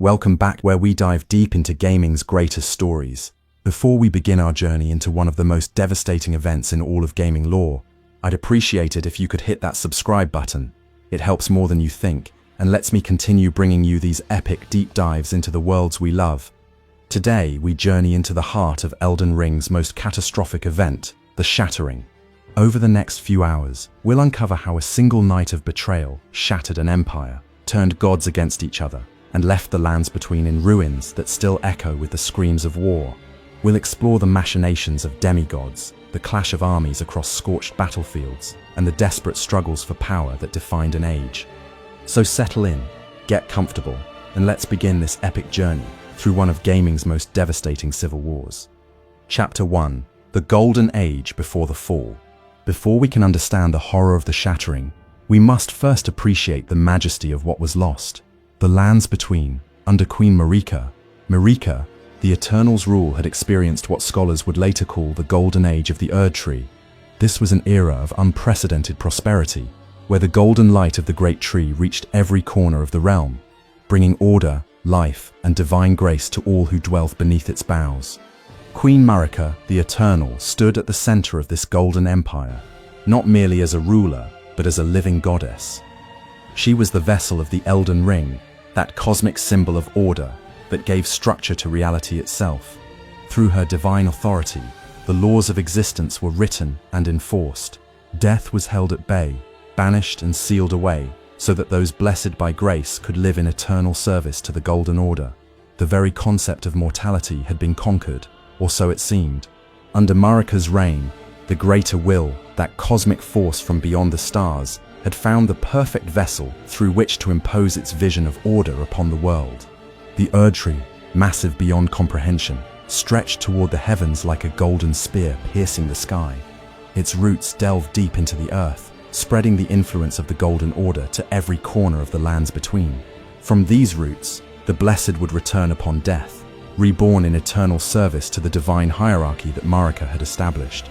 Welcome back where we dive deep into gaming's greatest stories. Before we begin our journey into one of the most devastating events in all of gaming lore, I'd appreciate it if you could hit that subscribe button. It helps more than you think, and lets me continue bringing you these epic deep dives into the worlds we love. Today, we journey into the heart of Elden Ring's most catastrophic event, the Shattering. Over the next few hours, we'll uncover how a single night of betrayal shattered an empire, turned gods against each other, and left the lands between in ruins that still echo with the screams of war. We'll explore the machinations of demigods, the clash of armies across scorched battlefields, and the desperate struggles for power that defined an age. So settle in, get comfortable, and let's begin this epic journey through one of gaming's most devastating civil wars. Chapter 1: The Golden Age Before the Fall. Before we can understand the horror of the Shattering, we must first appreciate the majesty of what was lost. The lands between, under Queen Marika, the Eternal's rule had experienced what scholars would later call the Golden Age of the Erd Tree. This was an era of unprecedented prosperity, where the golden light of the Great Tree reached every corner of the realm, bringing order, life, and divine grace to all who dwelt beneath its boughs. Queen Marika, the Eternal, stood at the center of this golden empire, not merely as a ruler, but as a living goddess. She was the vessel of the Elden Ring, that cosmic symbol of order that gave structure to reality itself. Through her divine authority, the laws of existence were written and enforced. Death was held at bay, banished and sealed away, so that those blessed by grace could live in eternal service to the Golden Order. The very concept of mortality had been conquered, or so it seemed. Under Marika's reign, the greater will, that cosmic force from beyond the stars, had found the perfect vessel through which to impose its vision of order upon the world. The Erd Tree, massive beyond comprehension, stretched toward the heavens like a golden spear piercing the sky. Its roots delved deep into the earth, spreading the influence of the Golden Order to every corner of the lands between. From these roots, the blessed would return upon death, reborn in eternal service to the divine hierarchy that Marika had established.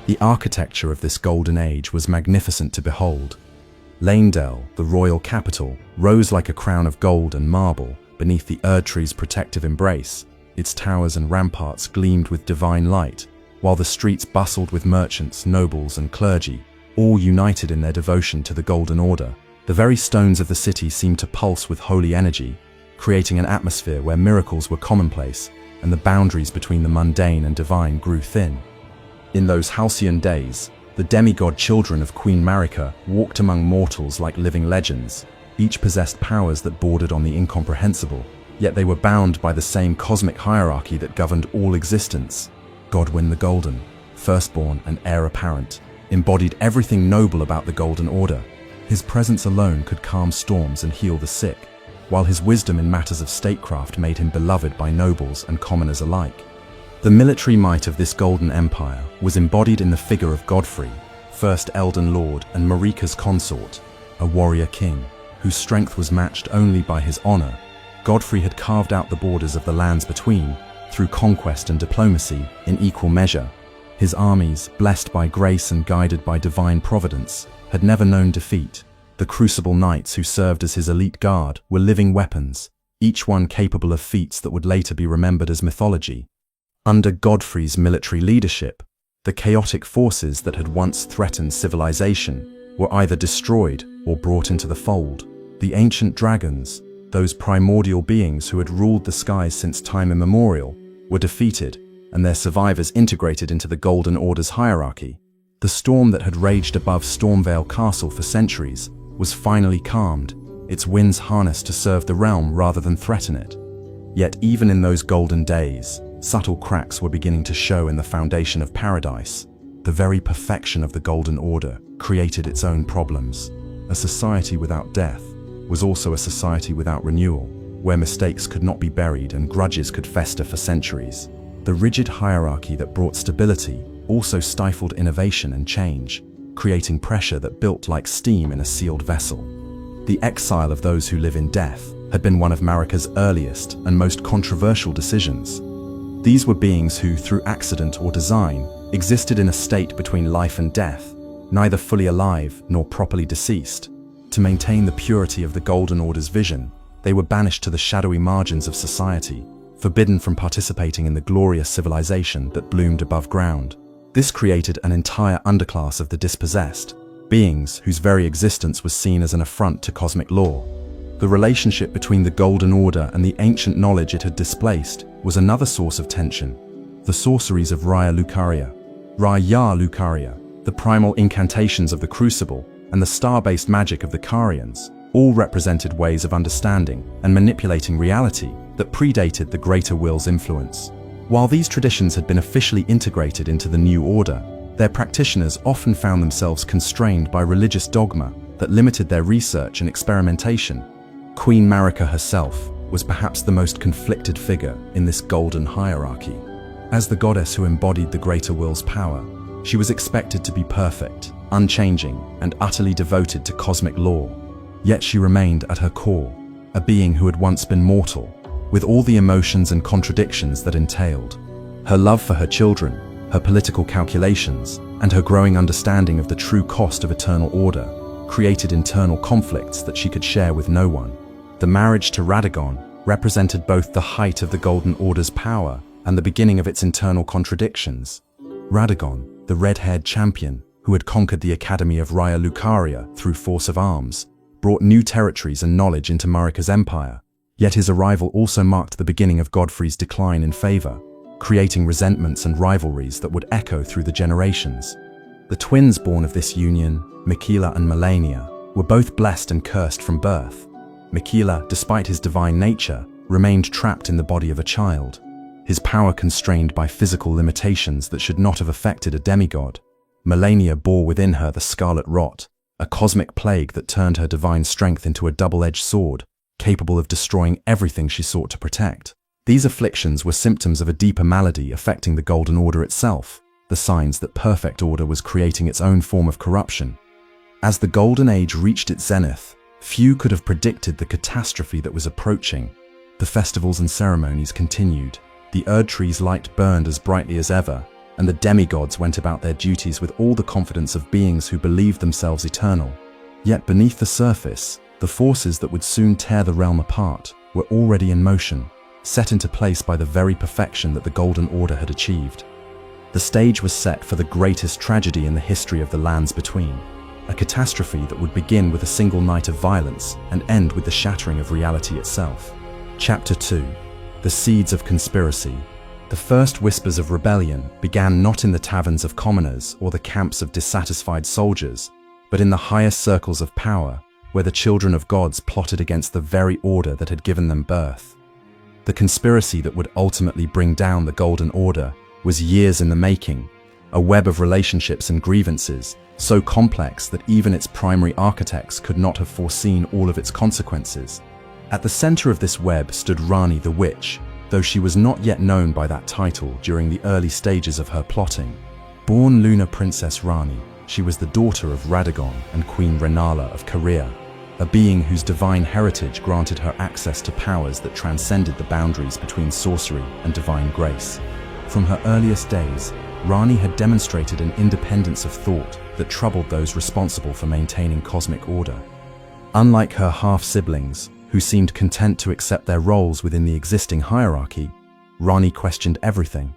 The architecture of this golden age was magnificent to behold. Leyndell, the royal capital, rose like a crown of gold and marble beneath the Erd Tree's protective embrace. Its towers and ramparts gleamed with divine light, while the streets bustled with merchants, nobles, and clergy, all united in their devotion to the Golden Order. The very stones of the city seemed to pulse with holy energy, creating an atmosphere where miracles were commonplace and the boundaries between the mundane and divine grew thin. In those halcyon days, the demigod children of Queen Marika walked among mortals like living legends. Each possessed powers that bordered on the incomprehensible, yet they were bound by the same cosmic hierarchy that governed all existence. Godwyn the Golden, firstborn and heir apparent, embodied everything noble about the Golden Order. His presence alone could calm storms and heal the sick, while his wisdom in matters of statecraft made him beloved by nobles and commoners alike. The military might of this golden empire was embodied in the figure of Godfrey, first Elden Lord and Marika's consort, a warrior king, whose strength was matched only by his honor. Godfrey had carved out the borders of the lands between, through conquest and diplomacy, in equal measure. His armies, blessed by grace and guided by divine providence, had never known defeat. The Crucible Knights who served as his elite guard were living weapons, each one capable of feats that would later be remembered as mythology. Under Godfrey's military leadership, the chaotic forces that had once threatened civilization were either destroyed or brought into the fold. The ancient dragons, those primordial beings who had ruled the skies since time immemorial, were defeated, and their survivors integrated into the Golden Order's hierarchy. The storm that had raged above Stormvale Castle for centuries was finally calmed, its winds harnessed to serve the realm rather than threaten it. Yet even in those golden days, subtle cracks were beginning to show in the foundation of paradise. The very perfection of the Golden Order created its own problems. A society without death was also a society without renewal, where mistakes could not be buried and grudges could fester for centuries. The rigid hierarchy that brought stability also stifled innovation and change, creating pressure that built like steam in a sealed vessel. The exile of those who live in death had been one of Marika's earliest and most controversial decisions. These were beings who, through accident or design, existed in a state between life and death, neither fully alive nor properly deceased. To maintain the purity of the Golden Order's vision, They were banished to the shadowy margins of society, forbidden from participating in the glorious civilization that bloomed above ground. This created an entire underclass of the dispossessed, beings whose very existence was seen as an affront to cosmic law. The relationship between the Golden Order and the ancient knowledge it had displaced was another source of tension. The sorceries of Raya Lucaria, the primal incantations of the Crucible, and the star-based magic of the Carians all represented ways of understanding and manipulating reality that predated the Greater Will's influence. While these traditions had been officially integrated into the New Order, their practitioners often found themselves constrained by religious dogma that limited their research and experimentation. Queen Marika herself was perhaps the most conflicted figure in this golden hierarchy. As the goddess who embodied the Greater Will's power, she was expected to be perfect, unchanging, and utterly devoted to cosmic law. Yet she remained at her core, a being who had once been mortal, with all the emotions and contradictions that entailed. Her love for her children, her political calculations, and her growing understanding of the true cost of eternal order created internal conflicts that she could share with no one. The marriage to Radagon represented both the height of the Golden Order's power and the beginning of its internal contradictions. Radagon, the red-haired champion who had conquered the Academy of Raya Lucaria through force of arms, brought new territories and knowledge into Marika's empire. Yet his arrival also marked the beginning of Godfrey's decline in favor, creating resentments and rivalries that would echo through the generations. The twins born of this union, Miquella and Malenia, were both blessed and cursed from birth. Miquella, despite his divine nature, remained trapped in the body of a child, his power constrained by physical limitations that should not have affected a demigod. Malenia bore within her the scarlet rot, a cosmic plague that turned her divine strength into a double-edged sword, capable of destroying everything she sought to protect. These afflictions were symptoms of a deeper malady affecting the Golden Order itself, the signs that perfect order was creating its own form of corruption. As the Golden Age reached its zenith, few could have predicted the catastrophe that was approaching. The festivals and ceremonies continued, the Erdtree's light burned as brightly as ever, and the demigods went about their duties with all the confidence of beings who believed themselves eternal. Yet beneath the surface, the forces that would soon tear the realm apart were already in motion, set into place by the very perfection that the Golden Order had achieved. The stage was set for the greatest tragedy in the history of the lands between, a catastrophe that would begin with a single night of violence and end with the shattering of reality itself. Chapter 2. The Seeds of Conspiracy. The first whispers of rebellion began not in the taverns of commoners or the camps of dissatisfied soldiers, but in the highest circles of power, where the children of gods plotted against the very order that had given them birth. The conspiracy that would ultimately bring down the Golden Order was years in the making, a web of relationships and grievances, so complex that even its primary architects could not have foreseen all of its consequences. At the center of this web stood Rani the Witch, though she was not yet known by that title during the early stages of her plotting. Born Lunar Princess Rani, she was the daughter of Radagon and Queen Renala of Caria, a being whose divine heritage granted her access to powers that transcended the boundaries between sorcery and divine grace. From her earliest days, Rani had demonstrated an independence of thought that troubled those responsible for maintaining cosmic order. Unlike her half-siblings, who seemed content to accept their roles within the existing hierarchy, Rani questioned everything.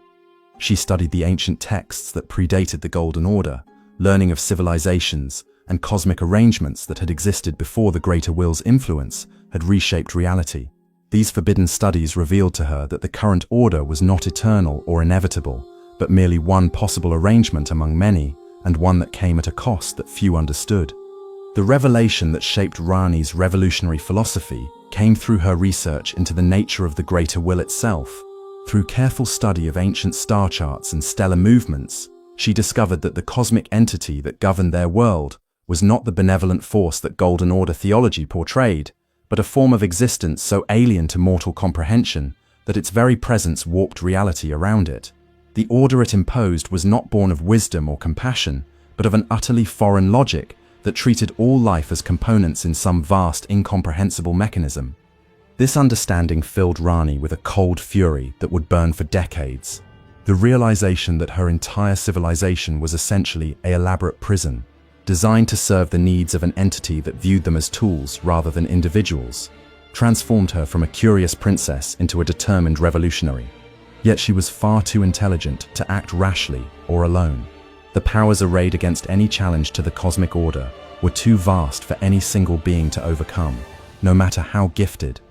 She studied the ancient texts that predated the Golden Order, learning of civilizations and cosmic arrangements that had existed before the Greater Will's influence had reshaped reality. These forbidden studies revealed to her that the current order was not eternal or inevitable, but merely one possible arrangement among many, and one that came at a cost that few understood. The revelation that shaped Rani's revolutionary philosophy came through her research into the nature of the Greater Will itself. Through careful study of ancient star charts and stellar movements, she discovered that the cosmic entity that governed their world was not the benevolent force that Golden Order theology portrayed, but a form of existence so alien to mortal comprehension that its very presence warped reality around it. The order it imposed was not born of wisdom or compassion, but of an utterly foreign logic that treated all life as components in some vast, incomprehensible mechanism. This understanding filled Rani with a cold fury that would burn for decades. The realization that her entire civilization was essentially an elaborate prison, designed to serve the needs of an entity that viewed them as tools rather than individuals, transformed her from a curious princess into a determined revolutionary. Yet she was far too intelligent to act rashly or alone. The powers arrayed against any challenge to the cosmic order were too vast for any single being to overcome, no matter how gifted.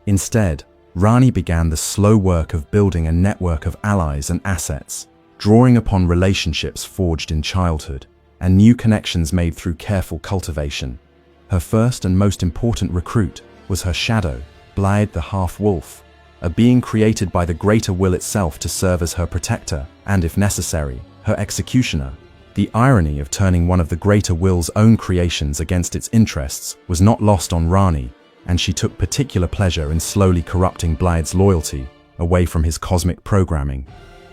Instead, Rani began the slow work of building a network of allies and assets, drawing upon relationships forged in childhood and new connections made through careful cultivation. Her first and most important recruit was her shadow, Blade the half-wolf, a being created by the greater will itself to serve as her protector and, if necessary, her executioner. The irony of turning one of the greater will's own creations against its interests was not lost on Rani, and she took particular pleasure in slowly corrupting Blade's loyalty away from his cosmic programming.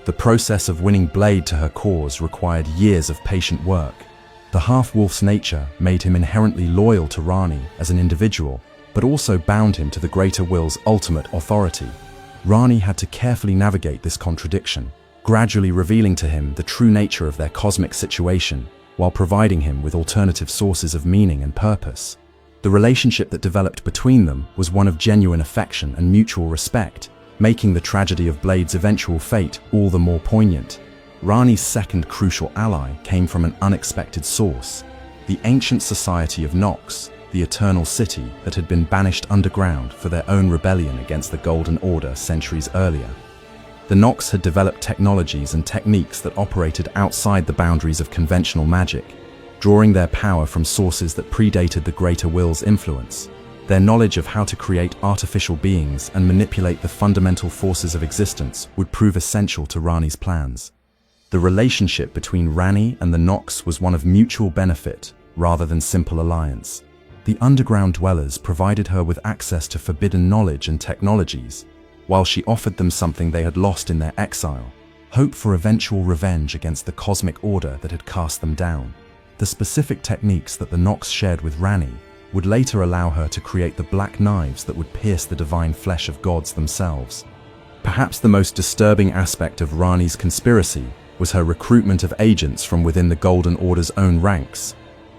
The process of winning Blade to her cause required years of patient work. The half-wolf's nature made him inherently loyal to Rani as an individual, but also bound him to the greater will's ultimate authority. Rani had to carefully navigate this contradiction, gradually revealing to him the true nature of their cosmic situation, while providing him with alternative sources of meaning and purpose. The relationship that developed between them was one of genuine affection and mutual respect, making the tragedy of Blade's eventual fate all the more poignant. Rani's second crucial ally came from an unexpected source: the ancient society of Nox, the Eternal City that had been banished underground for their own rebellion against the Golden Order centuries earlier. The Nox had developed technologies and techniques that operated outside the boundaries of conventional magic, drawing their power from sources that predated the greater will's influence. Their knowledge of how to create artificial beings and manipulate the fundamental forces of existence would prove essential to Rani's plans. The relationship between Rani and the Nox was one of mutual benefit rather than simple alliance. The underground dwellers provided her with access to forbidden knowledge and technologies, while she offered them something they had lost in their exile: hope for eventual revenge against the cosmic order that had cast them down. The specific techniques that the Nox shared with Rani would later allow her to create the black knives that would pierce the divine flesh of gods themselves. Perhaps the most disturbing aspect of Rani's conspiracy was her recruitment of agents from within the Golden Order's own ranks.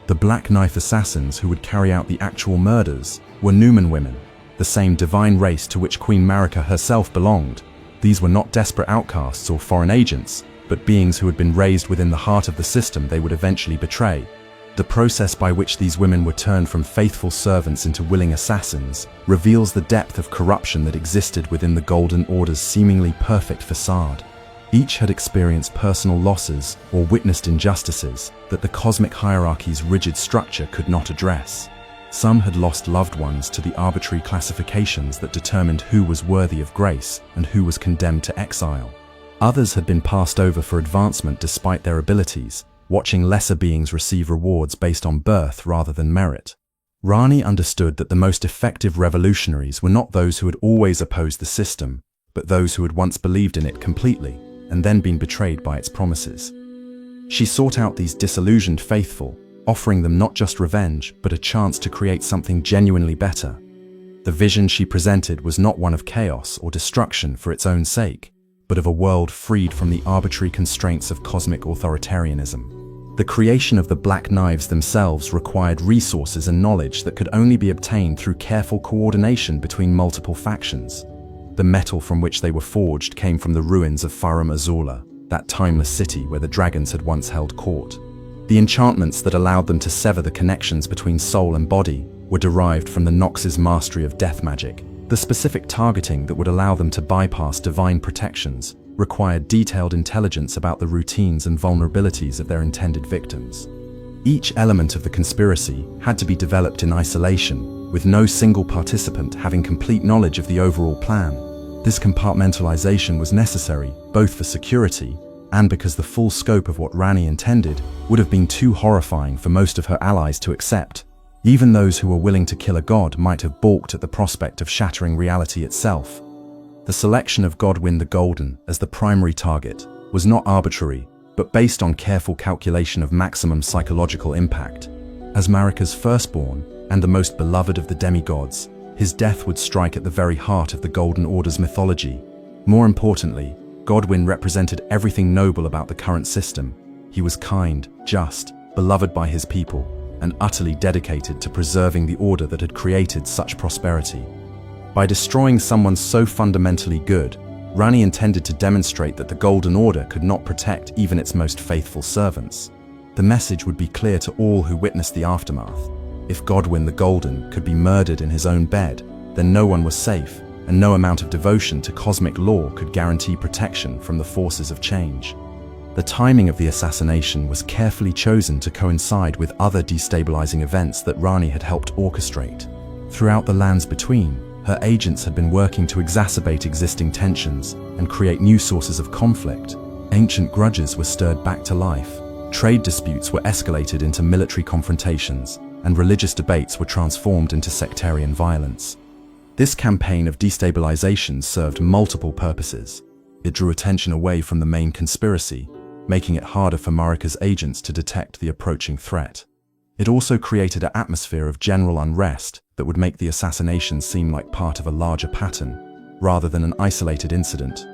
The Black Knife assassins who would carry out the actual murders were Numen women, the same divine race to which Queen Marika herself belonged. These were not desperate outcasts or foreign agents, but beings who had been raised within the heart of the system they would eventually betray. The process by which these women were turned from faithful servants into willing assassins reveals the depth of corruption that existed within the Golden Order's seemingly perfect facade. Each had experienced personal losses or witnessed injustices that the cosmic hierarchy's rigid structure could not address. Some had lost loved ones to the arbitrary classifications that determined who was worthy of grace and who was condemned to exile. Others had been passed over for advancement despite their abilities, watching lesser beings receive rewards based on birth rather than merit. Rani understood that the most effective revolutionaries were not those who had always opposed the system, but those who had once believed in it completely and then been betrayed by its promises. She sought out these disillusioned faithful, offering them not just revenge, but a chance to create something genuinely better. The vision she presented was not one of chaos or destruction for its own sake, but of a world freed from the arbitrary constraints of cosmic authoritarianism. The creation of the Black Knives themselves required resources and knowledge that could only be obtained through careful coordination between multiple factions. The metal from which they were forged came from the ruins of Farum Azula, that timeless city where the dragons had once held court. The enchantments that allowed them to sever the connections between soul and body were derived from the Nox's mastery of death magic. The specific targeting that would allow them to bypass divine protections required detailed intelligence about the routines and vulnerabilities of their intended victims. Each element of the conspiracy had to be developed in isolation, with no single participant having complete knowledge of the overall plan. This compartmentalization was necessary both for security and because the full scope of what Rani intended would have been too horrifying for most of her allies to accept. Even those who were willing to kill a god might have balked at the prospect of shattering reality itself. The selection of Godwyn the Golden as the primary target was not arbitrary, but based on careful calculation of maximum psychological impact. As Marika's firstborn and the most beloved of the demigods, his death would strike at the very heart of the Golden Order's mythology. More importantly, Godwyn represented everything noble about the current system. He was kind, just, beloved by his people, and utterly dedicated to preserving the order that had created such prosperity. By destroying someone so fundamentally good, Rani intended to demonstrate that the Golden Order could not protect even its most faithful servants. The message would be clear to all who witnessed the aftermath. If Godwyn the Golden could be murdered in his own bed, then no one was safe, and no amount of devotion to cosmic law could guarantee protection from the forces of change. The timing of the assassination was carefully chosen to coincide with other destabilizing events that Rani had helped orchestrate. Throughout the lands between, her agents had been working to exacerbate existing tensions and create new sources of conflict. Ancient grudges were stirred back to life, trade disputes were escalated into military confrontations, and religious debates were transformed into sectarian violence. This campaign of destabilization served multiple purposes. It drew attention away from the main conspiracy, making it harder for Marika's agents to detect the approaching threat. It also created an atmosphere of general unrest that would make the assassination seem like part of a larger pattern, rather than an isolated incident.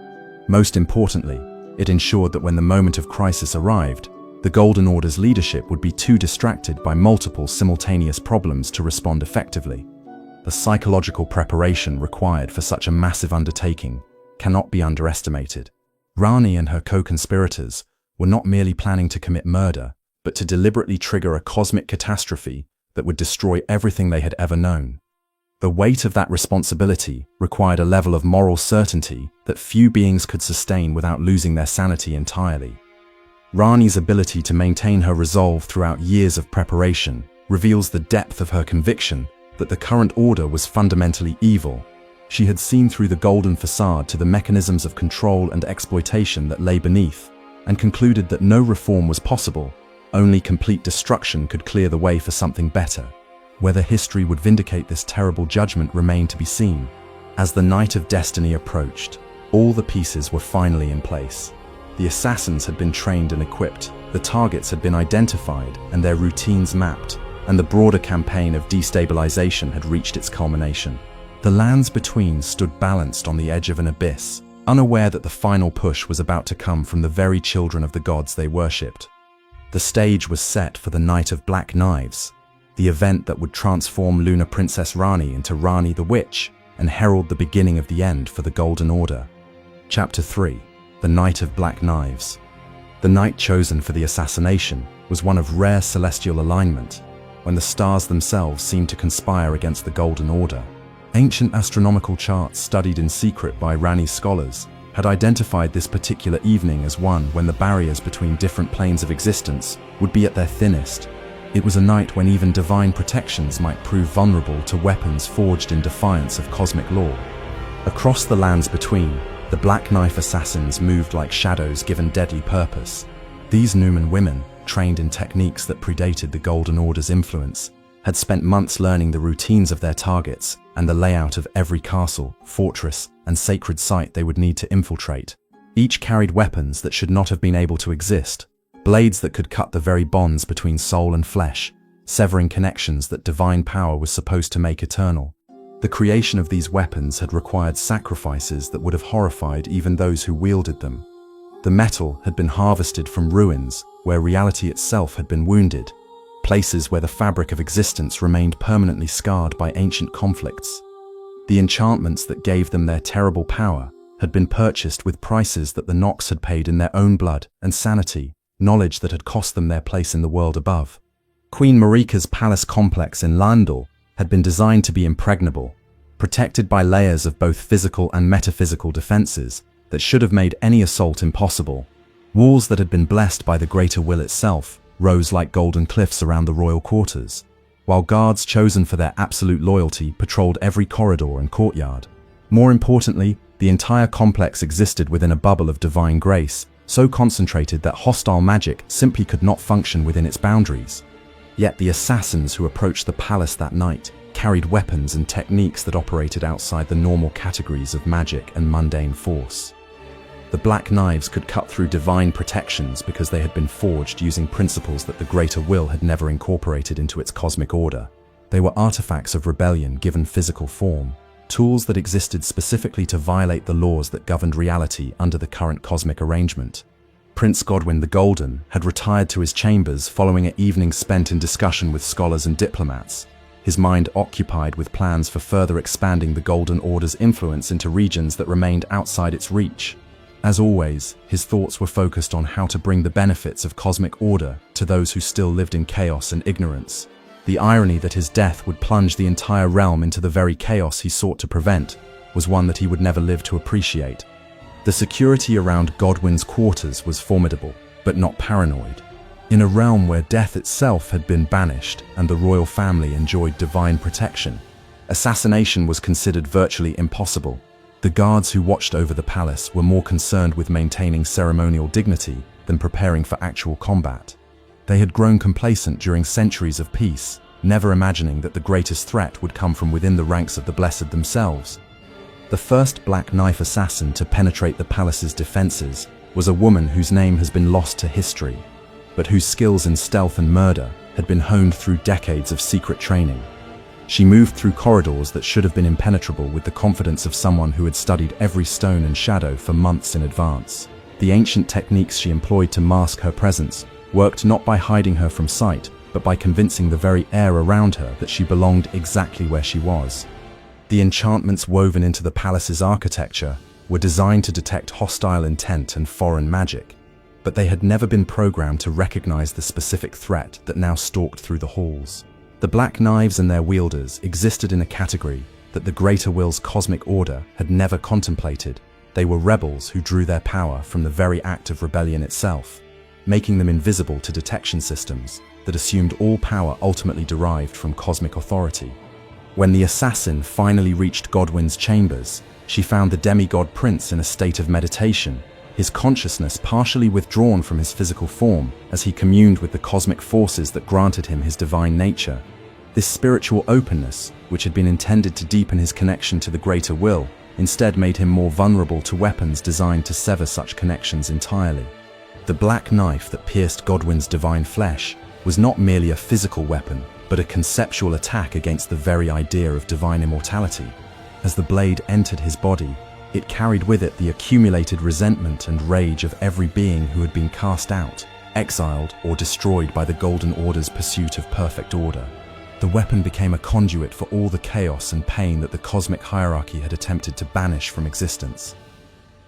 Most importantly, it ensured that when the moment of crisis arrived, the Golden Order's leadership would be too distracted by multiple simultaneous problems to respond effectively. The psychological preparation required for such a massive undertaking cannot be underestimated. Rani and her co-conspirators were not merely planning to commit murder, but to deliberately trigger a cosmic catastrophe that would destroy everything they had ever known. The weight of that responsibility required a level of moral certainty that few beings could sustain without losing their sanity entirely. Rani's ability to maintain her resolve throughout years of preparation reveals the depth of her conviction that the current order was fundamentally evil. She had seen through the golden facade to the mechanisms of control and exploitation that lay beneath, and concluded that no reform was possible. Only complete destruction could clear the way for something better. Whether history would vindicate this terrible judgment remained to be seen. As the night of destiny approached, all the pieces were finally in place. The assassins had been trained and equipped, the targets had been identified and their routines mapped, and the broader campaign of destabilization had reached its culmination. The lands between stood balanced on the edge of an abyss, unaware that the final push was about to come from the very children of the gods they worshipped. The stage was set for the Night of Black Knives, the event that would transform Lunar Princess Rani into Rani the Witch and herald the beginning of the end for the Golden Order. Chapter 3: The Night of Black Knives. The night chosen for the assassination was one of rare celestial alignment, when the stars themselves seemed to conspire against the Golden Order. Ancient astronomical charts studied in secret by Rani's scholars had identified this particular evening as one when the barriers between different planes of existence would be at their thinnest. It was a night when even divine protections might prove vulnerable to weapons forged in defiance of cosmic law. Across the lands between, the Black Knife assassins moved like shadows given deadly purpose. These Numen women, trained in techniques that predated the Golden Order's influence, had spent months learning the routines of their targets and the layout of every castle, fortress, and sacred site they would need to infiltrate. Each carried weapons that should not have been able to exist, blades that could cut the very bonds between soul and flesh, severing connections that divine power was supposed to make eternal. The creation of these weapons had required sacrifices that would have horrified even those who wielded them. The metal had been harvested from ruins where reality itself had been wounded, places where the fabric of existence remained permanently scarred by ancient conflicts. The enchantments that gave them their terrible power had been purchased with prices that the Nox had paid in their own blood and sanity, knowledge that had cost them their place in the world above. Queen Marika's palace complex in Leyndell had been designed to be impregnable, protected by layers of both physical and metaphysical defenses that should have made any assault impossible. Walls that had been blessed by the greater will itself rose like golden cliffs around the royal quarters, while guards chosen for their absolute loyalty patrolled every corridor and courtyard. More importantly, the entire complex existed within a bubble of divine grace, so concentrated that hostile magic simply could not function within its boundaries. Yet the assassins who approached the palace that night carried weapons and techniques that operated outside the normal categories of magic and mundane force. The Black Knives could cut through divine protections because they had been forged using principles that the greater will had never incorporated into its cosmic order. They were artifacts of rebellion given physical form, tools that existed specifically to violate the laws that governed reality under the current cosmic arrangement. Prince Godwyn the Golden had retired to his chambers following an evening spent in discussion with scholars and diplomats. his mind occupied with plans for further expanding the Golden Order's influence into regions that remained outside its reach. As always, his thoughts were focused on how to bring the benefits of cosmic order to those who still lived in chaos and ignorance. The irony that his death would plunge the entire realm into the very chaos he sought to prevent was one that he would never live to appreciate. The security around Godwyn's quarters was formidable, but not paranoid. In a realm where death itself had been banished and the royal family enjoyed divine protection, assassination was considered virtually impossible. The guards who watched over the palace were more concerned with maintaining ceremonial dignity than preparing for actual combat. They had grown complacent during centuries of peace, never imagining that the greatest threat would come from within the ranks of the blessed themselves. The first Black Knife assassin to penetrate the palace's defenses was a woman whose name has been lost to history, but whose skills in stealth and murder had been honed through decades of secret training. She moved through corridors that should have been impenetrable with the confidence of someone who had studied every stone and shadow for months in advance. The ancient techniques she employed to mask her presence worked not by hiding her from sight, but by convincing the very air around her that she belonged exactly where she was. The enchantments woven into the palace's architecture were designed to detect hostile intent and foreign magic, but they had never been programmed to recognize the specific threat that now stalked through the halls. The Black Knives and their wielders existed in a category that the Greater Will's cosmic order had never contemplated. They were rebels who drew their power from the very act of rebellion itself, making them invisible to detection systems that assumed all power ultimately derived from cosmic authority. When the assassin finally reached Godwyn's chambers, she found the demigod prince in a state of meditation, his consciousness partially withdrawn from his physical form as he communed with the cosmic forces that granted him his divine nature. This spiritual openness, which had been intended to deepen his connection to the Greater Will, instead made him more vulnerable to weapons designed to sever such connections entirely. The black knife that pierced Godwyn's divine flesh was not merely a physical weapon, but a conceptual attack against the very idea of divine immortality. As the blade entered his body, it carried with it the accumulated resentment and rage of every being who had been cast out, exiled, or destroyed by the Golden Order's pursuit of perfect order. The weapon became a conduit for all the chaos and pain that the cosmic hierarchy had attempted to banish from existence.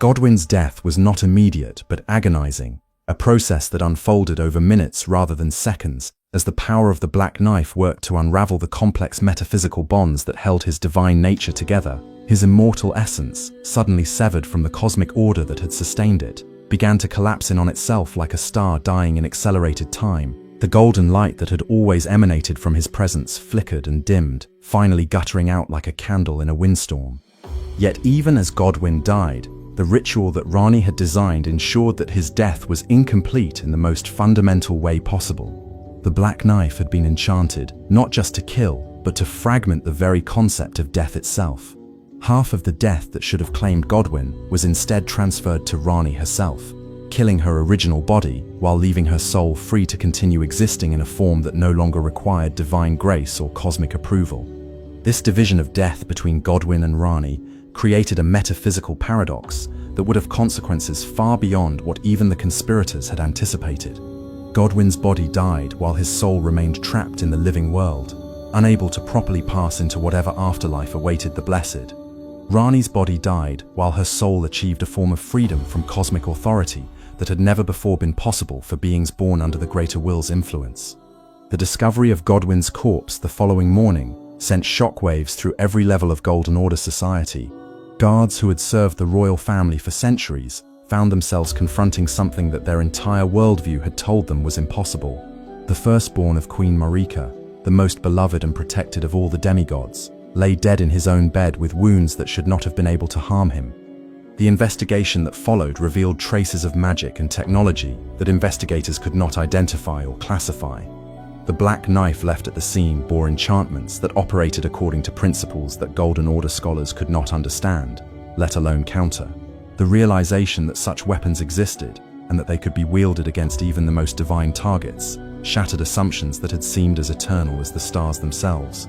Godwyn's death was not immediate but agonizing, a process that unfolded over minutes rather than seconds, as the power of the black knife worked to unravel the complex metaphysical bonds that held his divine nature together. His immortal essence, suddenly severed from the cosmic order that had sustained it, began to collapse in on itself like a star dying in accelerated time. The golden light that had always emanated from his presence flickered and dimmed, finally guttering out like a candle in a windstorm. Yet even as Godwyn died, the ritual that Rani had designed ensured that his death was incomplete in the most fundamental way possible. The black knife had been enchanted, not just to kill, but to fragment the very concept of death itself. Half of the death that should have claimed Godwyn was instead transferred to Rani herself, killing her original body while leaving her soul free to continue existing in a form that no longer required divine grace or cosmic approval. This division of death between Godwyn and Rani created a metaphysical paradox that would have consequences far beyond what even the conspirators had anticipated. Godwyn's body died while his soul remained trapped in the living world, unable to properly pass into whatever afterlife awaited the blessed. Rani's body died while her soul achieved a form of freedom from cosmic authority that had never before been possible for beings born under the Greater Will's influence. The discovery of Godwyn's corpse the following morning sent shockwaves through every level of Golden Order society. Guards who had served the royal family for centuries found themselves confronting something that their entire worldview had told them was impossible. The firstborn of Queen Marika, the most beloved and protected of all the demigods, lay dead in his own bed with wounds that should not have been able to harm him. The investigation that followed revealed traces of magic and technology that investigators could not identify or classify. The black knife left at the scene bore enchantments that operated according to principles that Golden Order scholars could not understand, let alone counter. The realization that such weapons existed and that they could be wielded against even the most divine targets shattered assumptions that had seemed as eternal as the stars themselves.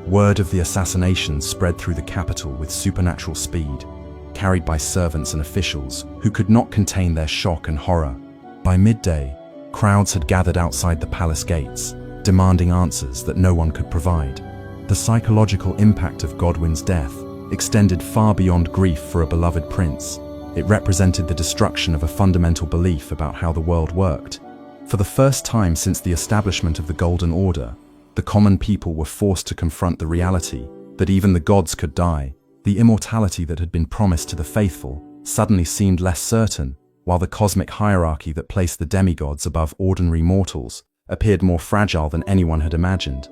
Word of the assassination spread through the capital with supernatural speed, carried by servants and officials who could not contain their shock and horror. By midday, crowds had gathered outside the palace gates, demanding answers that no one could provide. The psychological impact of Godwyn's death extended far beyond grief for a beloved prince. It represented the destruction of a fundamental belief about how the world worked. For the first time since the establishment of the Golden Order, the common people were forced to confront the reality that even the gods could die. The immortality that had been promised to the faithful suddenly seemed less certain, while the cosmic hierarchy that placed the demigods above ordinary mortals appeared more fragile than anyone had imagined.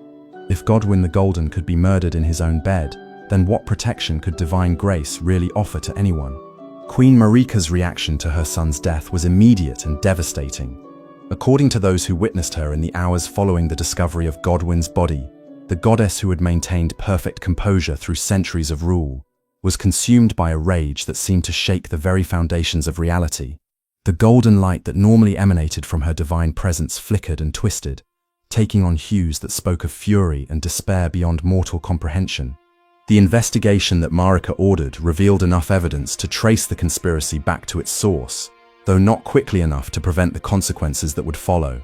If Godwyn the Golden could be murdered in his own bed, then what protection could divine grace really offer to anyone? Queen Marika's reaction to her son's death was immediate and devastating. According to those who witnessed her in the hours following the discovery of Godwyn's body, the goddess who had maintained perfect composure through centuries of rule was consumed by a rage that seemed to shake the very foundations of reality. The golden light that normally emanated from her divine presence flickered and twisted, taking on hues that spoke of fury and despair beyond mortal comprehension. The investigation that Marika ordered revealed enough evidence to trace the conspiracy back to its source, though not quickly enough to prevent the consequences that would follow.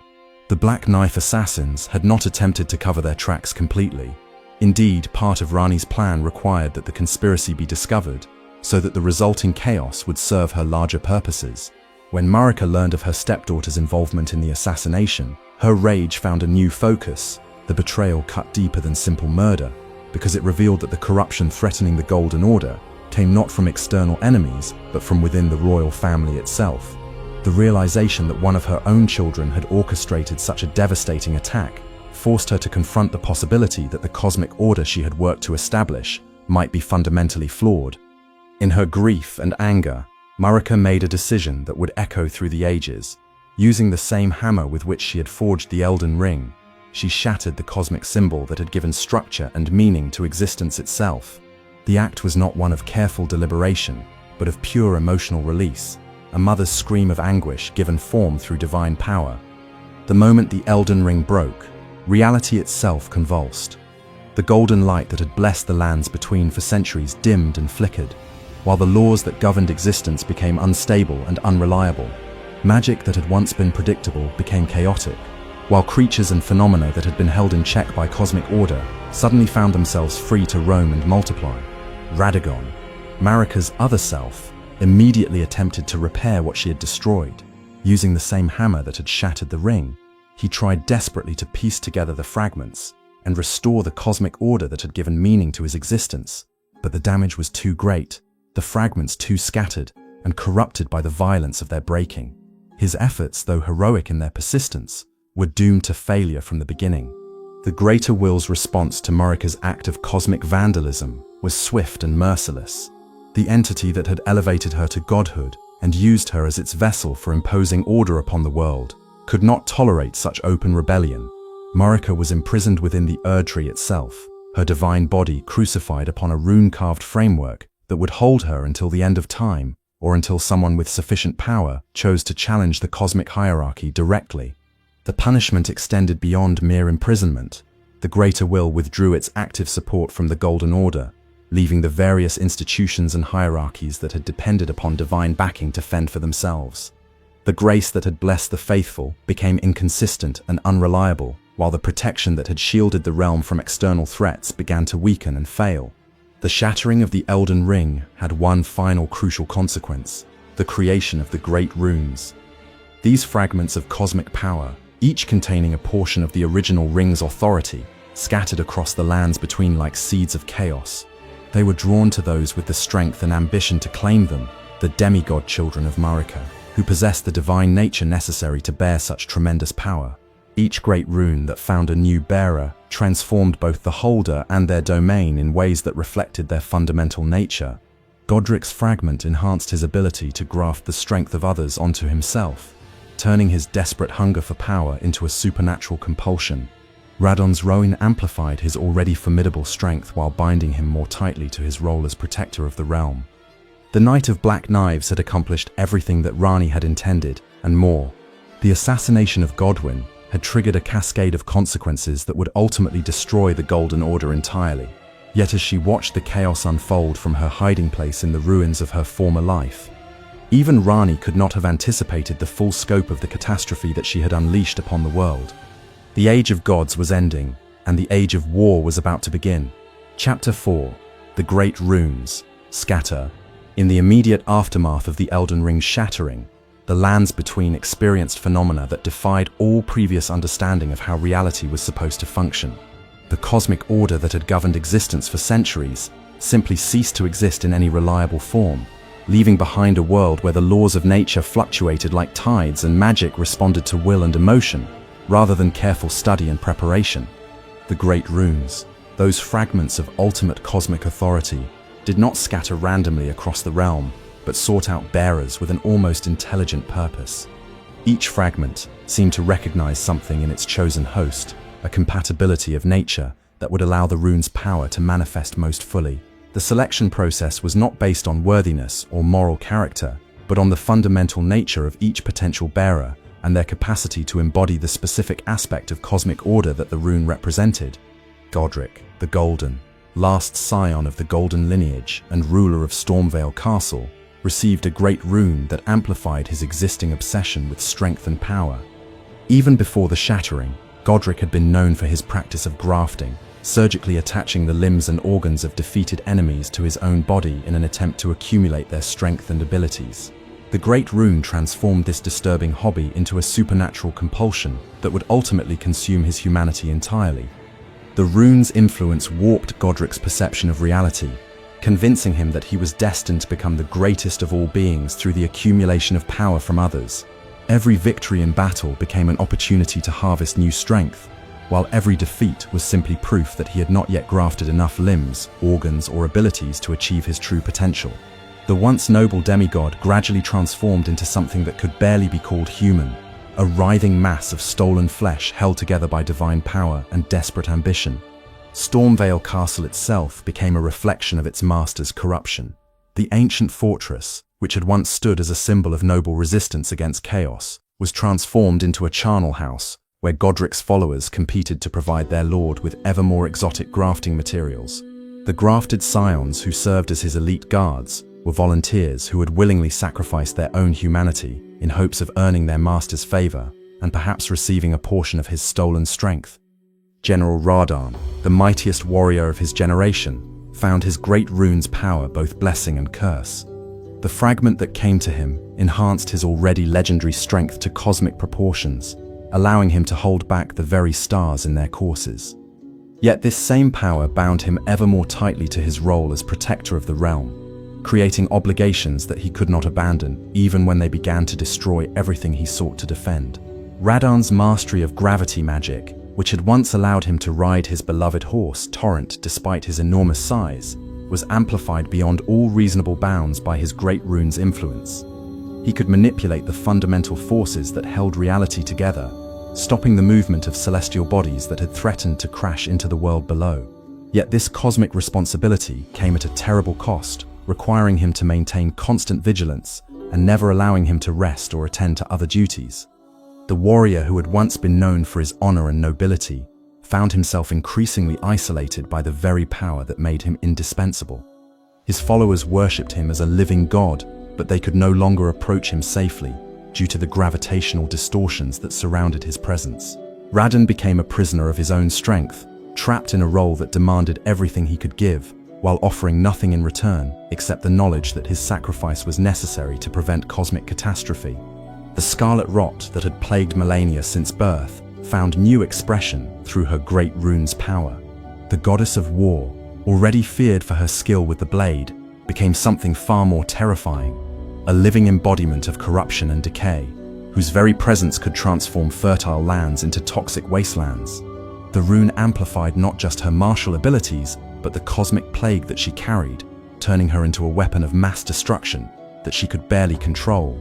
The Black Knife assassins had not attempted to cover their tracks completely. Indeed, part of Rani's plan required that the conspiracy be discovered, so that the resulting chaos would serve her larger purposes. When Marika learned of her stepdaughter's involvement in the assassination, her rage found a new focus. The betrayal cut deeper than simple murder, because it revealed that the corruption threatening the Golden Order came not from external enemies, but from within the royal family itself. The realization that one of her own children had orchestrated such a devastating attack forced her to confront the possibility that the cosmic order she had worked to establish might be fundamentally flawed. In her grief and anger, Marika made a decision that would echo through the ages. Using the same hammer with which she had forged the Elden Ring, she shattered the cosmic symbol that had given structure and meaning to existence itself. The act was not one of careful deliberation, but of pure emotional release, a mother's scream of anguish given form through divine power. The moment the Elden Ring broke, reality itself convulsed. The golden light that had blessed the lands between for centuries dimmed and flickered, while the laws that governed existence became unstable and unreliable. Magic that had once been predictable became chaotic, while creatures and phenomena that had been held in check by cosmic order suddenly found themselves free to roam and multiply. Radagon, Marika's other self, immediately attempted to repair what she had destroyed. Using the same hammer that had shattered the ring, he tried desperately to piece together the fragments and restore the cosmic order that had given meaning to his existence. But the damage was too great, the fragments too scattered and corrupted by the violence of their breaking. His efforts, though heroic in their persistence, were doomed to failure from the beginning. The Greater Will's response to Marika's act of cosmic vandalism was swift and merciless. The entity that had elevated her to godhood and used her as its vessel for imposing order upon the world could not tolerate such open rebellion. Marika was imprisoned within the Erdtree itself, her divine body crucified upon a rune-carved framework that would hold her until the end of time, or until someone with sufficient power chose to challenge the cosmic hierarchy directly. The punishment extended beyond mere imprisonment. The Greater Will withdrew its active support from the Golden Order, leaving the various institutions and hierarchies that had depended upon divine backing to fend for themselves. The grace that had blessed the faithful became inconsistent and unreliable, while the protection that had shielded the realm from external threats began to weaken and fail. The shattering of the Elden Ring had one final crucial consequence: the creation of the Great Runes. These fragments of cosmic power, each containing a portion of the original ring's authority, scattered across the lands between like seeds of chaos. They were drawn to those with the strength and ambition to claim them, the demigod children of Marika, who possessed the divine nature necessary to bear such tremendous power. Each great rune that found a new bearer transformed both the holder and their domain in ways that reflected their fundamental nature. Godric's fragment enhanced his ability to graft the strength of others onto himself, turning his desperate hunger for power into a supernatural compulsion. Radon's Rowan amplified his already formidable strength while binding him more tightly to his role as protector of the realm. The Knight of Black Knives had accomplished everything that Rani had intended, and more. The assassination of Godwyn had triggered a cascade of consequences that would ultimately destroy the Golden Order entirely. Yet as she watched the chaos unfold from her hiding place in the ruins of her former life, even Rani could not have anticipated the full scope of the catastrophe that she had unleashed upon the world. The Age of Gods was ending, and the Age of War was about to begin. Chapter 4. The Great Runes. Scatter. In the immediate aftermath of the Elden Ring Shattering, the lands between experienced phenomena that defied all previous understanding of how reality was supposed to function. The cosmic order that had governed existence for centuries simply ceased to exist in any reliable form, leaving behind a world where the laws of nature fluctuated like tides and magic responded to will and emotion, rather than careful study and preparation. The Great Runes, those fragments of ultimate cosmic authority, did not scatter randomly across the realm, but sought out bearers with an almost intelligent purpose. Each fragment seemed to recognize something in its chosen host, a compatibility of nature that would allow the rune's power to manifest most fully. The selection process was not based on worthiness or moral character, but on the fundamental nature of each potential bearer and their capacity to embody the specific aspect of cosmic order that the rune represented. Godric, the Golden, last scion of the Golden lineage and ruler of Stormveil Castle, received a great rune that amplified his existing obsession with strength and power. Even before the Shattering, Godric had been known for his practice of grafting, surgically attaching the limbs and organs of defeated enemies to his own body in an attempt to accumulate their strength and abilities. The Great Rune transformed this disturbing hobby into a supernatural compulsion that would ultimately consume his humanity entirely. The rune's influence warped Godric's perception of reality, convincing him that he was destined to become the greatest of all beings through the accumulation of power from others. Every victory in battle became an opportunity to harvest new strength, while every defeat was simply proof that he had not yet grafted enough limbs, organs, or abilities to achieve his true potential. The once noble demigod gradually transformed into something that could barely be called human, a writhing mass of stolen flesh held together by divine power and desperate ambition. Stormveil Castle itself became a reflection of its master's corruption. The ancient fortress, which had once stood as a symbol of noble resistance against chaos, was transformed into a charnel house, where Godric's followers competed to provide their lord with ever more exotic grafting materials. The grafted scions who served as his elite guards were volunteers who had willingly sacrificed their own humanity in hopes of earning their master's favor and perhaps receiving a portion of his stolen strength. General Radahn, the mightiest warrior of his generation, found his great rune's power both blessing and curse. The fragment that came to him enhanced his already legendary strength to cosmic proportions, allowing him to hold back the very stars in their courses. Yet this same power bound him ever more tightly to his role as protector of the realm, creating obligations that he could not abandon even when they began to destroy everything he sought to defend. Radahn's mastery of gravity magic, which had once allowed him to ride his beloved horse, Torrent, despite his enormous size, was amplified beyond all reasonable bounds by his great rune's influence. He could manipulate the fundamental forces that held reality together, stopping the movement of celestial bodies that had threatened to crash into the world below. Yet this cosmic responsibility came at a terrible cost, requiring him to maintain constant vigilance and never allowing him to rest or attend to other duties. The warrior who had once been known for his honor and nobility found himself increasingly isolated by the very power that made him indispensable. His followers worshipped him as a living god, but they could no longer approach him safely due to the gravitational distortions that surrounded his presence. Radahn became a prisoner of his own strength, trapped in a role that demanded everything he could give, while offering nothing in return except the knowledge that his sacrifice was necessary to prevent cosmic catastrophe. The scarlet rot that had plagued Malenia since birth found new expression through her great rune's power. The goddess of war, already feared for her skill with the blade, became something far more terrifying, a living embodiment of corruption and decay, whose very presence could transform fertile lands into toxic wastelands. The rune amplified not just her martial abilities, but the cosmic plague that she carried, turning her into a weapon of mass destruction that she could barely control.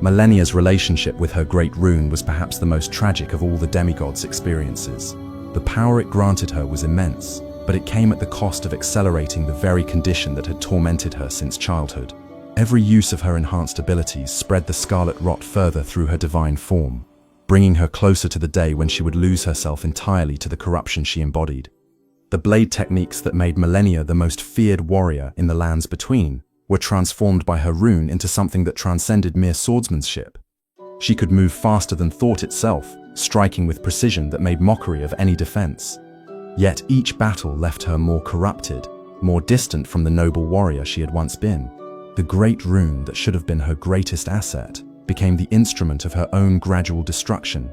Malenia's relationship with her great rune was perhaps the most tragic of all the demigods' experiences. The power it granted her was immense, but it came at the cost of accelerating the very condition that had tormented her since childhood. Every use of her enhanced abilities spread the scarlet rot further through her divine form, bringing her closer to the day when she would lose herself entirely to the corruption she embodied. The blade techniques that made Malenia the most feared warrior in the lands between were transformed by her rune into something that transcended mere swordsmanship. She could move faster than thought itself, striking with precision that made mockery of any defense. Yet each battle left her more corrupted, more distant from the noble warrior she had once been. The great rune that should have been her greatest asset became the instrument of her own gradual destruction.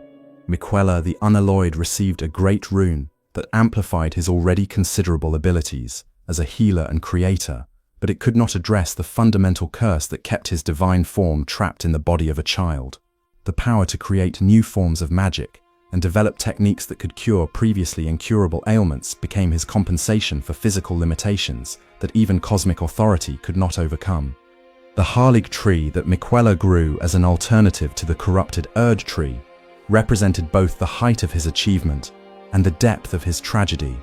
Miquella the Unalloyed received a great rune that amplified his already considerable abilities as a healer and creator, but it could not address the fundamental curse that kept his divine form trapped in the body of a child. The power to create new forms of magic and develop techniques that could cure previously incurable ailments became his compensation for physical limitations that even cosmic authority could not overcome. The Harlig tree that Miquella grew as an alternative to the corrupted Erd tree represented both the height of his achievement and the depth of his tragedy.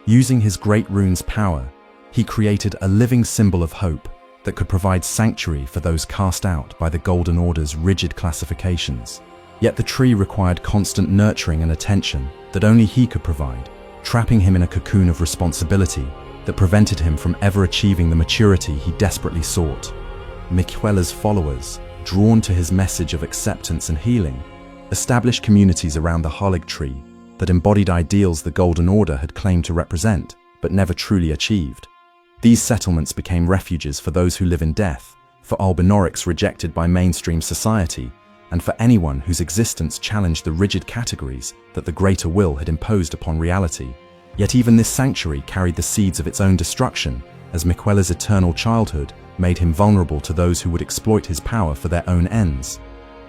Using his great rune's power, he created a living symbol of hope that could provide sanctuary for those cast out by the Golden Order's rigid classifications. Yet the tree required constant nurturing and attention that only he could provide, trapping him in a cocoon of responsibility that prevented him from ever achieving the maturity he desperately sought. Miquella's followers, drawn to his message of acceptance and healing, established communities around the Harlig tree that embodied ideals the Golden Order had claimed to represent, but never truly achieved. These settlements became refuges for those who live in death, for albinorics rejected by mainstream society, and for anyone whose existence challenged the rigid categories that the Greater Will had imposed upon reality. Yet even this sanctuary carried the seeds of its own destruction, as Miquella's eternal childhood made him vulnerable to those who would exploit his power for their own ends.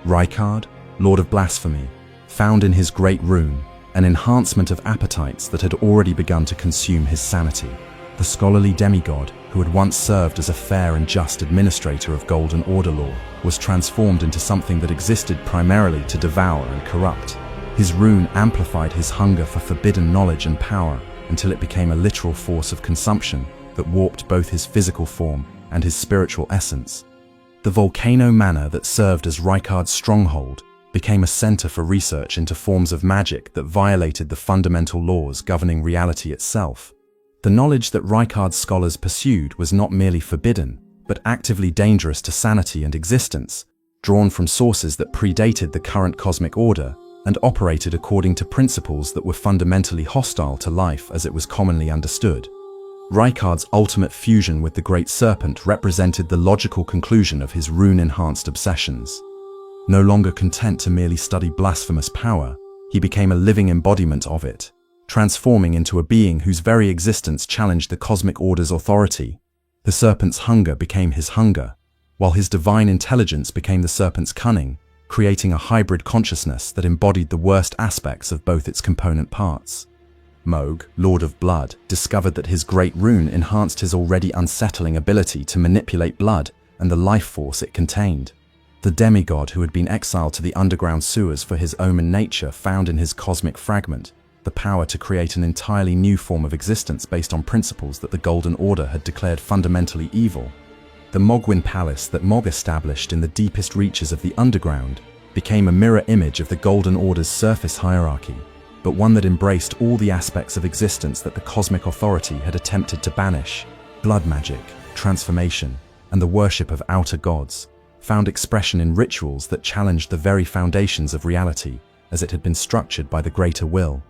Rykard, Lord of Blasphemy, found in his great rune an enhancement of appetites that had already begun to consume his sanity. The scholarly demigod, who had once served as a fair and just administrator of Golden Order law, was transformed into something that existed primarily to devour and corrupt. His rune amplified his hunger for forbidden knowledge and power until it became a literal force of consumption that warped both his physical form and his spiritual essence. The volcano manor that served as Rykard's stronghold became a center for research into forms of magic that violated the fundamental laws governing reality itself. The knowledge that Rykard's scholars pursued was not merely forbidden, but actively dangerous to sanity and existence, drawn from sources that predated the current cosmic order and operated according to principles that were fundamentally hostile to life as it was commonly understood. Rykard's ultimate fusion with the Great Serpent represented the logical conclusion of his rune-enhanced obsessions. No longer content to merely study blasphemous power, he became a living embodiment of it, transforming into a being whose very existence challenged the cosmic order's authority. The serpent's hunger became his hunger, while his divine intelligence became the serpent's cunning, creating a hybrid consciousness that embodied the worst aspects of both its component parts. Mohg, Lord of Blood, discovered that his great rune enhanced his already unsettling ability to manipulate blood and the life force it contained. The demigod who had been exiled to the underground sewers for his omen nature found in his cosmic fragment the power to create an entirely new form of existence based on principles that the Golden Order had declared fundamentally evil. The Mogwin Palace that Mohg established in the deepest reaches of the underground became a mirror image of the Golden Order's surface hierarchy, but one that embraced all the aspects of existence that the cosmic authority had attempted to banish. Blood magic, transformation, and the worship of outer gods found expression in rituals that challenged the very foundations of reality as it had been structured by the Greater Will.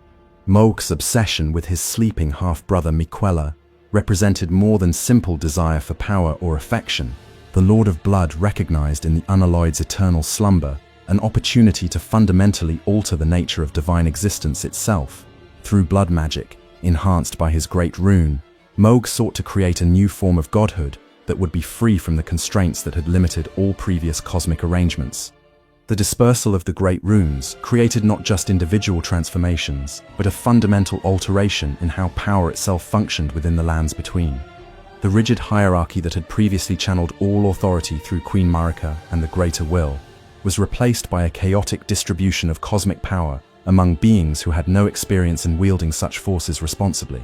Mohg's obsession with his sleeping half-brother Miquella represented more than simple desire for power or affection. The Lord of Blood recognized in the Unalloyed's eternal slumber an opportunity to fundamentally alter the nature of divine existence itself. Through blood magic, enhanced by his great rune, Mohg sought to create a new form of godhood that would be free from the constraints that had limited all previous cosmic arrangements. The dispersal of the great runes created not just individual transformations, but a fundamental alteration in how power itself functioned within the lands between. The rigid hierarchy that had previously channeled all authority through Queen Marika and the Greater Will was replaced by a chaotic distribution of cosmic power among beings who had no experience in wielding such forces responsibly.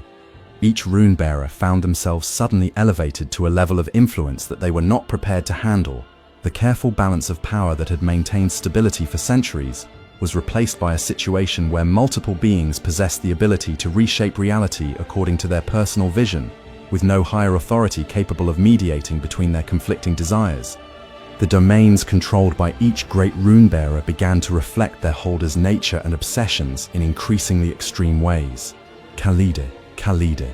Each rune-bearer found themselves suddenly elevated to a level of influence that they were not prepared to handle. The careful balance of power that had maintained stability for centuries was replaced by a situation where multiple beings possessed the ability to reshape reality according to their personal vision, with no higher authority capable of mediating between their conflicting desires. The domains controlled by each great rune-bearer began to reflect their holder's nature and obsessions in increasingly extreme ways. Khalide,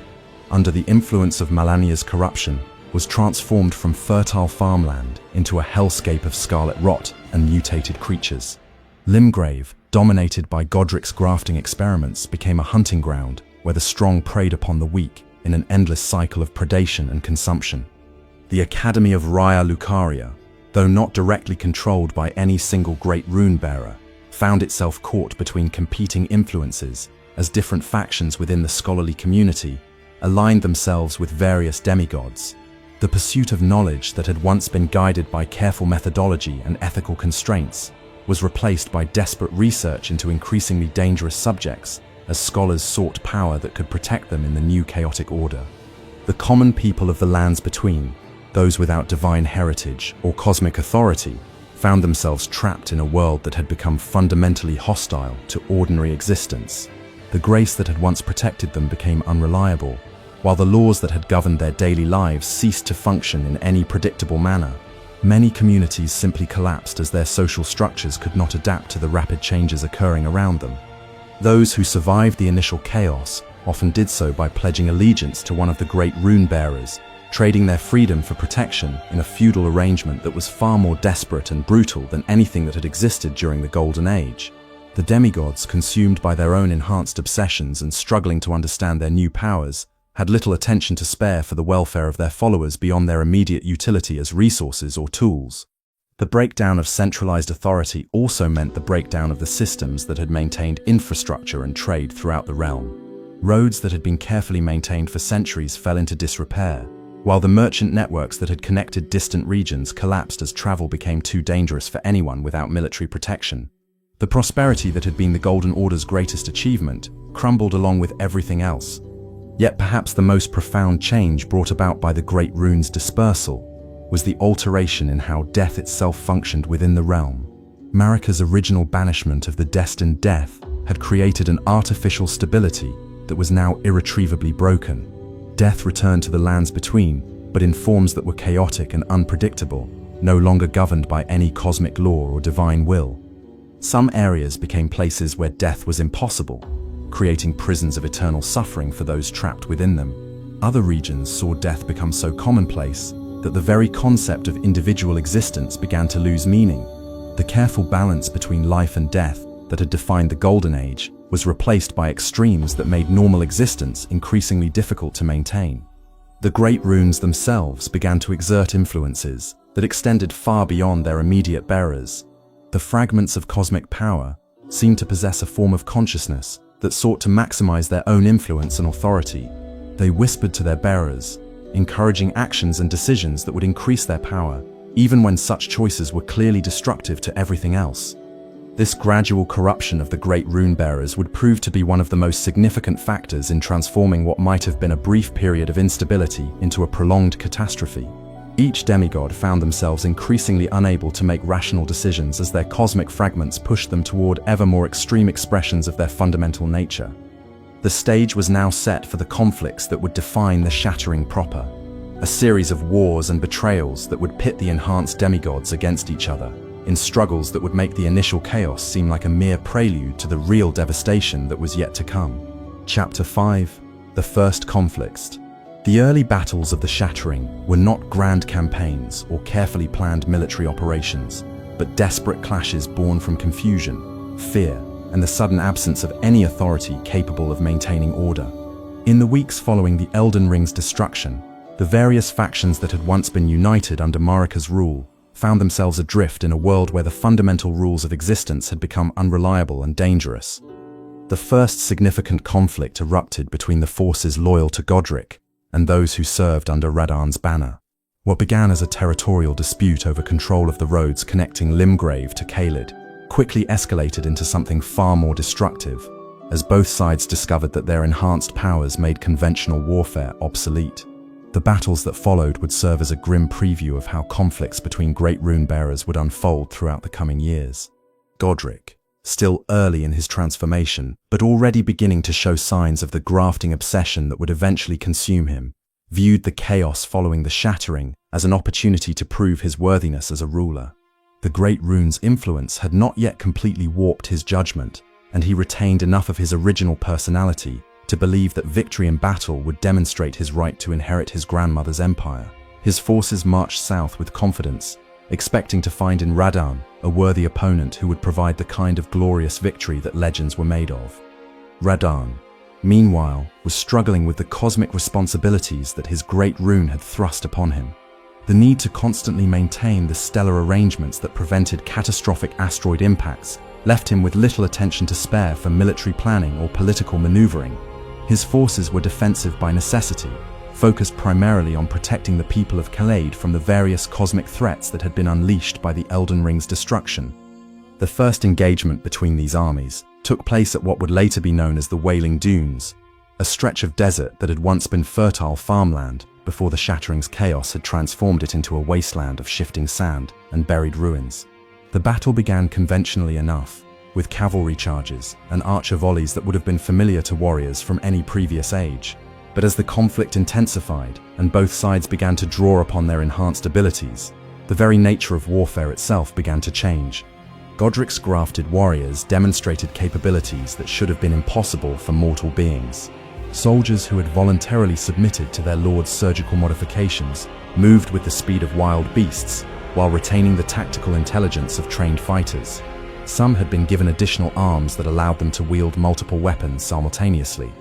under the influence of Malania's corruption, was transformed from fertile farmland into a hellscape of scarlet rot and mutated creatures. Limgrave, dominated by Godric's grafting experiments, became a hunting ground where the strong preyed upon the weak in an endless cycle of predation and consumption. The Academy of Raya Lucaria, though not directly controlled by any single great rune-bearer, found itself caught between competing influences as different factions within the scholarly community aligned themselves with various demigods. The pursuit of knowledge that had once been guided by careful methodology and ethical constraints was replaced by desperate research into increasingly dangerous subjects as scholars sought power that could protect them in the new chaotic order. The common people of the lands between, those without divine heritage or cosmic authority, found themselves trapped in a world that had become fundamentally hostile to ordinary existence. The grace that had once protected them became unreliable, while the laws that had governed their daily lives ceased to function in any predictable manner. Many communities simply collapsed as their social structures could not adapt to the rapid changes occurring around them. Those who survived the initial chaos often did so by pledging allegiance to one of the great rune-bearers, trading their freedom for protection in a feudal arrangement that was far more desperate and brutal than anything that had existed during the Golden Age. The demigods, consumed by their own enhanced obsessions and struggling to understand their new powers, had little attention to spare for the welfare of their followers beyond their immediate utility as resources or tools. The breakdown of centralized authority also meant the breakdown of the systems that had maintained infrastructure and trade throughout the realm. Roads that had been carefully maintained for centuries fell into disrepair, while the merchant networks that had connected distant regions collapsed as travel became too dangerous for anyone without military protection. The prosperity that had been the Golden Order's greatest achievement crumbled along with everything else. Yet perhaps the most profound change brought about by the Great Rune's dispersal was the alteration in how death itself functioned within the realm. Marika's original banishment of the destined death had created an artificial stability that was now irretrievably broken. Death returned to the lands between, but in forms that were chaotic and unpredictable, no longer governed by any cosmic law or divine will. Some areas became places where death was impossible, creating prisons of eternal suffering for those trapped within them. Other regions saw death become so commonplace that the very concept of individual existence began to lose meaning. The careful balance between life and death that had defined the Golden Age was replaced by extremes that made normal existence increasingly difficult to maintain. The Great Runes themselves began to exert influences that extended far beyond their immediate bearers. The fragments of cosmic power seemed to possess a form of consciousness that sought to maximize their own influence and authority. They whispered to their bearers, encouraging actions and decisions that would increase their power, even when such choices were clearly destructive to everything else. This gradual corruption of the great rune-bearers would prove to be one of the most significant factors in transforming what might have been a brief period of instability into a prolonged catastrophe. Each demigod found themselves increasingly unable to make rational decisions as their cosmic fragments pushed them toward ever more extreme expressions of their fundamental nature. The stage was now set for the conflicts that would define the Shattering proper, a series of wars and betrayals that would pit the enhanced demigods against each other, in struggles that would make the initial chaos seem like a mere prelude to the real devastation that was yet to come. Chapter 5: The First Conflicts. The early battles of the Shattering were not grand campaigns or carefully planned military operations, but desperate clashes born from confusion, fear, and the sudden absence of any authority capable of maintaining order. In the weeks following the Elden Ring's destruction, the various factions that had once been united under Marika's rule found themselves adrift in a world where the fundamental rules of existence had become unreliable and dangerous. The first significant conflict erupted between the forces loyal to Godric and those who served under Radahn's banner. What began as a territorial dispute over control of the roads connecting Limgrave to Caelid quickly escalated into something far more destructive, as both sides discovered that their enhanced powers made conventional warfare obsolete. The battles that followed would serve as a grim preview of how conflicts between great rune-bearers would unfold throughout the coming years. Godric, still early in his transformation, but already beginning to show signs of the grafting obsession that would eventually consume him, viewed the chaos following the Shattering as an opportunity to prove his worthiness as a ruler. The Great Rune's influence had not yet completely warped his judgment, and he retained enough of his original personality to believe that victory in battle would demonstrate his right to inherit his grandmother's empire. His forces marched south with confidence, expecting to find in Radahn a worthy opponent who would provide the kind of glorious victory that legends were made of. Radahn, meanwhile, was struggling with the cosmic responsibilities that his great rune had thrust upon him. The need to constantly maintain the stellar arrangements that prevented catastrophic asteroid impacts left him with little attention to spare for military planning or political maneuvering. His forces were defensive by necessity, focused primarily on protecting the people of Kaleid from the various cosmic threats that had been unleashed by the Elden Ring's destruction. The first engagement between these armies took place at what would later be known as the Wailing Dunes, a stretch of desert that had once been fertile farmland before the Shattering's chaos had transformed it into a wasteland of shifting sand and buried ruins. The battle began conventionally enough, with cavalry charges and archer volleys that would have been familiar to warriors from any previous age. But as the conflict intensified and both sides began to draw upon their enhanced abilities, the very nature of warfare itself began to change. Godrick's grafted warriors demonstrated capabilities that should have been impossible for mortal beings. Soldiers who had voluntarily submitted to their lord's surgical modifications moved with the speed of wild beasts, while retaining the tactical intelligence of trained fighters. Some had been given additional arms that allowed them to wield multiple weapons simultaneously,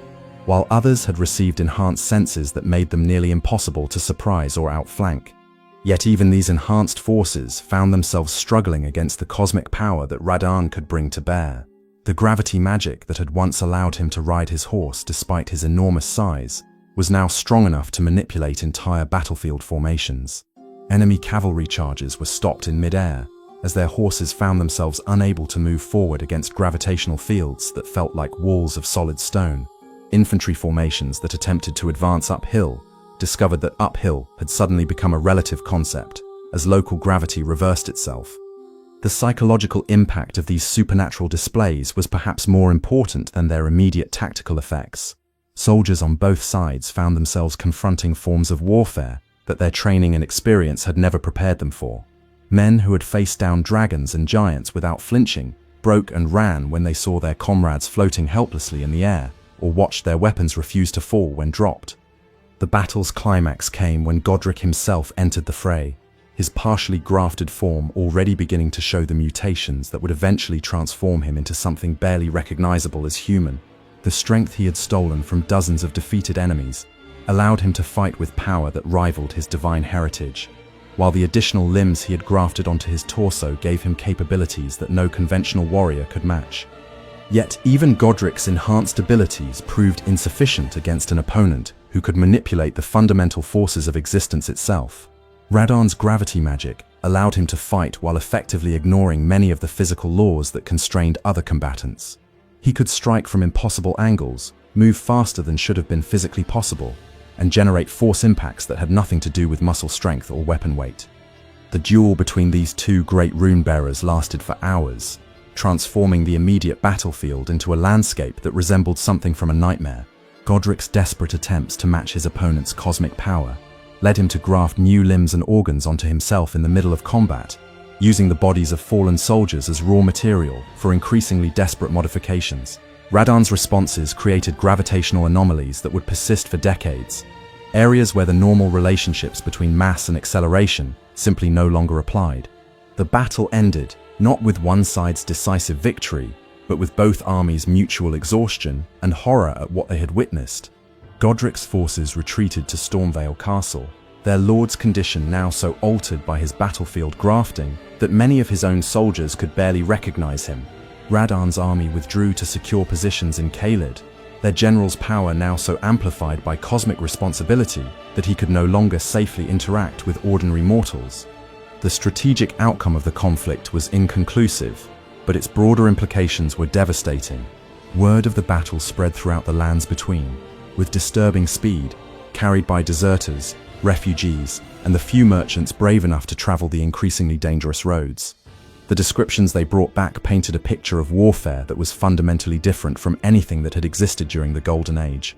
while others had received enhanced senses that made them nearly impossible to surprise or outflank. Yet even these enhanced forces found themselves struggling against the cosmic power that Radahn could bring to bear. The gravity magic that had once allowed him to ride his horse despite his enormous size was now strong enough to manipulate entire battlefield formations. Enemy cavalry charges were stopped in mid-air, as their horses found themselves unable to move forward against gravitational fields that felt like walls of solid stone. Infantry formations that attempted to advance uphill discovered that uphill had suddenly become a relative concept, as local gravity reversed itself. The psychological impact of these supernatural displays was perhaps more important than their immediate tactical effects. Soldiers on both sides found themselves confronting forms of warfare that their training and experience had never prepared them for. Men who had faced down dragons and giants without flinching broke and ran when they saw their comrades floating helplessly in the air, or watched their weapons refuse to fall when dropped. The battle's climax came when Godrick himself entered the fray, his partially grafted form already beginning to show the mutations that would eventually transform him into something barely recognizable as human. The strength he had stolen from dozens of defeated enemies allowed him to fight with power that rivaled his divine heritage, while the additional limbs he had grafted onto his torso gave him capabilities that no conventional warrior could match. Yet even Godrick's enhanced abilities proved insufficient against an opponent who could manipulate the fundamental forces of existence itself. Radahn's gravity magic allowed him to fight while effectively ignoring many of the physical laws that constrained other combatants. He could strike from impossible angles, move faster than should have been physically possible, and generate force impacts that had nothing to do with muscle strength or weapon weight. The duel between these two great rune-bearers lasted for hours, transforming the immediate battlefield into a landscape that resembled something from a nightmare. Godrick's desperate attempts to match his opponent's cosmic power led him to graft new limbs and organs onto himself in the middle of combat, using the bodies of fallen soldiers as raw material for increasingly desperate modifications. Radahn's responses created gravitational anomalies that would persist for decades, areas where the normal relationships between mass and acceleration simply no longer applied. The battle ended not with one side's decisive victory, but with both armies' mutual exhaustion and horror at what they had witnessed. Godrick's forces retreated to Stormvale Castle, their lord's condition now so altered by his battlefield grafting that many of his own soldiers could barely recognize him. Radahn's army withdrew to secure positions in Kaleid, their general's power now so amplified by cosmic responsibility that he could no longer safely interact with ordinary mortals. The strategic outcome of the conflict was inconclusive, but its broader implications were devastating. Word of the battle spread throughout the lands between, with disturbing speed, carried by deserters, refugees, and the few merchants brave enough to travel the increasingly dangerous roads. The descriptions they brought back painted a picture of warfare that was fundamentally different from anything that had existed during the Golden Age.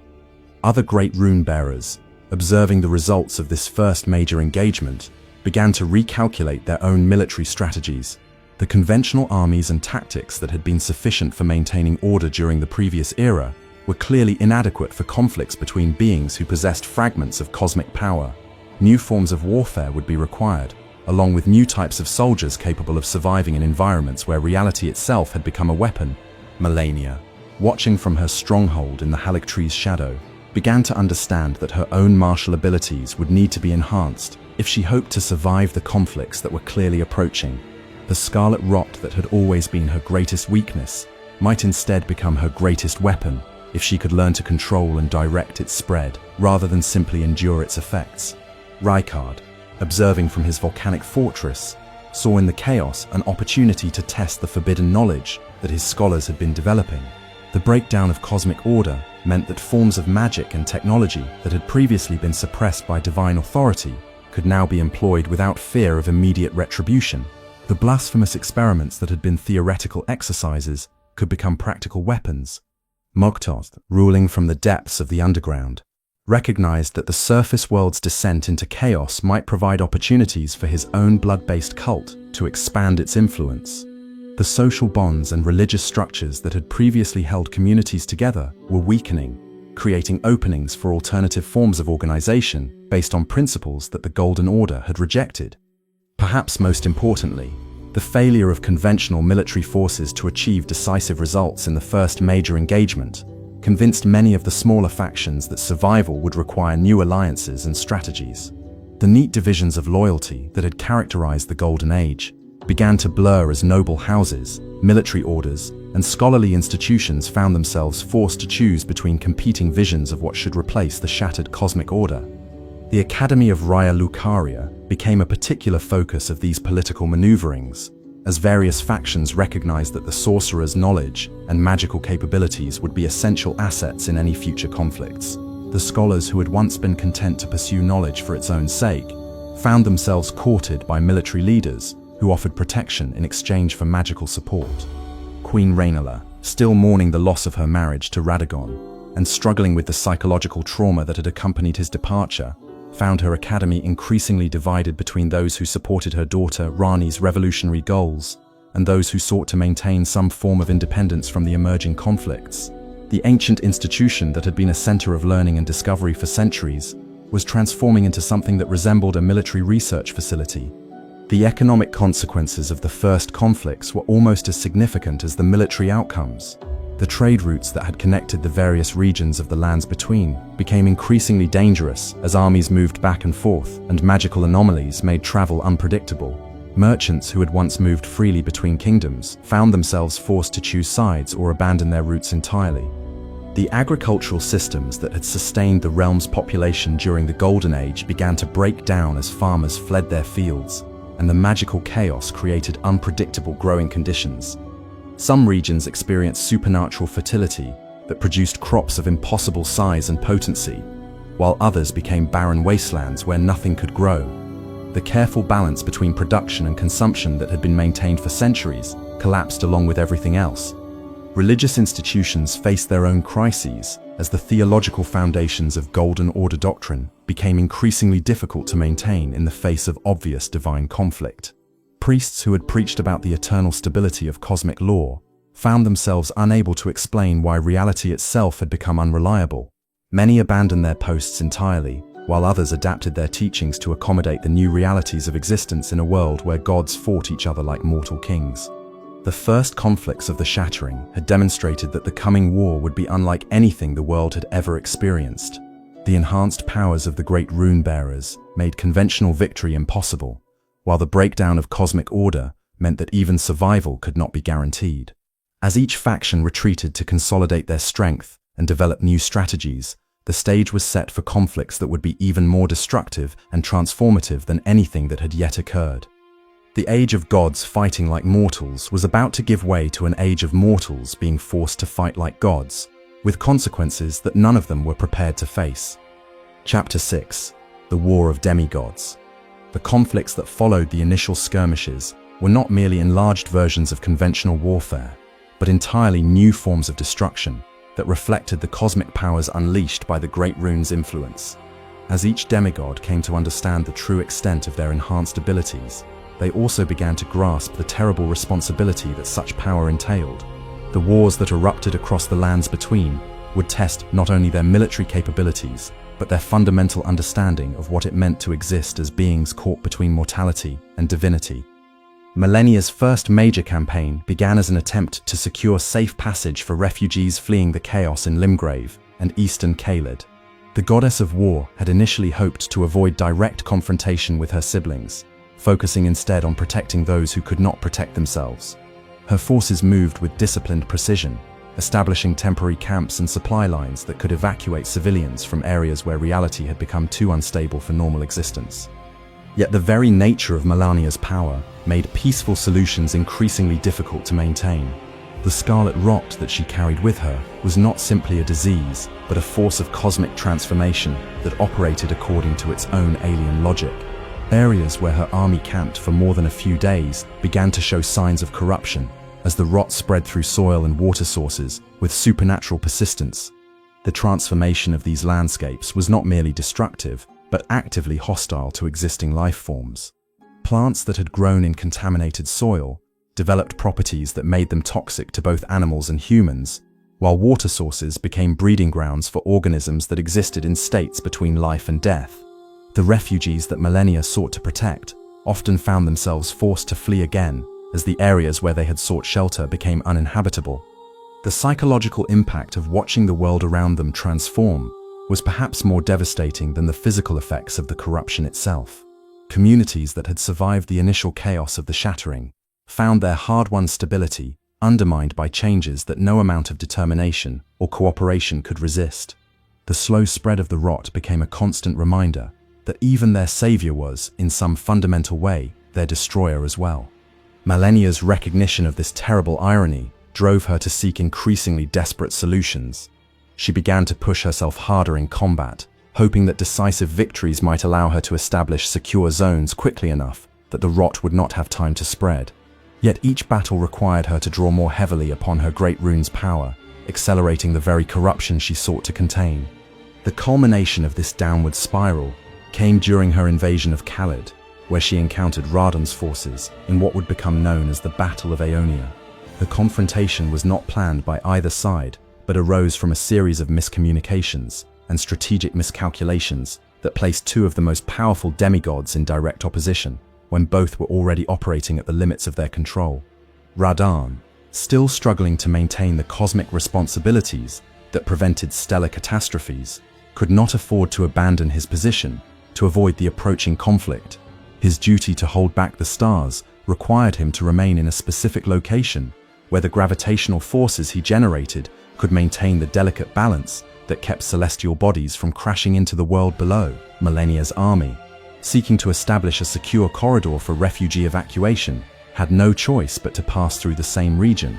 Other great rune-bearers, observing the results of this first major engagement, began to recalculate their own military strategies. The conventional armies and tactics that had been sufficient for maintaining order during the previous era were clearly inadequate for conflicts between beings who possessed fragments of cosmic power. New forms of warfare would be required, along with new types of soldiers capable of surviving in environments where reality itself had become a weapon. Malenia, watching from her stronghold in the Halictree's shadow, began to understand that her own martial abilities would need to be enhanced if she hoped to survive the conflicts that were clearly approaching. The scarlet rot that had always been her greatest weakness might instead become her greatest weapon if she could learn to control and direct its spread rather than simply endure its effects. Rykard, observing from his volcanic fortress, saw in the chaos an opportunity to test the forbidden knowledge that his scholars had been developing. The breakdown of cosmic order meant that forms of magic and technology that had previously been suppressed by divine authority could now be employed without fear of immediate retribution. The blasphemous experiments that had been theoretical exercises could become practical weapons. Mogtoth, ruling from the depths of the underground, recognized that the surface world's descent into chaos might provide opportunities for his own blood-based cult to expand its influence. The social bonds and religious structures that had previously held communities together were weakening, creating openings for alternative forms of organization based on principles that the Golden Order had rejected. Perhaps most importantly, the failure of conventional military forces to achieve decisive results in the first major engagement convinced many of the smaller factions that survival would require new alliances and strategies. The neat divisions of loyalty that had characterized the Golden Age began to blur as noble houses, military orders, and scholarly institutions found themselves forced to choose between competing visions of what should replace the shattered cosmic order. The Academy of Raya Lucaria became a particular focus of these political maneuverings, as various factions recognized that the sorcerer's knowledge and magical capabilities would be essential assets in any future conflicts. The scholars who had once been content to pursue knowledge for its own sake found themselves courted by military leaders who offered protection in exchange for magical support. Queen Leyndell, still mourning the loss of her marriage to Radagon and struggling with the psychological trauma that had accompanied his departure, found her academy increasingly divided between those who supported her daughter Rani's revolutionary goals and those who sought to maintain some form of independence from the emerging conflicts. The ancient institution that had been a center of learning and discovery for centuries was transforming into something that resembled a military research facility. The economic consequences of the first conflicts were almost as significant as the military outcomes. The trade routes that had connected the various regions of the lands between became increasingly dangerous as armies moved back and forth, and magical anomalies made travel unpredictable. Merchants who had once moved freely between kingdoms found themselves forced to choose sides or abandon their routes entirely. The agricultural systems that had sustained the realm's population during the Golden Age began to break down as farmers fled their fields, and the magical chaos created unpredictable growing conditions. Some regions experienced supernatural fertility that produced crops of impossible size and potency, while others became barren wastelands where nothing could grow. The careful balance between production and consumption that had been maintained for centuries collapsed along with everything else. Religious institutions faced their own crises as the theological foundations of Golden Order doctrine became increasingly difficult to maintain in the face of obvious divine conflict. Priests who had preached about the eternal stability of cosmic law found themselves unable to explain why reality itself had become unreliable. Many abandoned their posts entirely, while others adapted their teachings to accommodate the new realities of existence in a world where gods fought each other like mortal kings. The first conflicts of the Shattering had demonstrated that the coming war would be unlike anything the world had ever experienced. The enhanced powers of the great rune bearers made conventional victory impossible, while the breakdown of cosmic order meant that even survival could not be guaranteed. As each faction retreated to consolidate their strength and develop new strategies, the stage was set for conflicts that would be even more destructive and transformative than anything that had yet occurred. The age of gods fighting like mortals was about to give way to an age of mortals being forced to fight like gods, with consequences that none of them were prepared to face. Chapter 6: The War of Demigods. The conflicts that followed the initial skirmishes were not merely enlarged versions of conventional warfare, but entirely new forms of destruction that reflected the cosmic powers unleashed by the Great Rune's influence. As each demigod came to understand the true extent of their enhanced abilities, they also began to grasp the terrible responsibility that such power entailed. The wars that erupted across the lands between would test not only their military capabilities, but their fundamental understanding of what it meant to exist as beings caught between mortality and divinity. Malenia's first major campaign began as an attempt to secure safe passage for refugees fleeing the chaos in Limgrave and eastern Caelid. The goddess of war had initially hoped to avoid direct confrontation with her siblings, focusing instead on protecting those who could not protect themselves. Her forces moved with disciplined precision, establishing temporary camps and supply lines that could evacuate civilians from areas where reality had become too unstable for normal existence. Yet the very nature of Malenia's power made peaceful solutions increasingly difficult to maintain. The scarlet rot that she carried with her was not simply a disease, but a force of cosmic transformation that operated according to its own alien logic. Areas where her army camped for more than a few days began to show signs of corruption, as the rot spread through soil and water sources with supernatural persistence. The transformation of these landscapes was not merely destructive, but actively hostile to existing life forms. Plants that had grown in contaminated soil developed properties that made them toxic to both animals and humans, while water sources became breeding grounds for organisms that existed in states between life and death. The refugees that Malenia sought to protect often found themselves forced to flee again, as the areas where they had sought shelter became uninhabitable. The psychological impact of watching the world around them transform was perhaps more devastating than the physical effects of the corruption itself. Communities that had survived the initial chaos of the Shattering found their hard-won stability undermined by changes that no amount of determination or cooperation could resist. The slow spread of the rot became a constant reminder that even their savior was, in some fundamental way, their destroyer as well. Malenia's recognition of this terrible irony drove her to seek increasingly desperate solutions. She began to push herself harder in combat, hoping that decisive victories might allow her to establish secure zones quickly enough that the rot would not have time to spread. Yet each battle required her to draw more heavily upon her great rune's power, accelerating the very corruption she sought to contain. The culmination of this downward spiral came during her invasion of Caelid, where she encountered Radon's forces in what would become known as the Battle of Aeonia. The confrontation was not planned by either side, but arose from a series of miscommunications and strategic miscalculations that placed two of the most powerful demigods in direct opposition, when both were already operating at the limits of their control. Radon, still struggling to maintain the cosmic responsibilities that prevented stellar catastrophes, could not afford to abandon his position to avoid the approaching conflict. His duty to hold back the stars required him to remain in a specific location where the gravitational forces he generated could maintain the delicate balance that kept celestial bodies from crashing into the world below. Malenia's army, seeking to establish a secure corridor for refugee evacuation, had no choice but to pass through the same region.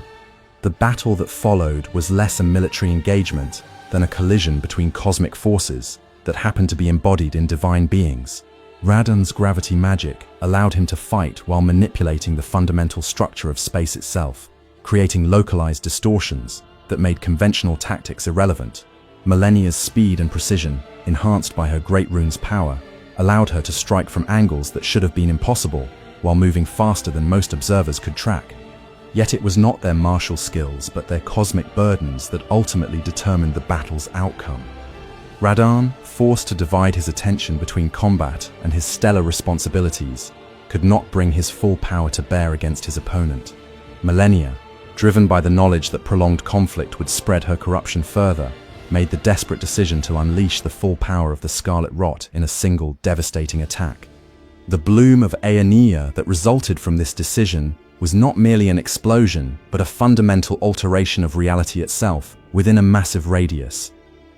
The battle that followed was less a military engagement than a collision between cosmic forces that happened to be embodied in divine beings. Radon's gravity magic allowed him to fight while manipulating the fundamental structure of space itself, creating localized distortions that made conventional tactics irrelevant. Malenia's speed and precision, enhanced by her great rune's power, allowed her to strike from angles that should have been impossible, while moving faster than most observers could track. Yet it was not their martial skills but their cosmic burdens that ultimately determined the battle's outcome. Radon, forced to divide his attention between combat and his stellar responsibilities, could not bring his full power to bear against his opponent. Malenia, driven by the knowledge that prolonged conflict would spread her corruption further, made the desperate decision to unleash the full power of the Scarlet Rot in a single devastating attack. The bloom of Aeonia that resulted from this decision was not merely an explosion, but a fundamental alteration of reality itself within a massive radius.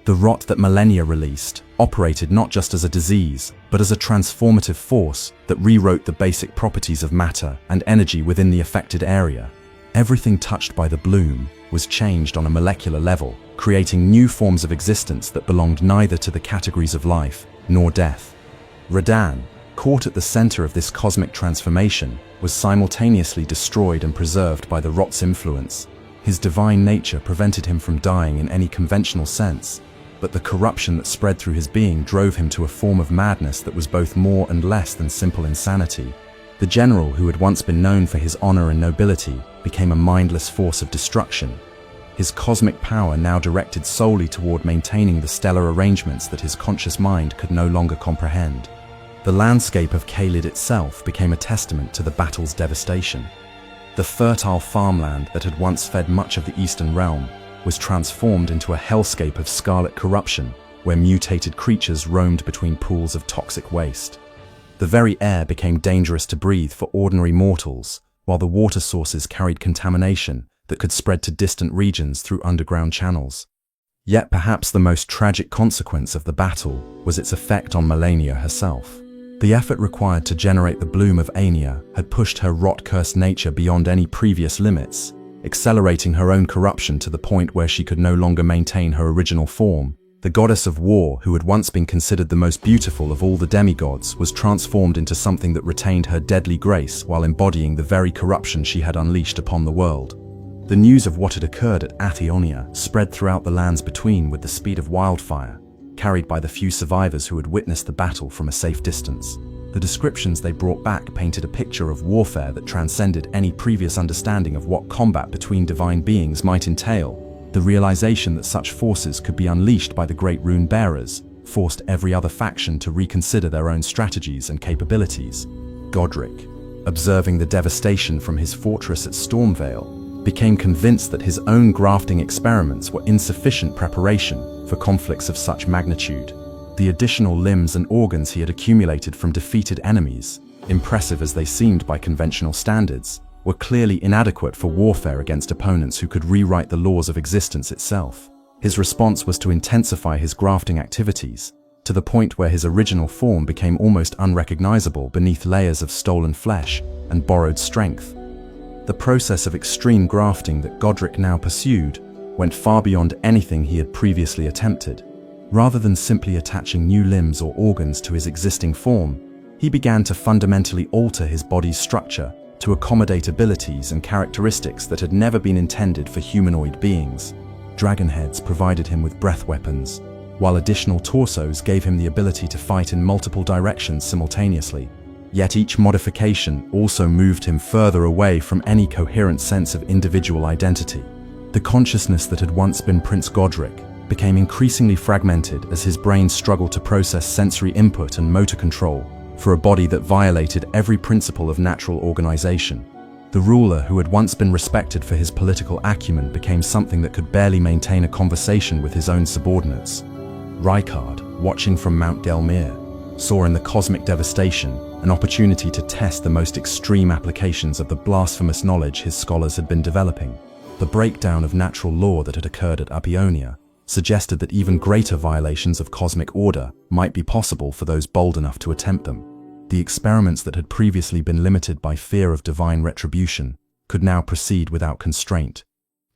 The rot that Malenia released operated not just as a disease, but as a transformative force that rewrote the basic properties of matter and energy within the affected area. Everything touched by the bloom was changed on a molecular level, creating new forms of existence that belonged neither to the categories of life nor death. Radon, caught at the center of this cosmic transformation, was simultaneously destroyed and preserved by the rot's influence. His divine nature prevented him from dying in any conventional sense, but the corruption that spread through his being drove him to a form of madness that was both more and less than simple insanity. The general, who had once been known for his honor and nobility, became a mindless force of destruction. his cosmic power now directed solely toward maintaining the stellar arrangements that his conscious mind could no longer comprehend. The landscape of Caelid itself became a testament to the battle's devastation. The fertile farmland that had once fed much of the Eastern realm was transformed into a hellscape of scarlet corruption, where mutated creatures roamed between pools of toxic waste. The very air became dangerous to breathe for ordinary mortals, while the water sources carried contamination that could spread to distant regions through underground channels. Yet perhaps the most tragic consequence of the battle was its effect on Malenia herself. The effort required to generate the bloom of Aenia had pushed her rot-cursed nature beyond any previous limits, accelerating her own corruption to the point where she could no longer maintain her original form. The goddess of war, who had once been considered the most beautiful of all the demigods, was transformed into something that retained her deadly grace while embodying the very corruption she had unleashed upon the world. The news of what had occurred at Athionia spread throughout the lands between with the speed of wildfire, carried by the few survivors who had witnessed the battle from a safe distance. The descriptions they brought back painted a picture of warfare that transcended any previous understanding of what combat between divine beings might entail. The realization that such forces could be unleashed by the great rune bearers forced every other faction to reconsider their own strategies and capabilities. Godric, observing the devastation from his fortress at Stormvale, became convinced that his own grafting experiments were insufficient preparation for conflicts of such magnitude. The additional limbs and organs he had accumulated from defeated enemies, impressive as they seemed by conventional standards, were clearly inadequate for warfare against opponents who could rewrite the laws of existence itself. His response was to intensify his grafting activities, to the point where his original form became almost unrecognizable beneath layers of stolen flesh and borrowed strength. The process of extreme grafting that Godric now pursued went far beyond anything he had previously attempted. Rather than simply attaching new limbs or organs to his existing form, he began to fundamentally alter his body's structure to accommodate abilities and characteristics that had never been intended for humanoid beings. Dragon heads provided him with breath weapons, while additional torsos gave him the ability to fight in multiple directions simultaneously. Yet each modification also moved him further away from any coherent sense of individual identity. The consciousness that had once been Prince Godric became increasingly fragmented as his brain struggled to process sensory input and motor control for a body that violated every principle of natural organization. The ruler who had once been respected for his political acumen became something that could barely maintain a conversation with his own subordinates. Rykard, watching from Mount Gelmir, saw in the cosmic devastation an opportunity to test the most extreme applications of the blasphemous knowledge his scholars had been developing. The breakdown of natural law that had occurred at Apionia suggested that even greater violations of cosmic order might be possible for those bold enough to attempt them. The experiments that had previously been limited by fear of divine retribution could now proceed without constraint.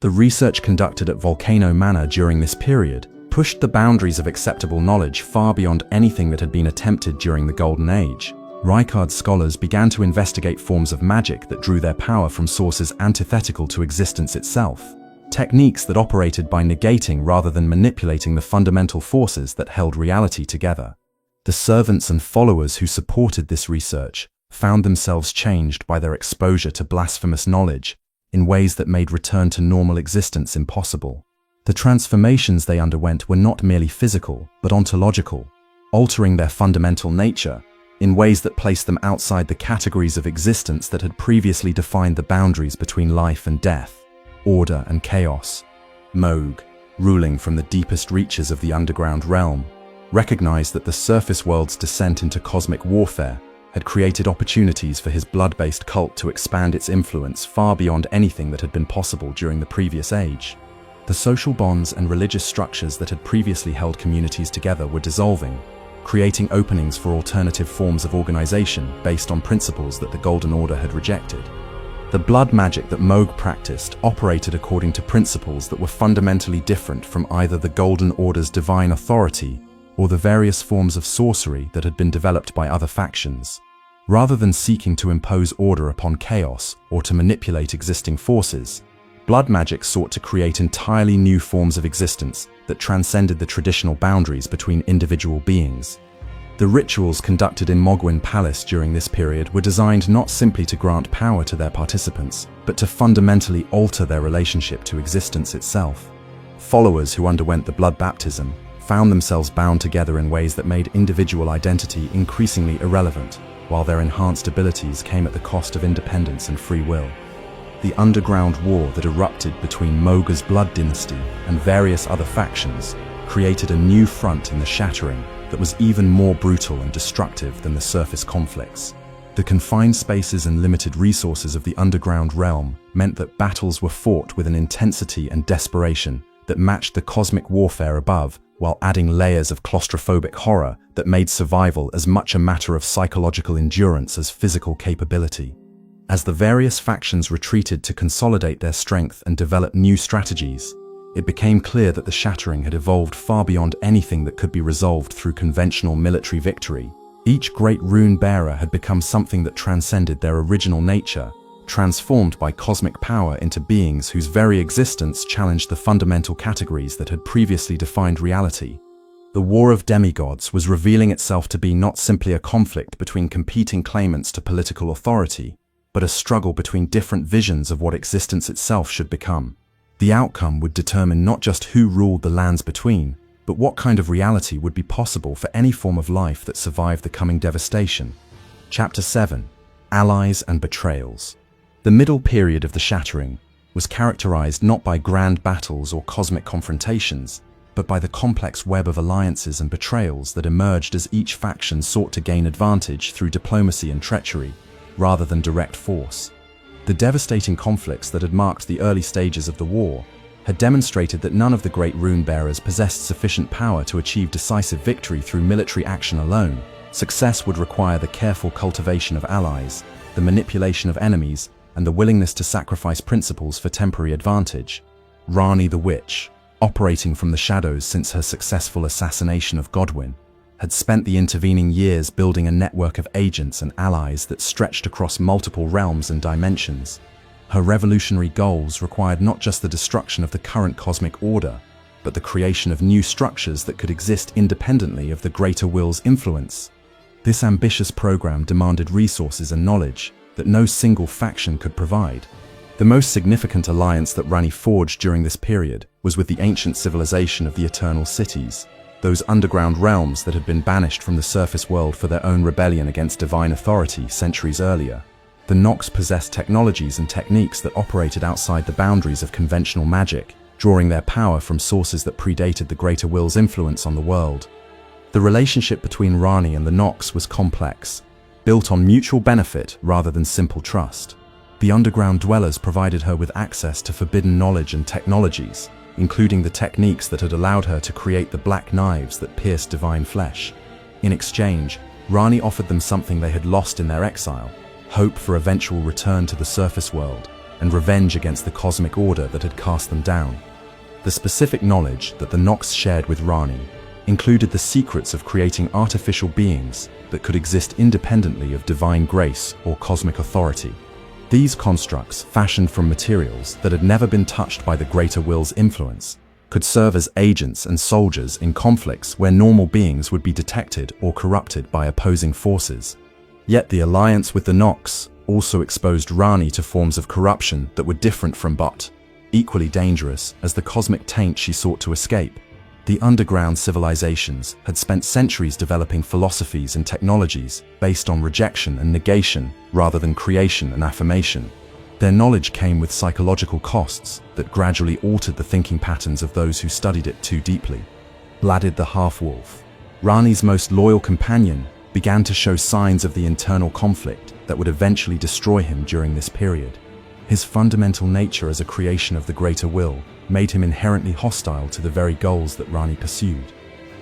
The research conducted at Volcano Manor during this period pushed the boundaries of acceptable knowledge far beyond anything that had been attempted during the Golden Age. Rykard's scholars began to investigate forms of magic that drew their power from sources antithetical to existence itself, techniques that operated by negating rather than manipulating the fundamental forces that held reality together. The servants and followers who supported this research found themselves changed by their exposure to blasphemous knowledge in ways that made return to normal existence impossible. The transformations they underwent were not merely physical, but ontological, altering their fundamental nature in ways that placed them outside the categories of existence that had previously defined the boundaries between life and death, order and chaos. Moog, ruling from the deepest reaches of the underground realm, recognized that the surface world's descent into cosmic warfare had created opportunities for his blood-based cult to expand its influence far beyond anything that had been possible during the previous age. The social bonds and religious structures that had previously held communities together were dissolving, creating openings for alternative forms of organization based on principles that the Golden Order had rejected. The blood magic that Moog practiced operated according to principles that were fundamentally different from either the Golden Order's divine authority or the various forms of sorcery that had been developed by other factions. Rather than seeking to impose order upon chaos or to manipulate existing forces, blood magic sought to create entirely new forms of existence that transcended the traditional boundaries between individual beings. The rituals conducted in Mogwin Palace during this period were designed not simply to grant power to their participants, but to fundamentally alter their relationship to existence itself. Followers who underwent the blood baptism found themselves bound together in ways that made individual identity increasingly irrelevant, while their enhanced abilities came at the cost of independence and free will. The underground war that erupted between Moga's blood dynasty and various other factions created a new front in the Shattering that was even more brutal and destructive than the surface conflicts. The confined spaces and limited resources of the underground realm meant that battles were fought with an intensity and desperation that matched the cosmic warfare above, while adding layers of claustrophobic horror that made survival as much a matter of psychological endurance as physical capability. As the various factions retreated to consolidate their strength and develop new strategies, it became clear that the Shattering had evolved far beyond anything that could be resolved through conventional military victory. Each great rune bearer had become something that transcended their original nature, transformed by cosmic power into beings whose very existence challenged the fundamental categories that had previously defined reality. The War of Demigods was revealing itself to be not simply a conflict between competing claimants to political authority, but a struggle between different visions of what existence itself should become. The outcome would determine not just who ruled the lands between, but what kind of reality would be possible for any form of life that survived the coming devastation. Chapter 7: Allies and Betrayals. The middle period of the Shattering was characterized not by grand battles or cosmic confrontations, but by the complex web of alliances and betrayals that emerged as each faction sought to gain advantage through diplomacy and treachery, rather than direct force. The devastating conflicts that had marked the early stages of the war had demonstrated that none of the great rune bearers possessed sufficient power to achieve decisive victory through military action alone. Success would require the careful cultivation of allies, the manipulation of enemies, and the willingness to sacrifice principles for temporary advantage. Rani the Witch, operating from the shadows since her successful assassination of Godwyn, had spent the intervening years building a network of agents and allies that stretched across multiple realms and dimensions. Her revolutionary goals required not just the destruction of the current cosmic order, but the creation of new structures that could exist independently of the greater will's influence. This ambitious program demanded resources and knowledge that no single faction could provide. The most significant alliance that Rani forged during this period was with the ancient civilization of the Eternal Cities, those underground realms that had been banished from the surface world for their own rebellion against divine authority centuries earlier. The Nox possessed technologies and techniques that operated outside the boundaries of conventional magic, drawing their power from sources that predated the greater will's influence on the world. The relationship between Rani and the Nox was complex, built on mutual benefit rather than simple trust. The underground dwellers provided her with access to forbidden knowledge and technologies, including the techniques that had allowed her to create the black knives that pierced divine flesh. In exchange, Rani offered them something they had lost in their exile: hope for eventual return to the surface world, and revenge against the cosmic order that had cast them down. The specific knowledge that the Nox shared with Rani included the secrets of creating artificial beings that could exist independently of divine grace or cosmic authority. These constructs, fashioned from materials that had never been touched by the greater will's influence, could serve as agents and soldiers in conflicts where normal beings would be detected or corrupted by opposing forces. Yet the alliance with the Nox also exposed Rani to forms of corruption that were different from but equally dangerous as the cosmic taint she sought to escape. The underground civilizations had spent centuries developing philosophies and technologies based on rejection and negation rather than creation and affirmation. Their knowledge came with psychological costs that gradually altered the thinking patterns of those who studied it too deeply. Bladid the half-wolf, Rani's most loyal companion, began to show signs of the internal conflict that would eventually destroy him during this period. His fundamental nature as a creation of the greater will made him inherently hostile to the very goals that Rani pursued.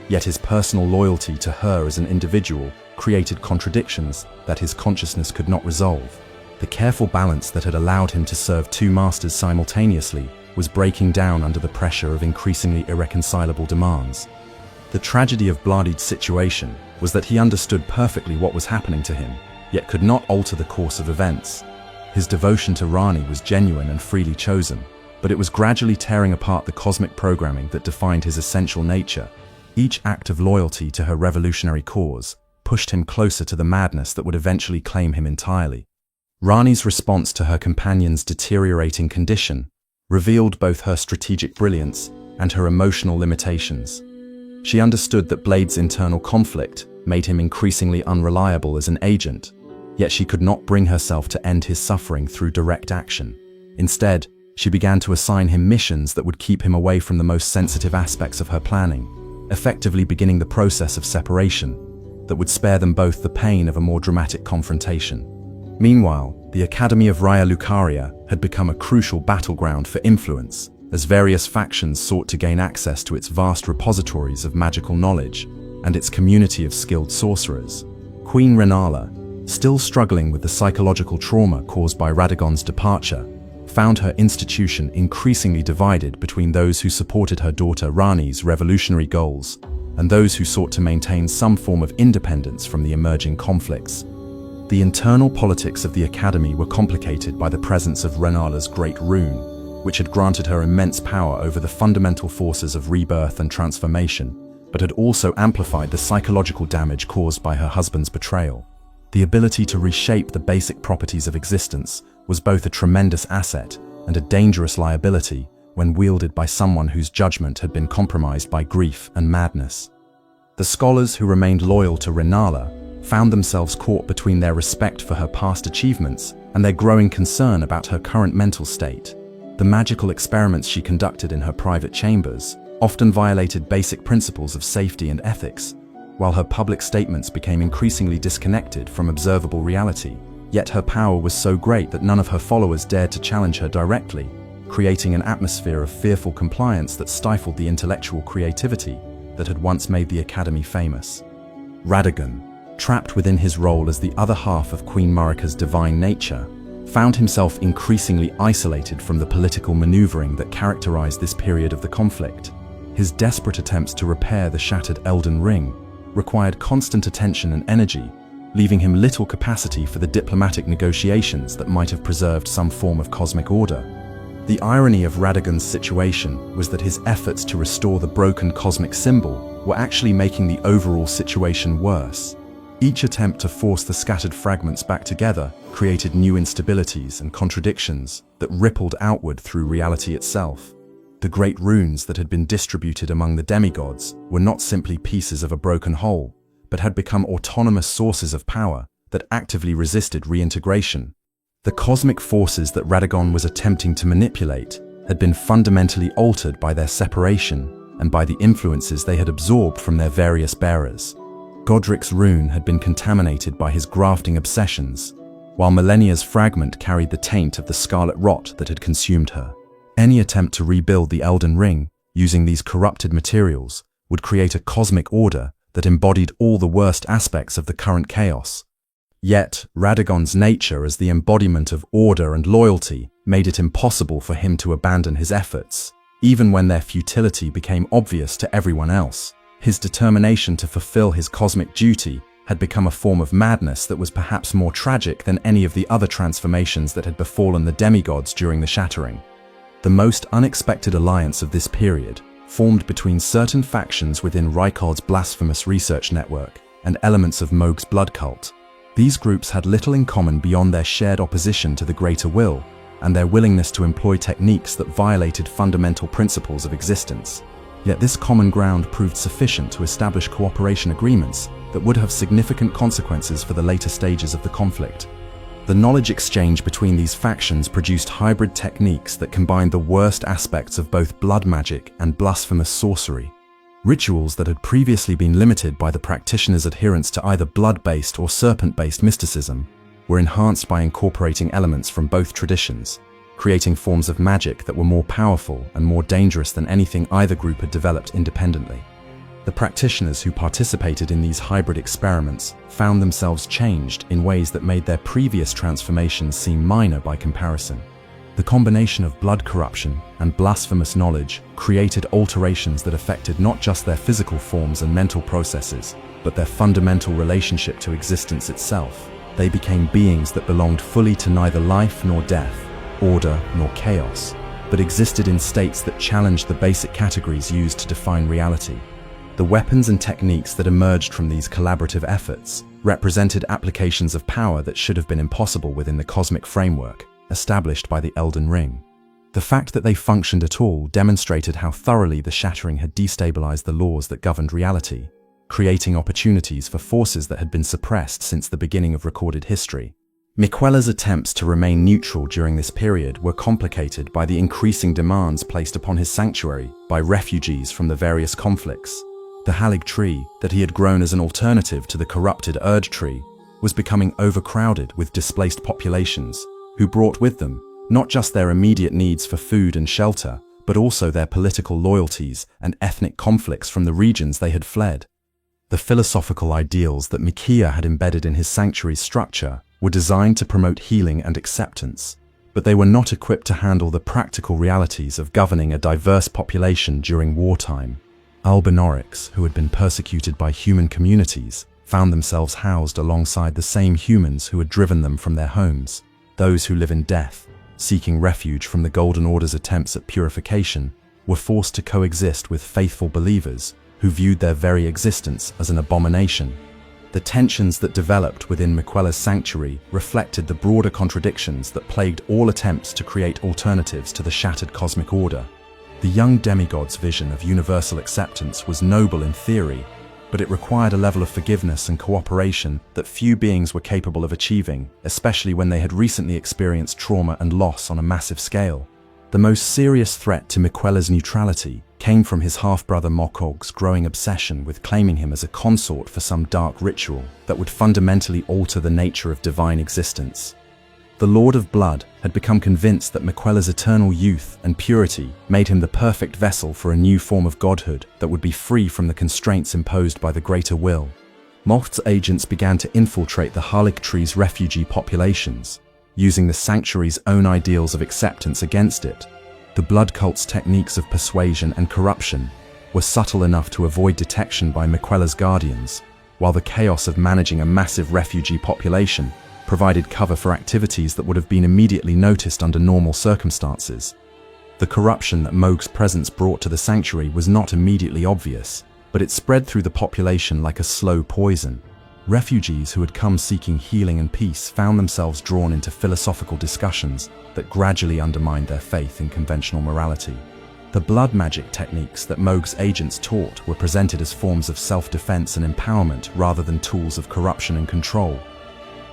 Yet his personal loyalty to her as an individual created contradictions that his consciousness could not resolve. The careful balance that had allowed him to serve two masters simultaneously was breaking down under the pressure of increasingly irreconcilable demands. The tragedy of Bladid's situation was that he understood perfectly what was happening to him, yet could not alter the course of events. His devotion to Rani was genuine and freely chosen, but it was gradually tearing apart the cosmic programming that defined his essential nature. Each act of loyalty to her revolutionary cause pushed him closer to the madness that would eventually claim him entirely. Rani's response to her companion's deteriorating condition revealed both her strategic brilliance and her emotional limitations. She understood that Blade's internal conflict made him increasingly unreliable as an agent, yet she could not bring herself to end his suffering through direct action. Instead, she began to assign him missions that would keep him away from the most sensitive aspects of her planning, effectively beginning the process of separation that would spare them both the pain of a more dramatic confrontation. Meanwhile, the Academy of Raya Lucaria had become a crucial battleground for influence, as various factions sought to gain access to its vast repositories of magical knowledge and its community of skilled sorcerers. Queen Renala, still struggling with the psychological trauma caused by Radagon's departure, found her institution increasingly divided between those who supported her daughter Rani's revolutionary goals and those who sought to maintain some form of independence from the emerging conflicts. The internal politics of the Academy were complicated by the presence of Renala's Great Rune, which had granted her immense power over the fundamental forces of rebirth and transformation, but had also amplified the psychological damage caused by her husband's betrayal. The ability to reshape the basic properties of existence was both a tremendous asset and a dangerous liability when wielded by someone whose judgment had been compromised by grief and madness. The scholars who remained loyal to Renala found themselves caught between their respect for her past achievements and their growing concern about her current mental state. The magical experiments she conducted in her private chambers often violated basic principles of safety and ethics, while her public statements became increasingly disconnected from observable reality. Yet her power was so great that none of her followers dared to challenge her directly, creating an atmosphere of fearful compliance that stifled the intellectual creativity that had once made the Academy famous. Radagon, trapped within his role as the other half of Queen Marika's divine nature, found himself increasingly isolated from the political maneuvering that characterized this period of the conflict. His desperate attempts to repair the shattered Elden Ring required constant attention and energy, leaving him little capacity for the diplomatic negotiations that might have preserved some form of cosmic order. The irony of Radagon's situation was that his efforts to restore the broken cosmic symbol were actually making the overall situation worse. Each attempt to force the scattered fragments back together created new instabilities and contradictions that rippled outward through reality itself. The great runes that had been distributed among the demigods were not simply pieces of a broken whole, but had become autonomous sources of power that actively resisted reintegration. The cosmic forces that Radagon was attempting to manipulate had been fundamentally altered by their separation and by the influences they had absorbed from their various bearers. Godric's rune had been contaminated by his grafting obsessions, while Millennia's fragment carried the taint of the scarlet rot that had consumed her. Any attempt to rebuild the Elden Ring using these corrupted materials would create a cosmic order that embodied all the worst aspects of the current chaos. Yet, Radagon's nature as the embodiment of order and loyalty made it impossible for him to abandon his efforts, even when their futility became obvious to everyone else. His determination to fulfill his cosmic duty had become a form of madness that was perhaps more tragic than any of the other transformations that had befallen the demigods during the Shattering. The most unexpected alliance of this period formed between certain factions within Rykard's blasphemous research network and elements of Mohg's blood cult. These groups had little in common beyond their shared opposition to the greater will and their willingness to employ techniques that violated fundamental principles of existence. Yet this common ground proved sufficient to establish cooperation agreements that would have significant consequences for the later stages of the conflict. The knowledge exchange between these factions produced hybrid techniques that combined the worst aspects of both blood magic and blasphemous sorcery. Rituals that had previously been limited by the practitioner's adherence to either blood-based or serpent-based mysticism were enhanced by incorporating elements from both traditions, creating forms of magic that were more powerful and more dangerous than anything either group had developed independently. The practitioners who participated in these hybrid experiments found themselves changed in ways that made their previous transformations seem minor by comparison. The combination of blood corruption and blasphemous knowledge created alterations that affected not just their physical forms and mental processes, but their fundamental relationship to existence itself. They became beings that belonged fully to neither life nor death, order nor chaos, but existed in states that challenged the basic categories used to define reality. The weapons and techniques that emerged from these collaborative efforts represented applications of power that should have been impossible within the cosmic framework established by the Elden Ring. The fact that they functioned at all demonstrated how thoroughly the Shattering had destabilized the laws that governed reality, creating opportunities for forces that had been suppressed since the beginning of recorded history. Miquella's attempts to remain neutral during this period were complicated by the increasing demands placed upon his sanctuary by refugees from the various conflicts. The Halig tree, that he had grown as an alternative to the corrupted Erd tree, was becoming overcrowded with displaced populations, who brought with them not just their immediate needs for food and shelter, but also their political loyalties and ethnic conflicts from the regions they had fled. The philosophical ideals that Mikia had embedded in his sanctuary's structure were designed to promote healing and acceptance, but they were not equipped to handle the practical realities of governing a diverse population during wartime. Albinorics, who had been persecuted by human communities, found themselves housed alongside the same humans who had driven them from their homes. Those who live in death, seeking refuge from the Golden Order's attempts at purification, were forced to coexist with faithful believers who viewed their very existence as an abomination. The tensions that developed within Miquella's sanctuary reflected the broader contradictions that plagued all attempts to create alternatives to the shattered cosmic order. The young demigod's vision of universal acceptance was noble in theory, but it required a level of forgiveness and cooperation that few beings were capable of achieving, especially when they had recently experienced trauma and loss on a massive scale. The most serious threat to Miquella's neutrality came from his half-brother Mokog's growing obsession with claiming him as a consort for some dark ritual that would fundamentally alter the nature of divine existence. The Lord of Blood had become convinced that Miquella's eternal youth and purity made him the perfect vessel for a new form of godhood that would be free from the constraints imposed by the greater will. Moth's agents began to infiltrate the Halig tree's refugee populations, using the sanctuary's own ideals of acceptance against it. The blood cult's techniques of persuasion and corruption were subtle enough to avoid detection by Miquella's guardians, while the chaos of managing a massive refugee population provided cover for activities that would have been immediately noticed under normal circumstances. The corruption that Mohg's presence brought to the sanctuary was not immediately obvious, but it spread through the population like a slow poison. Refugees who had come seeking healing and peace found themselves drawn into philosophical discussions that gradually undermined their faith in conventional morality. The blood magic techniques that Mohg's agents taught were presented as forms of self-defense and empowerment rather than tools of corruption and control.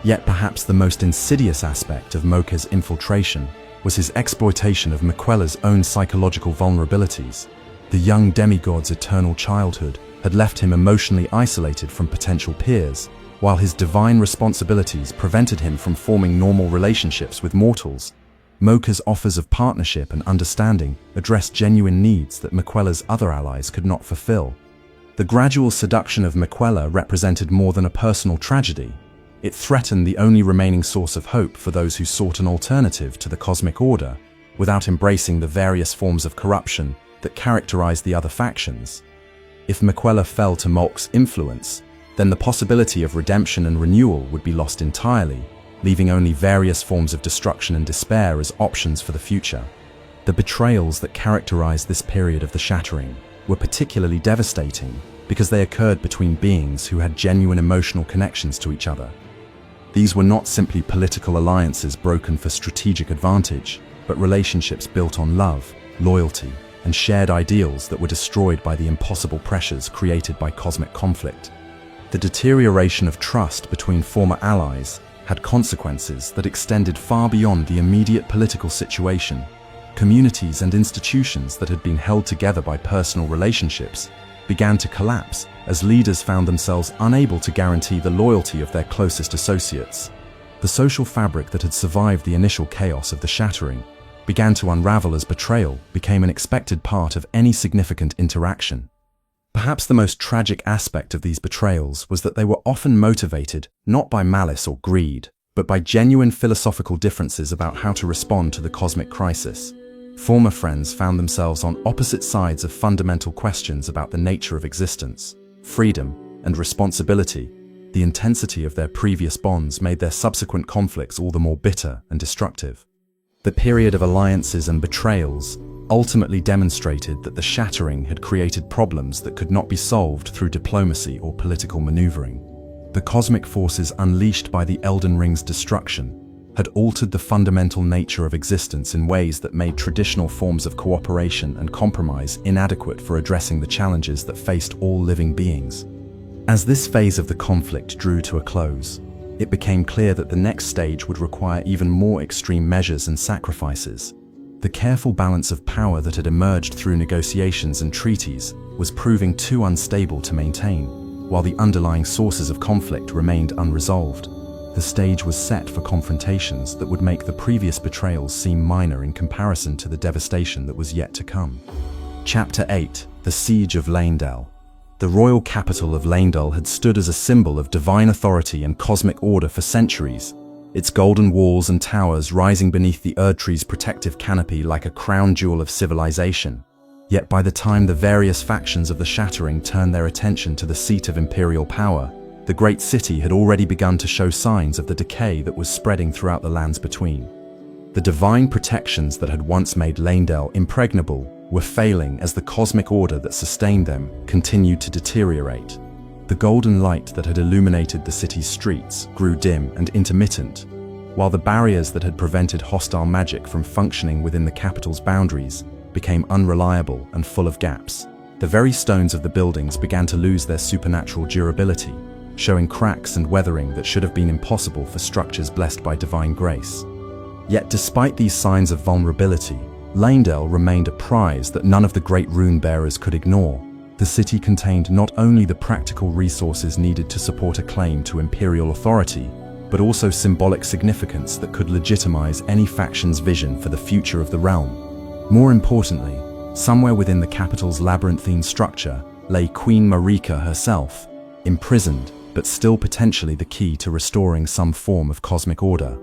Yet perhaps the most insidious aspect of Mohg's infiltration was his exploitation of Miquella's own psychological vulnerabilities. The young demigod's eternal childhood had left him emotionally isolated from potential peers, while his divine responsibilities prevented him from forming normal relationships with mortals. Mohg's offers of partnership and understanding addressed genuine needs that Miquella's other allies could not fulfill. The gradual seduction of Miquella represented more than a personal tragedy. It threatened the only remaining source of hope for those who sought an alternative to the cosmic order, without embracing the various forms of corruption that characterized the other factions. If Miquella fell to Mohg's influence, then the possibility of redemption and renewal would be lost entirely, leaving only various forms of destruction and despair as options for the future. The betrayals that characterized this period of the Shattering were particularly devastating because they occurred between beings who had genuine emotional connections to each other. These were not simply political alliances broken for strategic advantage, but relationships built on love, loyalty, and shared ideals that were destroyed by the impossible pressures created by cosmic conflict. The deterioration of trust between former allies had consequences that extended far beyond the immediate political situation. Communities and institutions that had been held together by personal relationships began to collapse as leaders found themselves unable to guarantee the loyalty of their closest associates. The social fabric that had survived the initial chaos of the Shattering began to unravel as betrayal became an expected part of any significant interaction. Perhaps the most tragic aspect of these betrayals was that they were often motivated not by malice or greed, but by genuine philosophical differences about how to respond to the cosmic crisis. Former friends found themselves on opposite sides of fundamental questions about the nature of existence, freedom, and responsibility. The intensity of their previous bonds made their subsequent conflicts all the more bitter and destructive. The period of alliances and betrayals ultimately demonstrated that the Shattering had created problems that could not be solved through diplomacy or political maneuvering. The cosmic forces unleashed by the Elden Ring's destruction had altered the fundamental nature of existence in ways that made traditional forms of cooperation and compromise inadequate for addressing the challenges that faced all living beings. As this phase of the conflict drew to a close, it became clear that the next stage would require even more extreme measures and sacrifices. The careful balance of power that had emerged through negotiations and treaties was proving too unstable to maintain, while the underlying sources of conflict remained unresolved. The stage was set for confrontations that would make the previous betrayals seem minor in comparison to the devastation that was yet to come. Chapter 8: The Siege of Leyndell. The royal capital of Leyndell had stood as a symbol of divine authority and cosmic order for centuries, its golden walls and towers rising beneath the Erdtree's protective canopy like a crown jewel of civilization. Yet by the time the various factions of the Shattering turned their attention to the seat of imperial power, the great city had already begun to show signs of the decay that was spreading throughout the lands between. The divine protections that had once made Leyndell impregnable were failing as the cosmic order that sustained them continued to deteriorate. The golden light that had illuminated the city's streets grew dim and intermittent, while the barriers that had prevented hostile magic from functioning within the capital's boundaries became unreliable and full of gaps. The very stones of the buildings began to lose their supernatural durability, showing cracks and weathering that should have been impossible for structures blessed by divine grace. Yet despite these signs of vulnerability, Leyndell remained a prize that none of the great rune bearers could ignore. The city contained not only the practical resources needed to support a claim to imperial authority, but also symbolic significance that could legitimize any faction's vision for the future of the realm. More importantly, somewhere within the capital's labyrinthine structure lay Queen Marika herself, imprisoned, but still potentially the key to restoring some form of cosmic order.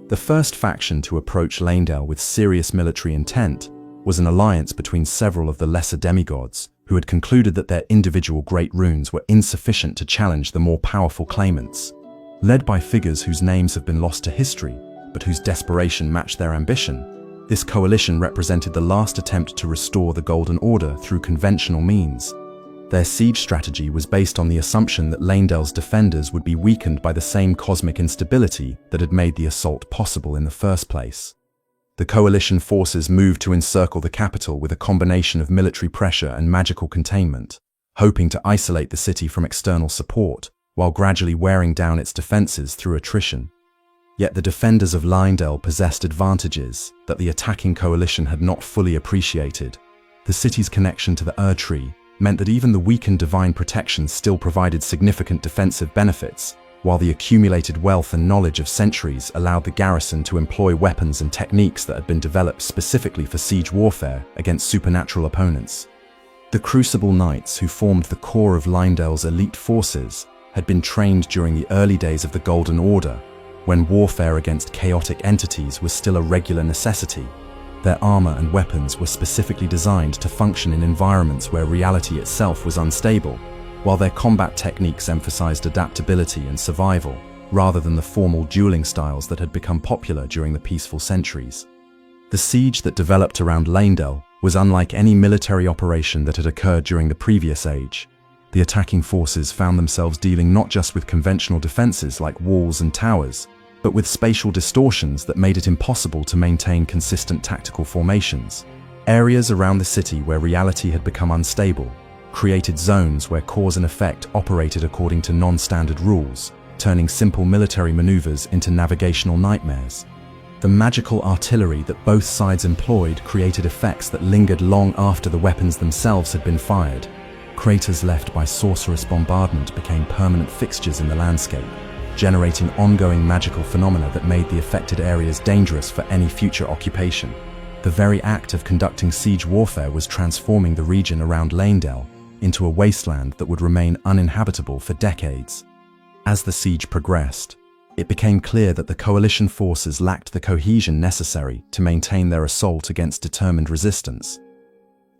The first faction to approach Leyndell with serious military intent was an alliance between several of the lesser demigods, who had concluded that their individual great runes were insufficient to challenge the more powerful claimants. Led by figures whose names have been lost to history, but whose desperation matched their ambition, this coalition represented the last attempt to restore the Golden Order through conventional means. Their siege strategy was based on the assumption that Leyndell's defenders would be weakened by the same cosmic instability that had made the assault possible in the first place. The coalition forces moved to encircle the capital with a combination of military pressure and magical containment, hoping to isolate the city from external support, while gradually wearing down its defenses through attrition. Yet the defenders of Leyndell possessed advantages that the attacking coalition had not fully appreciated. The city's connection to the Erdtree meant that even the weakened divine protection still provided significant defensive benefits, while the accumulated wealth and knowledge of centuries allowed the garrison to employ weapons and techniques that had been developed specifically for siege warfare against supernatural opponents. The Crucible Knights, who formed the core of Leyndell's elite forces, had been trained during the early days of the Golden Order, when warfare against chaotic entities was still a regular necessity. Their armor and weapons were specifically designed to function in environments where reality itself was unstable, while their combat techniques emphasized adaptability and survival, rather than the formal dueling styles that had become popular during the peaceful centuries. The siege that developed around Leyndell was unlike any military operation that had occurred during the previous age. The attacking forces found themselves dealing not just with conventional defenses like walls and towers, but with spatial distortions that made it impossible to maintain consistent tactical formations. Areas around the city where reality had become unstable created zones where cause and effect operated according to non-standard rules, turning simple military maneuvers into navigational nightmares. The magical artillery that both sides employed created effects that lingered long after the weapons themselves had been fired. Craters left by sorcerous bombardment became permanent fixtures in the landscape, generating ongoing magical phenomena that made the affected areas dangerous for any future occupation. The very act of conducting siege warfare was transforming the region around Leyndell into a wasteland that would remain uninhabitable for decades. As the siege progressed, it became clear that the coalition forces lacked the cohesion necessary to maintain their assault against determined resistance.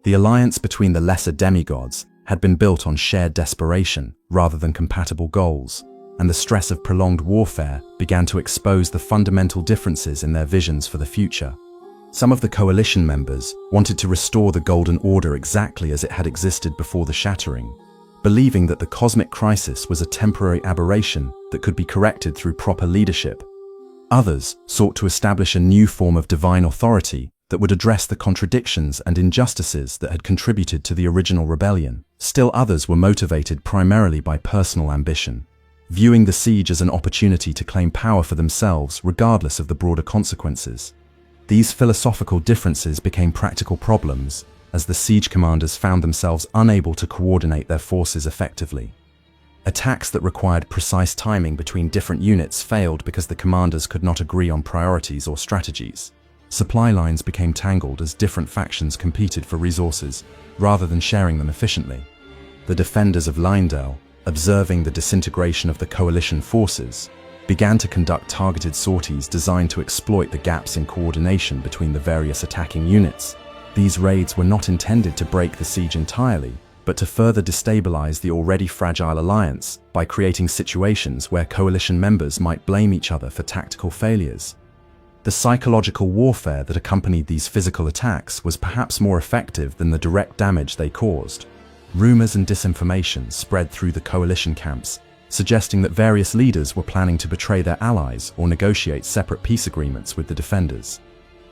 The alliance between the lesser demigods had been built on shared desperation rather than compatible goals, and the stress of prolonged warfare began to expose the fundamental differences in their visions for the future. Some of the coalition members wanted to restore the Golden Order exactly as it had existed before the Shattering, believing that the cosmic crisis was a temporary aberration that could be corrected through proper leadership. Others sought to establish a new form of divine authority that would address the contradictions and injustices that had contributed to the original rebellion. Still others were motivated primarily by personal ambition, viewing the siege as an opportunity to claim power for themselves regardless of the broader consequences. These philosophical differences became practical problems as the siege commanders found themselves unable to coordinate their forces effectively. Attacks that required precise timing between different units failed because the commanders could not agree on priorities or strategies. Supply lines became tangled as different factions competed for resources, rather than sharing them efficiently. The defenders of Leyndell, observing the disintegration of the coalition forces, began to conduct targeted sorties designed to exploit the gaps in coordination between the various attacking units. These raids were not intended to break the siege entirely, but to further destabilize the already fragile alliance by creating situations where coalition members might blame each other for tactical failures. The psychological warfare that accompanied these physical attacks was perhaps more effective than the direct damage they caused. Rumors and disinformation spread through the coalition camps, suggesting that various leaders were planning to betray their allies or negotiate separate peace agreements with the defenders.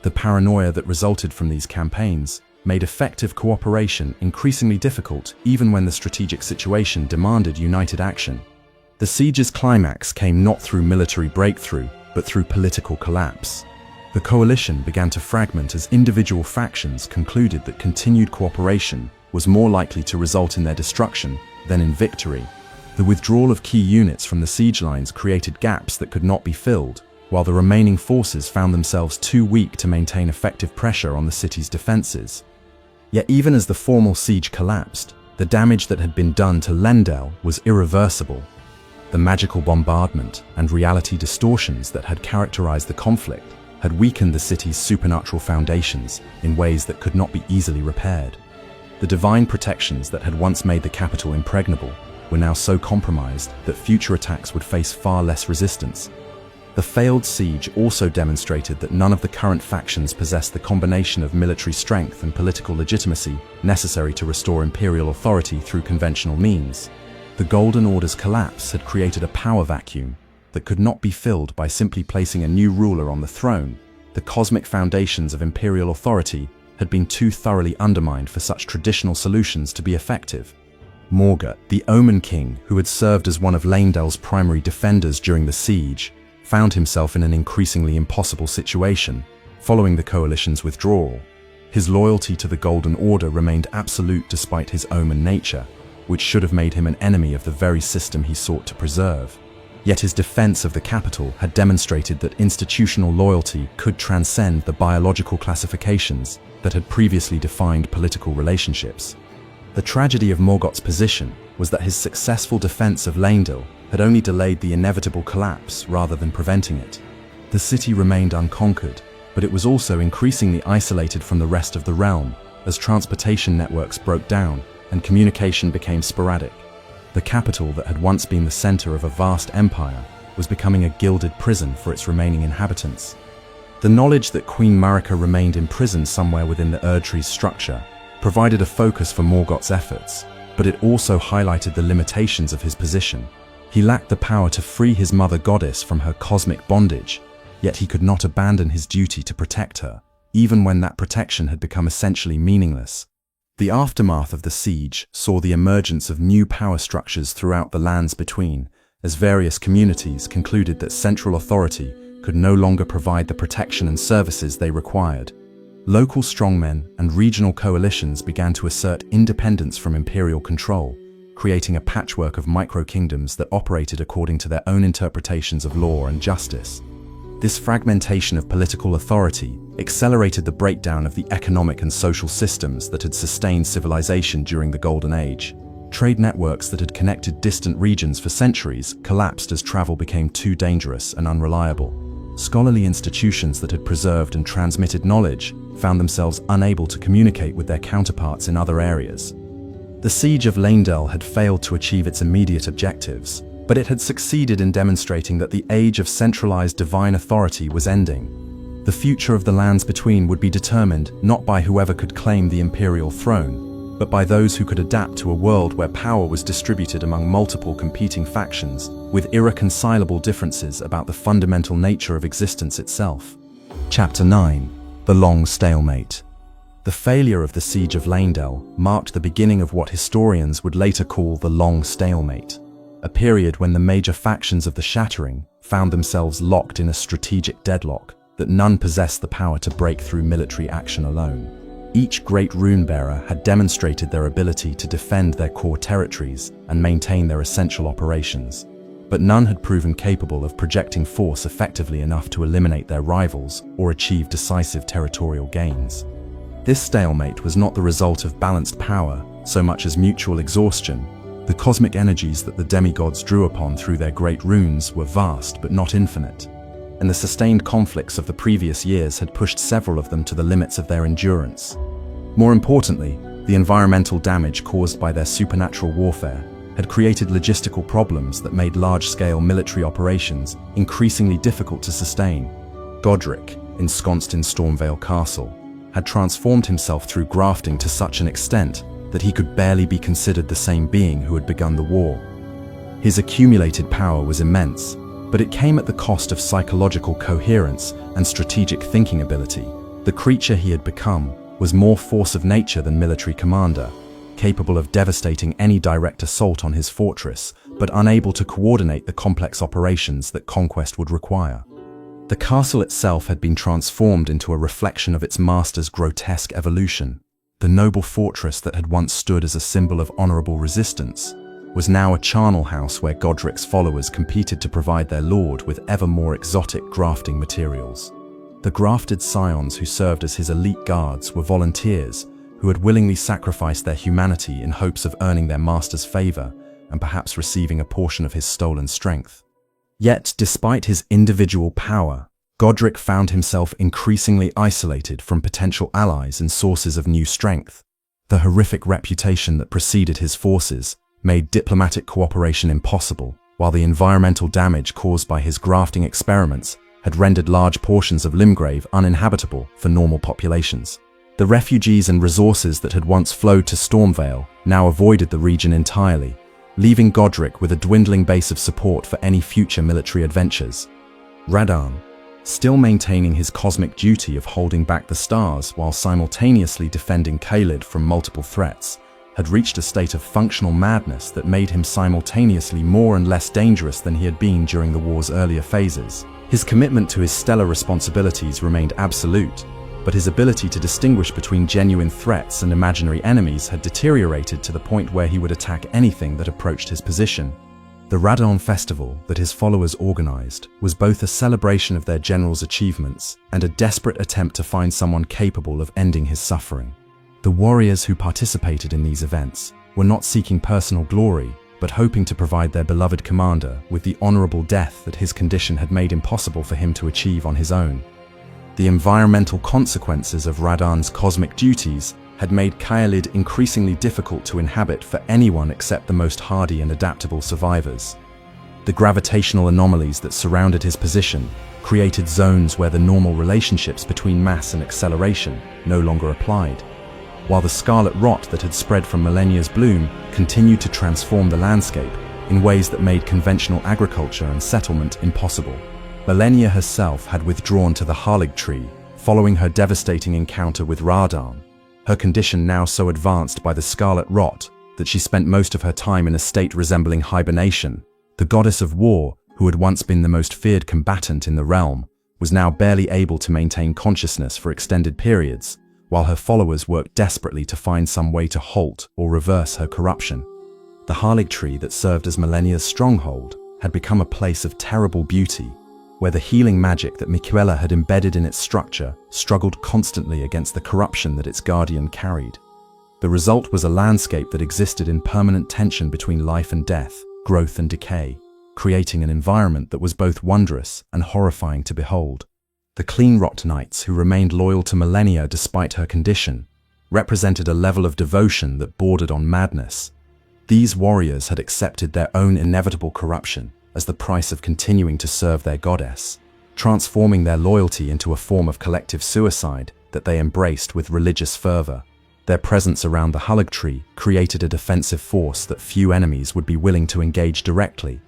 The paranoia that resulted from these campaigns made effective cooperation increasingly difficult even when the strategic situation demanded united action. The siege's climax came not through military breakthrough, but through political collapse. The coalition began to fragment as individual factions concluded that continued cooperation was more likely to result in their destruction than in victory. The withdrawal of key units from the siege lines created gaps that could not be filled, while the remaining forces found themselves too weak to maintain effective pressure on the city's defenses. Yet even as the formal siege collapsed, the damage that had been done to Leyndell was irreversible. The magical bombardment and reality distortions that had characterized the conflict had weakened the city's supernatural foundations in ways that could not be easily repaired. The divine protections that had once made the capital impregnable were now so compromised that future attacks would face far less resistance. The failed siege also demonstrated that none of the current factions possessed the combination of military strength and political legitimacy necessary to restore imperial authority through conventional means. The Golden Order's collapse had created a power vacuum that could not be filled by simply placing a new ruler on the throne. The cosmic foundations of imperial authority had been too thoroughly undermined for such traditional solutions to be effective. Morgott, the Omen King, who had served as one of Leyndell's primary defenders during the siege, found himself in an increasingly impossible situation following the coalition's withdrawal. His loyalty to the Golden Order remained absolute despite his Omen nature, which should have made him an enemy of the very system he sought to preserve. Yet his defense of the capital had demonstrated that institutional loyalty could transcend the biological classifications that had previously defined political relationships. The tragedy of Morgott's position was that his successful defense of Leyndell had only delayed the inevitable collapse rather than preventing it. The city remained unconquered, but it was also increasingly isolated from the rest of the realm as transportation networks broke down and communication became sporadic. The capital that had once been the center of a vast empire was becoming a gilded prison for its remaining inhabitants. The knowledge that Queen Marika remained imprisoned somewhere within the Erdtree's structure provided a focus for Morgott's efforts, but it also highlighted the limitations of his position. He lacked the power to free his mother goddess from her cosmic bondage, yet he could not abandon his duty to protect her, even when that protection had become essentially meaningless. The aftermath of the siege saw the emergence of new power structures throughout the lands between, as various communities concluded that central authority could no longer provide the protection and services they required. Local strongmen and regional coalitions began to assert independence from imperial control, creating a patchwork of micro-kingdoms that operated according to their own interpretations of law and justice. This fragmentation of political authority accelerated the breakdown of the economic and social systems that had sustained civilization during the Golden Age. Trade networks that had connected distant regions for centuries collapsed as travel became too dangerous and unreliable. Scholarly institutions that had preserved and transmitted knowledge found themselves unable to communicate with their counterparts in other areas. The siege of Leyndell had failed to achieve its immediate objectives, but it had succeeded in demonstrating that the age of centralized divine authority was ending. The future of the lands between would be determined not by whoever could claim the imperial throne, but by those who could adapt to a world where power was distributed among multiple competing factions, with irreconcilable differences about the fundamental nature of existence itself. Chapter 9. The Long Stalemate. The failure of the Siege of Leyndell marked the beginning of what historians would later call the Long Stalemate, a period when the major factions of the Shattering found themselves locked in a strategic deadlock that none possessed the power to break through military action alone. Each great rune-bearer had demonstrated their ability to defend their core territories and maintain their essential operations, but none had proven capable of projecting force effectively enough to eliminate their rivals or achieve decisive territorial gains. This stalemate was not the result of balanced power so much as mutual exhaustion. The cosmic energies that the demigods drew upon through their great runes were vast but not infinite, and the sustained conflicts of the previous years had pushed several of them to the limits of their endurance. More importantly, the environmental damage caused by their supernatural warfare had created logistical problems that made large-scale military operations increasingly difficult to sustain. Godric, ensconced in Stormvale Castle, had transformed himself through grafting to such an extent that he could barely be considered the same being who had begun the war. His accumulated power was immense, but it came at the cost of psychological coherence and strategic thinking ability. The creature he had become was more force of nature than military commander, capable of devastating any direct assault on his fortress, but unable to coordinate the complex operations that conquest would require. The castle itself had been transformed into a reflection of its master's grotesque evolution. The noble fortress that had once stood as a symbol of honorable resistance was now a charnel house where Godric's followers competed to provide their lord with ever more exotic grafting materials. The grafted scions who served as his elite guards were volunteers who had willingly sacrificed their humanity in hopes of earning their master's favor and perhaps receiving a portion of his stolen strength. Yet, despite his individual power, Godric found himself increasingly isolated from potential allies and sources of new strength. The horrific reputation that preceded his forces made diplomatic cooperation impossible, while the environmental damage caused by his grafting experiments had rendered large portions of Limgrave uninhabitable for normal populations. The refugees and resources that had once flowed to Stormvale now avoided the region entirely, leaving Godric with a dwindling base of support for any future military adventures. Radahn, still maintaining his cosmic duty of holding back the stars while simultaneously defending Caelid from multiple threats, had reached a state of functional madness that made him simultaneously more and less dangerous than he had been during the war's earlier phases. His commitment to his stellar responsibilities remained absolute, but his ability to distinguish between genuine threats and imaginary enemies had deteriorated to the point where he would attack anything that approached his position. The Radahn festival that his followers organized was both a celebration of their general's achievements and a desperate attempt to find someone capable of ending his suffering. The warriors who participated in these events were not seeking personal glory, but hoping to provide their beloved commander with the honorable death that his condition had made impossible for him to achieve on his own. The environmental consequences of Radahn's cosmic duties had made Caelid increasingly difficult to inhabit for anyone except the most hardy and adaptable survivors. The gravitational anomalies that surrounded his position created zones where the normal relationships between mass and acceleration no longer applied, while the scarlet rot that had spread from Malenia's bloom continued to transform the landscape in ways that made conventional agriculture and settlement impossible. Malenia herself had withdrawn to the Harlig tree following her devastating encounter with Radahn, her condition now so advanced by the scarlet rot that she spent most of her time in a state resembling hibernation. The goddess of war, who had once been the most feared combatant in the realm, was now barely able to maintain consciousness for extended periods, while her followers worked desperately to find some way to halt or reverse her corruption. The Harlig tree that served as Malenia's stronghold had become a place of terrible beauty, where the healing magic that Miquella had embedded in its structure struggled constantly against the corruption that its guardian carried. The result was a landscape that existed in permanent tension between life and death, growth and decay, creating an environment that was both wondrous and horrifying to behold. The Clean Rot Knights, who remained loyal to Malenia despite her condition, represented a level of devotion that bordered on madness. These warriors had accepted their own inevitable corruption as the price of continuing to serve their goddess. transforming their loyalty into a form of collective suicide that they embraced with religious fervor. Their presence around the Hulug tree created a defensive force that few enemies would be willing to engage directly.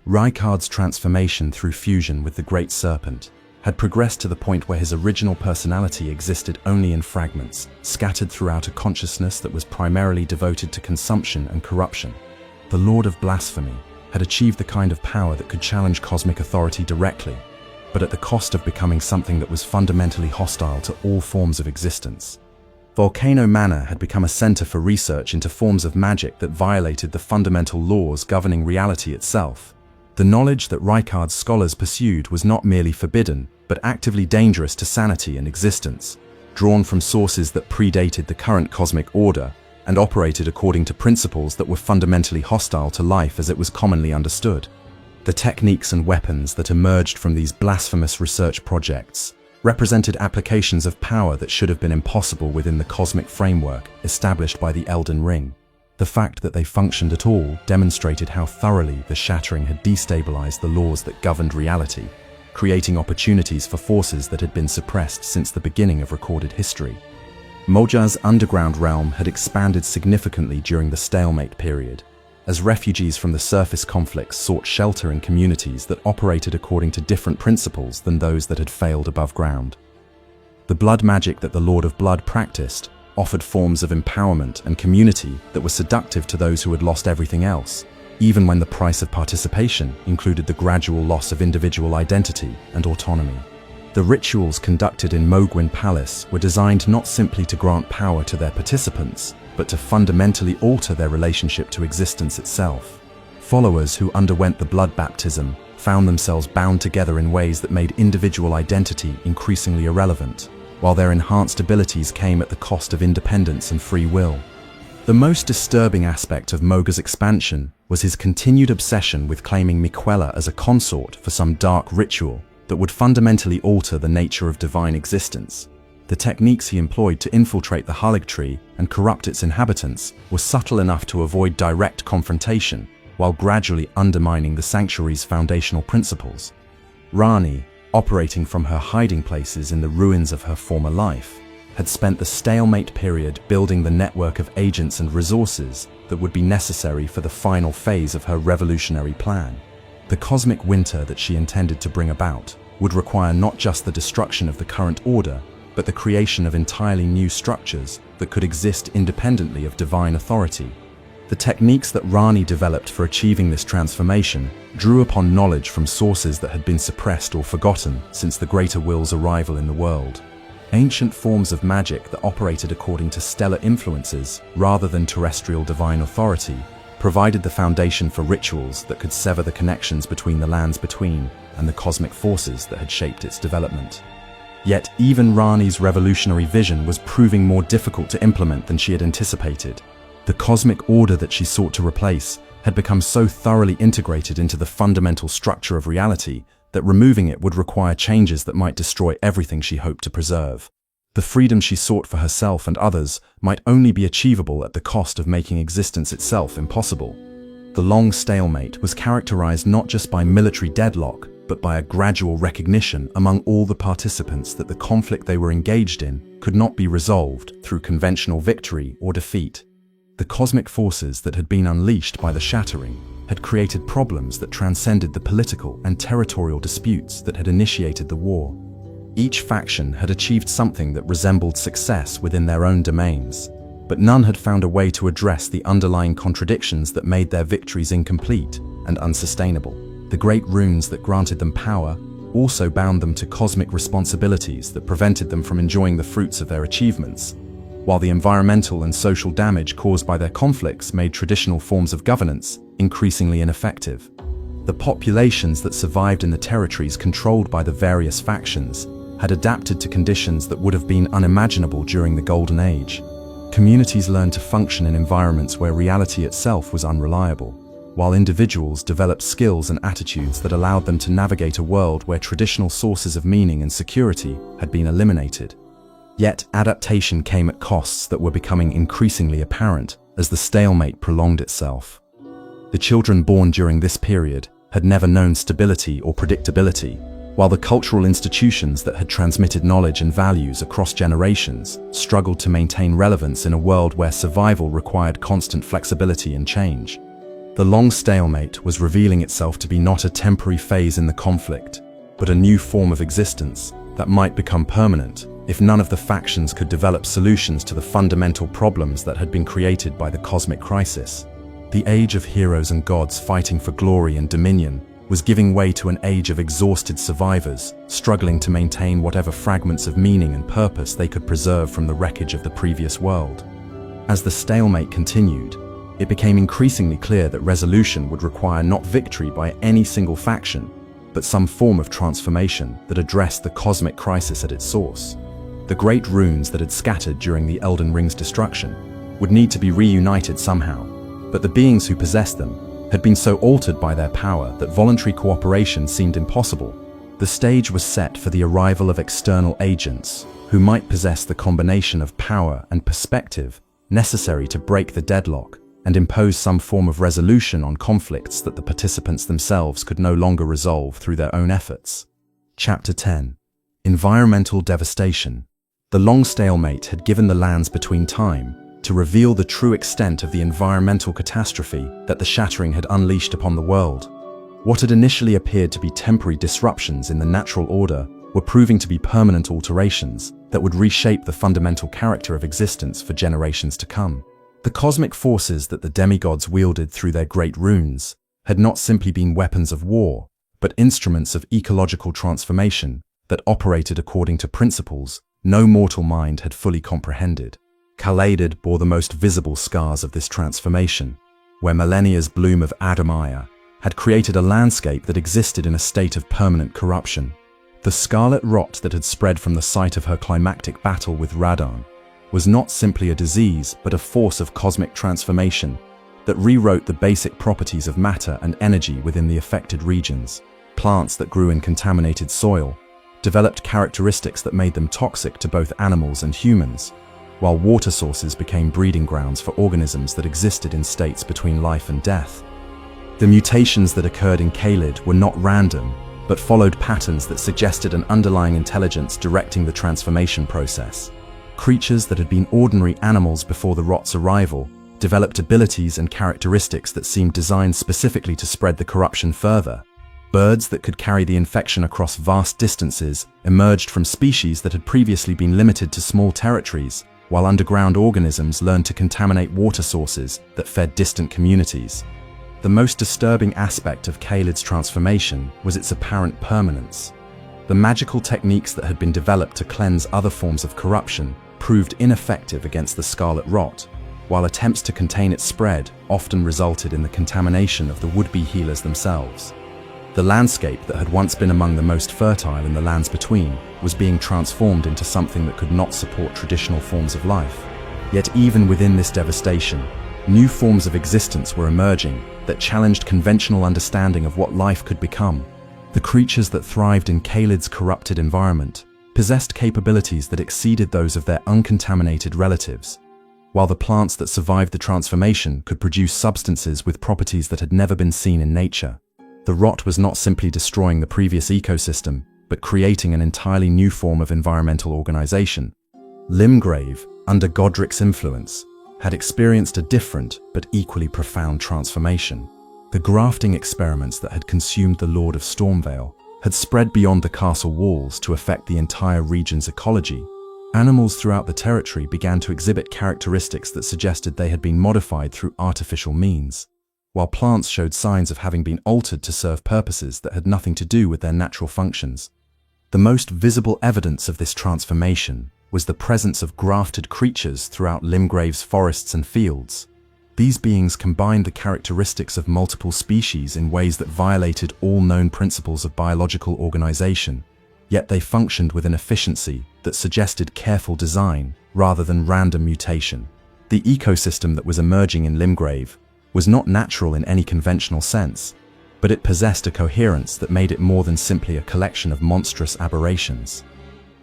Rykard's transformation through fusion with the Great Serpent had progressed to the point where his original personality existed only in fragments, scattered throughout a consciousness that was primarily devoted to consumption and corruption. The Lord of Blasphemy had achieved the kind of power that could challenge cosmic authority directly, but at the cost of becoming something that was fundamentally hostile to all forms of existence. Volcano Manor had become a center for research into forms of magic that violated the fundamental laws governing reality itself. The knowledge that Rykard's scholars pursued was not merely forbidden, but actively dangerous to sanity and existence, drawn from sources that predated the current cosmic order and operated according to principles that were fundamentally hostile to life as it was commonly understood. The techniques and weapons that emerged from these blasphemous research projects represented applications of power that should have been impossible within the cosmic framework established by the Elden Ring. The fact that they functioned at all demonstrated how thoroughly the Shattering had destabilized the laws that governed reality, creating opportunities for forces that had been suppressed since the beginning of recorded history. Moja's underground realm had expanded significantly during the stalemate period, as refugees from the surface conflicts sought shelter in communities that operated according to different principles than those that had failed above ground. The blood magic that the Lord of Blood practiced offered forms of empowerment and community that were seductive to those who had lost everything else, even when the price of participation included the gradual loss of individual identity and autonomy. The rituals conducted in Mogwyn Palace were designed not simply to grant power to their participants, but to fundamentally alter their relationship to existence itself. Followers who underwent the blood baptism found themselves bound together in ways that made individual identity increasingly irrelevant, while their enhanced abilities came at the cost of independence and free will. The most disturbing aspect of Moga's expansion was his continued obsession with claiming Miquella as a consort for some dark ritual that would fundamentally alter the nature of divine existence. The techniques he employed to infiltrate the Hulug tree and corrupt its inhabitants were subtle enough to avoid direct confrontation, while gradually undermining the sanctuary's foundational principles. Rani, operating from her hiding places in the ruins of her former life, had spent the stalemate period building the network of agents and resources that would be necessary for the final phase of her revolutionary plan. The cosmic winter that she intended to bring about would require not just the destruction of the current order, but the creation of entirely new structures that could exist independently of divine authority. The techniques that Rani developed for achieving this transformation drew upon knowledge from sources that had been suppressed or forgotten since the Greater Will's arrival in the world. Ancient forms of magic that operated according to stellar influences rather than terrestrial divine authority provided the foundation for rituals that could sever the connections between the lands between and the cosmic forces that had shaped its development. Yet even Rani's revolutionary vision was proving more difficult to implement than she had anticipated. The cosmic order that she sought to replace had become so thoroughly integrated into the fundamental structure of reality that removing it would require changes that might destroy everything she hoped to preserve. The freedom she sought for herself and others might only be achievable at the cost of making existence itself impossible. The long stalemate was characterized not just by military deadlock, but by a gradual recognition among all the participants that the conflict they were engaged in could not be resolved through conventional victory or defeat. The cosmic forces that had been unleashed by the Shattering had created problems that transcended the political and territorial disputes that had initiated the war. Each faction had achieved something that resembled success within their own domains, but none had found a way to address the underlying contradictions that made their victories incomplete and unsustainable. The great runes that granted them power also bound them to cosmic responsibilities that prevented them from enjoying the fruits of their achievements, while the environmental and social damage caused by their conflicts made traditional forms of governance increasingly ineffective. The populations that survived in the territories controlled by the various factions had adapted to conditions that would have been unimaginable during the Golden Age. Communities learned to function in environments where reality itself was unreliable, while individuals developed skills and attitudes that allowed them to navigate a world where traditional sources of meaning and security had been eliminated. Yet adaptation came at costs that were becoming increasingly apparent as the stalemate prolonged itself. The children born during this period had never known stability or predictability, while the cultural institutions that had transmitted knowledge and values across generations struggled to maintain relevance in a world where survival required constant flexibility and change. The long stalemate was revealing itself to be not a temporary phase in the conflict, but a new form of existence that might become permanent if none of the factions could develop solutions to the fundamental problems that had been created by the cosmic crisis. The age of heroes and gods fighting for glory and dominion was giving way to an age of exhausted survivors, struggling to maintain whatever fragments of meaning and purpose they could preserve from the wreckage of the previous world. As the stalemate continued, it became increasingly clear that resolution would require not victory by any single faction, but some form of transformation that addressed the cosmic crisis at its source. The great runes that had scattered during the Elden Ring's destruction would need to be reunited somehow, but the beings who possessed them had been so altered by their power that voluntary cooperation seemed impossible. The stage was set for the arrival of external agents who might possess the combination of power and perspective necessary to break the deadlock and impose some form of resolution on conflicts that the participants themselves could no longer resolve through their own efforts. Chapter 10. Environmental Devastation. The long stalemate had given the lands between time to reveal the true extent of the environmental catastrophe that the Shattering had unleashed upon the world. What had initially appeared to be temporary disruptions in the natural order were proving to be permanent alterations that would reshape the fundamental character of existence for generations to come. The cosmic forces that the demigods wielded through their great runes had not simply been weapons of war, but instruments of ecological transformation that operated according to principles no mortal mind had fully comprehended. Leyndell bore the most visible scars of this transformation, where millennia's bloom of Adamaya had created a landscape that existed in a state of permanent corruption. The scarlet rot that had spread from the site of her climactic battle with Radon was not simply a disease, but a force of cosmic transformation that rewrote the basic properties of matter and energy within the affected regions. Plants that grew in contaminated soil developed characteristics that made them toxic to both animals and humans, while water sources became breeding grounds for organisms that existed in states between life and death. The mutations that occurred in Leyndell were not random, but followed patterns that suggested an underlying intelligence directing the transformation process. Creatures that had been ordinary animals before the rot's arrival developed abilities and characteristics that seemed designed specifically to spread the corruption further. Birds that could carry the infection across vast distances emerged from species that had previously been limited to small territories, while underground organisms learned to contaminate water sources that fed distant communities. The most disturbing aspect of Leyndell's transformation was its apparent permanence. The magical techniques that had been developed to cleanse other forms of corruption proved ineffective against the scarlet rot, while attempts to contain its spread often resulted in the contamination of the would-be healers themselves. The landscape that had once been among the most fertile in the lands between was being transformed into something that could not support traditional forms of life. Yet even within this devastation, new forms of existence were emerging that challenged conventional understanding of what life could become. The creatures that thrived in Leyndell's corrupted environment possessed capabilities that exceeded those of their uncontaminated relatives, while the plants that survived the transformation could produce substances with properties that had never been seen in nature. The rot was not simply destroying the previous ecosystem, but creating an entirely new form of environmental organization. Limgrave, under Godric's influence, had experienced a different but equally profound transformation. The grafting experiments that had consumed the Lord of Stormvale had spread beyond the castle walls to affect the entire region's ecology. Animals throughout the territory began to exhibit characteristics that suggested they had been modified through artificial means, while plants showed signs of having been altered to serve purposes that had nothing to do with their natural functions. The most visible evidence of this transformation was the presence of grafted creatures throughout Limgrave's forests and fields. These beings combined the characteristics of multiple species in ways that violated all known principles of biological organization, yet they functioned with an efficiency that suggested careful design rather than random mutation. The ecosystem that was emerging in Limgrave was not natural in any conventional sense, but it possessed a coherence that made it more than simply a collection of monstrous aberrations.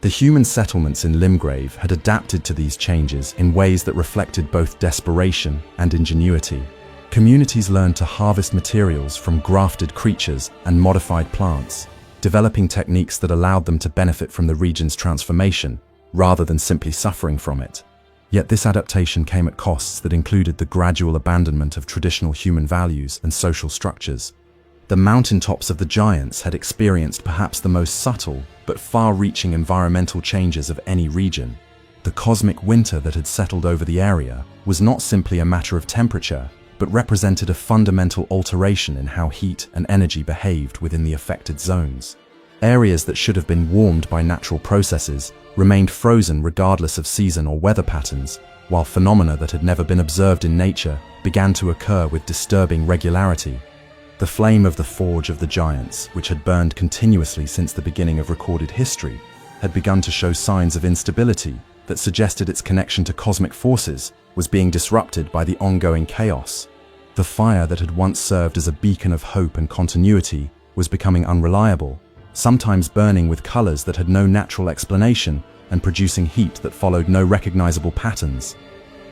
The human settlements in Limgrave had adapted to these changes in ways that reflected both desperation and ingenuity. Communities learned to harvest materials from grafted creatures and modified plants, developing techniques that allowed them to benefit from the region's transformation, rather than simply suffering from it. Yet this adaptation came at costs that included the gradual abandonment of traditional human values and social structures. The mountaintops of the giants had experienced perhaps the most subtle but far-reaching environmental changes of any region. The cosmic winter that had settled over the area was not simply a matter of temperature, but represented a fundamental alteration in how heat and energy behaved within the affected zones. Areas that should have been warmed by natural processes remained frozen regardless of season or weather patterns, while phenomena that had never been observed in nature began to occur with disturbing regularity. The flame of the Forge of the Giants, which had burned continuously since the beginning of recorded history, had begun to show signs of instability that suggested its connection to cosmic forces was being disrupted by the ongoing chaos. The fire that had once served as a beacon of hope and continuity was becoming unreliable, sometimes burning with colors that had no natural explanation and producing heat that followed no recognizable patterns.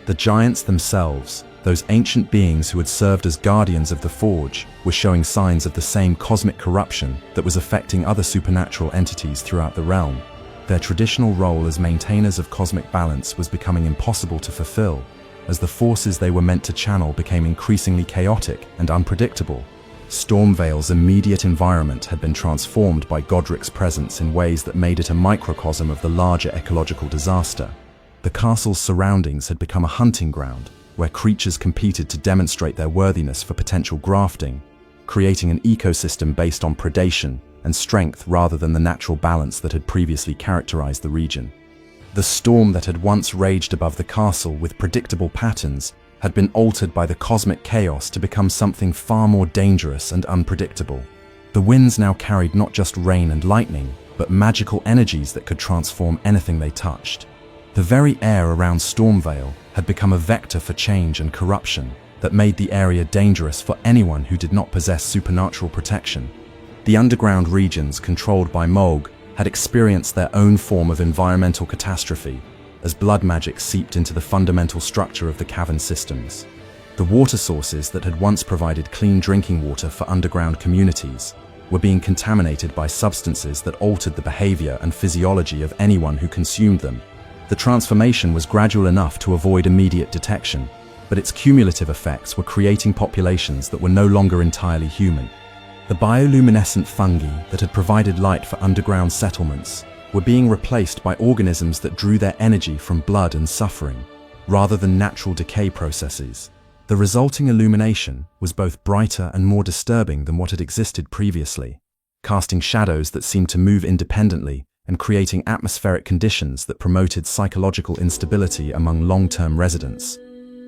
The giants themselves, those ancient beings who had served as guardians of the Forge, were showing signs of the same cosmic corruption that was affecting other supernatural entities throughout the realm. Their traditional role as maintainers of cosmic balance was becoming impossible to fulfill, as the forces they were meant to channel became increasingly chaotic and unpredictable. Stormvale's immediate environment had been transformed by Godric's presence in ways that made it a microcosm of the larger ecological disaster. The castle's surroundings had become a hunting ground, where creatures competed to demonstrate their worthiness for potential grafting, creating an ecosystem based on predation and strength rather than the natural balance that had previously characterized the region. The storm that had once raged above the castle with predictable patterns had been altered by the cosmic chaos to become something far more dangerous and unpredictable. The winds now carried not just rain and lightning, but magical energies that could transform anything they touched. The very air around Stormvale had become a vector for change and corruption that made the area dangerous for anyone who did not possess supernatural protection. The underground regions controlled by Moog had experienced their own form of environmental catastrophe, as blood magic seeped into the fundamental structure of the cavern systems. The water sources that had once provided clean drinking water for underground communities were being contaminated by substances that altered the behavior and physiology of anyone who consumed them. The transformation was gradual enough to avoid immediate detection, but its cumulative effects were creating populations that were no longer entirely human. The bioluminescent fungi that had provided light for underground settlements were being replaced by organisms that drew their energy from blood and suffering, rather than natural decay processes. The resulting illumination was both brighter and more disturbing than what had existed previously, casting shadows that seemed to move independently and creating atmospheric conditions that promoted psychological instability among long-term residents.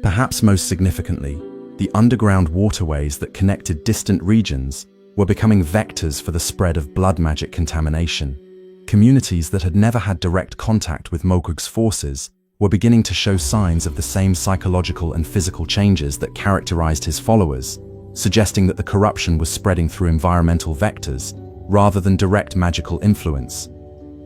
Perhaps most significantly, the underground waterways that connected distant regions were becoming vectors for the spread of blood magic contamination. Communities that had never had direct contact with Mogug's forces were beginning to show signs of the same psychological and physical changes that characterized his followers, suggesting that the corruption was spreading through environmental vectors rather than direct magical influence.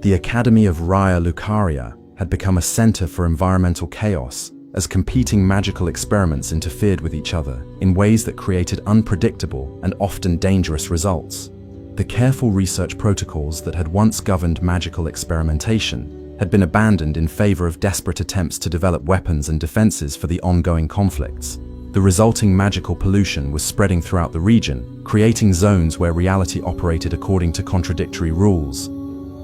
The Academy of Raya Lucaria had become a center for environmental chaos, as competing magical experiments interfered with each other in ways that created unpredictable and often dangerous results. The careful research protocols that had once governed magical experimentation had been abandoned in favor of desperate attempts to develop weapons and defenses for the ongoing conflicts. The resulting magical pollution was spreading throughout the region, creating zones where reality operated according to contradictory rules.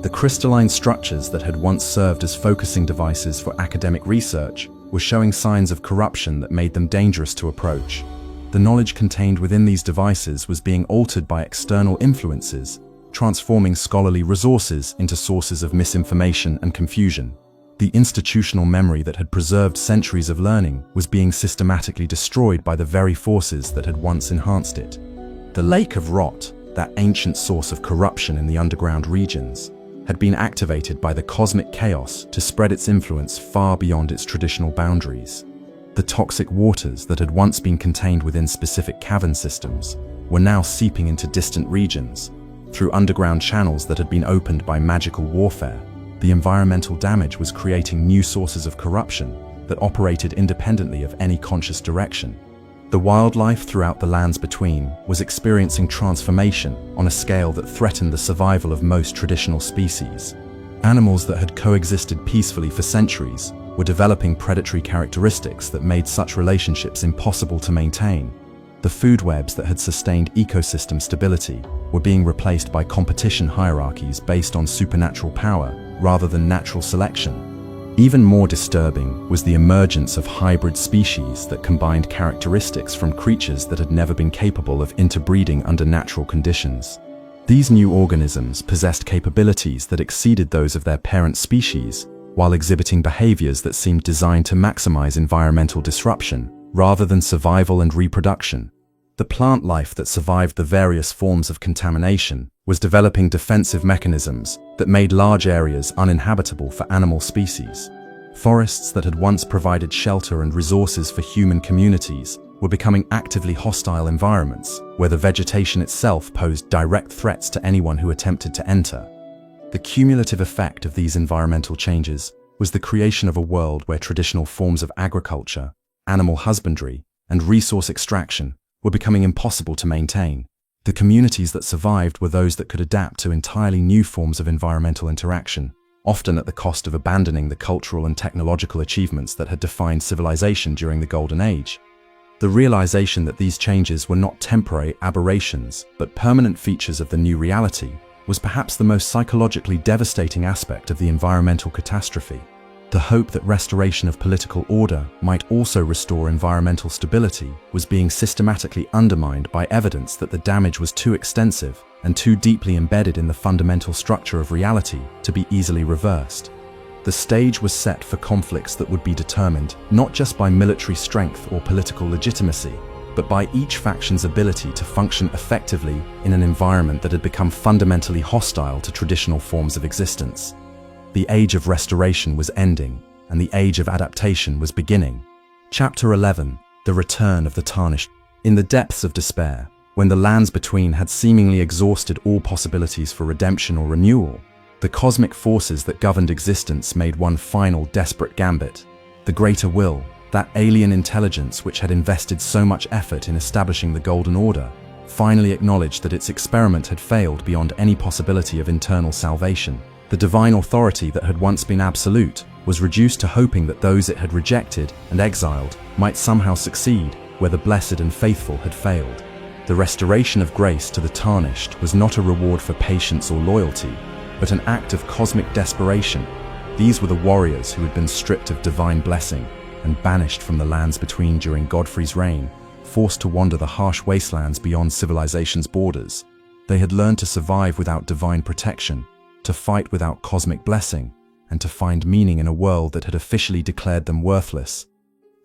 The crystalline structures that had once served as focusing devices for academic research were showing signs of corruption that made them dangerous to approach. The knowledge contained within these devices was being altered by external influences, transforming scholarly resources into sources of misinformation and confusion. The institutional memory that had preserved centuries of learning was being systematically destroyed by the very forces that had once enhanced it. The Lake of Rot, that ancient source of corruption in the underground regions, had been activated by the cosmic chaos to spread its influence far beyond its traditional boundaries. The toxic waters that had once been contained within specific cavern systems were now seeping into distant regions. Through underground channels that had been opened by magical warfare, the environmental damage was creating new sources of corruption that operated independently of any conscious direction. The wildlife throughout the lands between was experiencing transformation on a scale that threatened the survival of most traditional species. Animals that had coexisted peacefully for centuries were developing predatory characteristics that made such relationships impossible to maintain. The food webs that had sustained ecosystem stability were being replaced by competition hierarchies based on supernatural power rather than natural selection. Even more disturbing was the emergence of hybrid species that combined characteristics from creatures that had never been capable of interbreeding under natural conditions. These new organisms possessed capabilities that exceeded those of their parent species, while exhibiting behaviors that seemed designed to maximize environmental disruption rather than survival and reproduction. The plant life that survived the various forms of contamination was developing defensive mechanisms that made large areas uninhabitable for animal species. Forests that had once provided shelter and resources for human communities were becoming actively hostile environments, where the vegetation itself posed direct threats to anyone who attempted to enter. The cumulative effect of these environmental changes was the creation of a world where traditional forms of agriculture, animal husbandry, and resource extraction were becoming impossible to maintain. The communities that survived were those that could adapt to entirely new forms of environmental interaction, often at the cost of abandoning the cultural and technological achievements that had defined civilization during the Golden Age. The realization that these changes were not temporary aberrations, but permanent features of the new reality, was perhaps the most psychologically devastating aspect of the environmental catastrophe. The hope that restoration of political order might also restore environmental stability was being systematically undermined by evidence that the damage was too extensive and too deeply embedded in the fundamental structure of reality to be easily reversed. The stage was set for conflicts that would be determined not just by military strength or political legitimacy, but by each faction's ability to function effectively in an environment that had become fundamentally hostile to traditional forms of existence. The age of restoration was ending, and the age of adaptation was beginning. Chapter 11, The Return of the Tarnished. In the depths of despair, when the lands between had seemingly exhausted all possibilities for redemption or renewal, the cosmic forces that governed existence made one final desperate gambit. The Greater Will, that alien intelligence which had invested so much effort in establishing the Golden Order, finally acknowledged that its experiment had failed beyond any possibility of internal salvation. The divine authority that had once been absolute was reduced to hoping that those it had rejected and exiled might somehow succeed where the blessed and faithful had failed. The restoration of grace to the Tarnished was not a reward for patience or loyalty, but an act of cosmic desperation. These were the warriors who had been stripped of divine blessing and banished from the lands between during Godfrey's reign, forced to wander the harsh wastelands beyond civilization's borders. They had learned to survive without divine protection, to fight without cosmic blessing, and to find meaning in a world that had officially declared them worthless.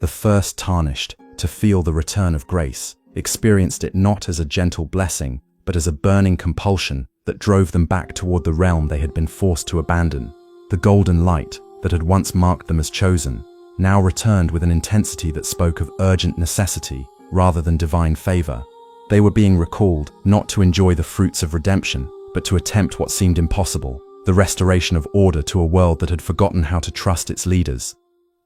The first Tarnished, to feel the return of grace, experienced it not as a gentle blessing, but as a burning compulsion that drove them back toward the realm they had been forced to abandon. The golden light that had once marked them as chosen, now returned with an intensity that spoke of urgent necessity rather than divine favor. They were being recalled not to enjoy the fruits of redemption, but to attempt what seemed impossible, the restoration of order to a world that had forgotten how to trust its leaders.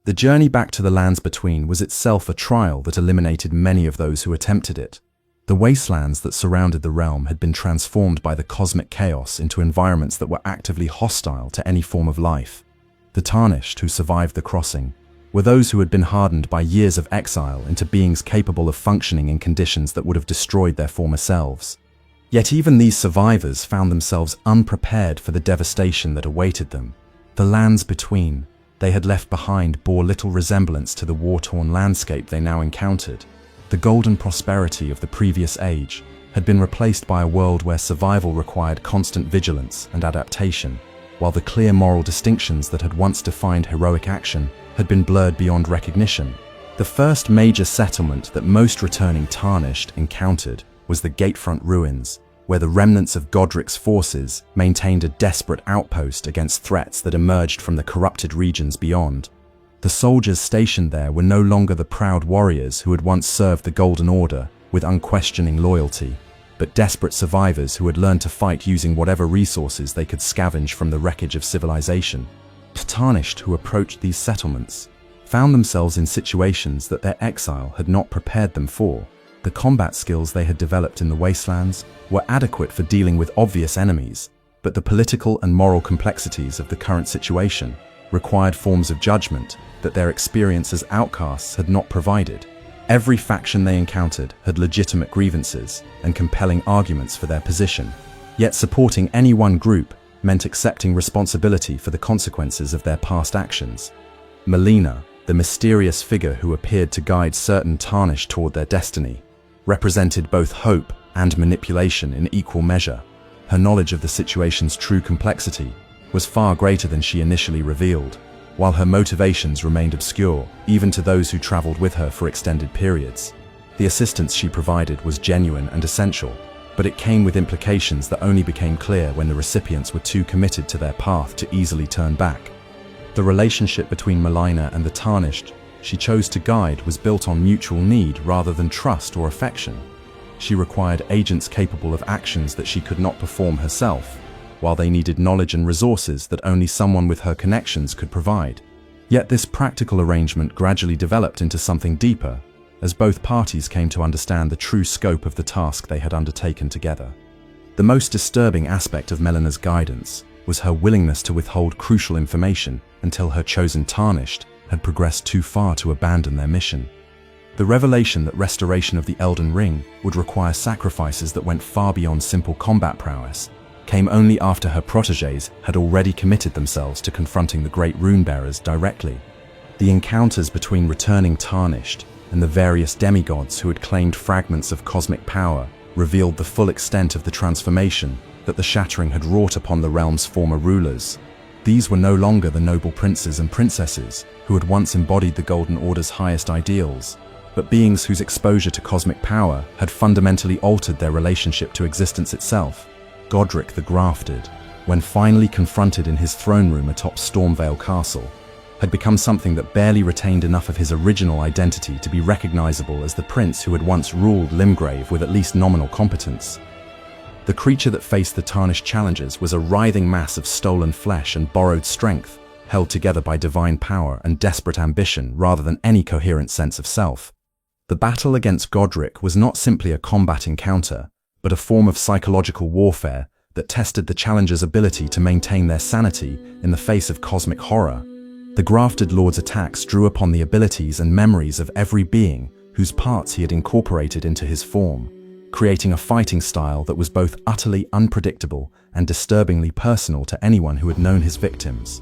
The journey back to the lands between was itself a trial that eliminated many of those who attempted it. The wastelands that surrounded the realm had been transformed by the cosmic chaos into environments that were actively hostile to any form of life. The Tarnished who survived the crossing were those who had been hardened by years of exile into beings capable of functioning in conditions that would have destroyed their former selves. Yet even these survivors found themselves unprepared for the devastation that awaited them. The lands between they had left behind bore little resemblance to the war-torn landscape they now encountered. The golden prosperity of the previous age had been replaced by a world where survival required constant vigilance and adaptation, while the clear moral distinctions that had once defined heroic action had been blurred beyond recognition. The first major settlement that most returning Tarnished encountered was the Gatefront ruins, where the remnants of Godric's forces maintained a desperate outpost against threats that emerged from the corrupted regions beyond. The soldiers stationed there were no longer the proud warriors who had once served the Golden Order with unquestioning loyalty, but desperate survivors who had learned to fight using whatever resources they could scavenge from the wreckage of civilization. The Tarnished who approached these settlements found themselves in situations that their exile had not prepared them for. The combat skills they had developed in the wastelands were adequate for dealing with obvious enemies, but the political and moral complexities of the current situation required forms of judgment that their experience as outcasts had not provided. Every faction they encountered had legitimate grievances and compelling arguments for their position, yet supporting any one group meant accepting responsibility for the consequences of their past actions. Melina, the mysterious figure who appeared to guide certain Tarnished toward their destiny, represented both hope and manipulation in equal measure. Her knowledge of the situation's true complexity was far greater than she initially revealed, while her motivations remained obscure even to those who traveled with her for extended periods. The assistance she provided was genuine and essential, but it came with implications that only became clear when the recipients were too committed to their path to easily turn back. The relationship between Melina and the Tarnished she chose to guide was built on mutual need rather than trust or affection. She required agents capable of actions that she could not perform herself, while they needed knowledge and resources that only someone with her connections could provide. Yet this practical arrangement gradually developed into something deeper, as both parties came to understand the true scope of the task they had undertaken together. The most disturbing aspect of Melina's guidance was her willingness to withhold crucial information until her chosen Tarnished had progressed too far to abandon their mission. The revelation that restoration of the Elden Ring would require sacrifices that went far beyond simple combat prowess came only after her protégés had already committed themselves to confronting the great rune-bearers directly. The encounters between returning Tarnished and the various demigods who had claimed fragments of cosmic power revealed the full extent of the transformation that the Shattering had wrought upon the realm's former rulers. These were no longer the noble princes and princesses who had once embodied the Golden Order's highest ideals, but beings whose exposure to cosmic power had fundamentally altered their relationship to existence itself. Godric the Grafted, when finally confronted in his throne room atop Stormvale Castle, had become something that barely retained enough of his original identity to be recognizable as the prince who had once ruled Limgrave with at least nominal competence. The creature that faced the Tarnished challenges was a writhing mass of stolen flesh and borrowed strength, held together by divine power and desperate ambition rather than any coherent sense of self. The battle against Godric was not simply a combat encounter, but a form of psychological warfare that tested the challengers' ability to maintain their sanity in the face of cosmic horror. The Grafted Lord's attacks drew upon the abilities and memories of every being whose parts he had incorporated into his form, creating a fighting style that was both utterly unpredictable and disturbingly personal to anyone who had known his victims.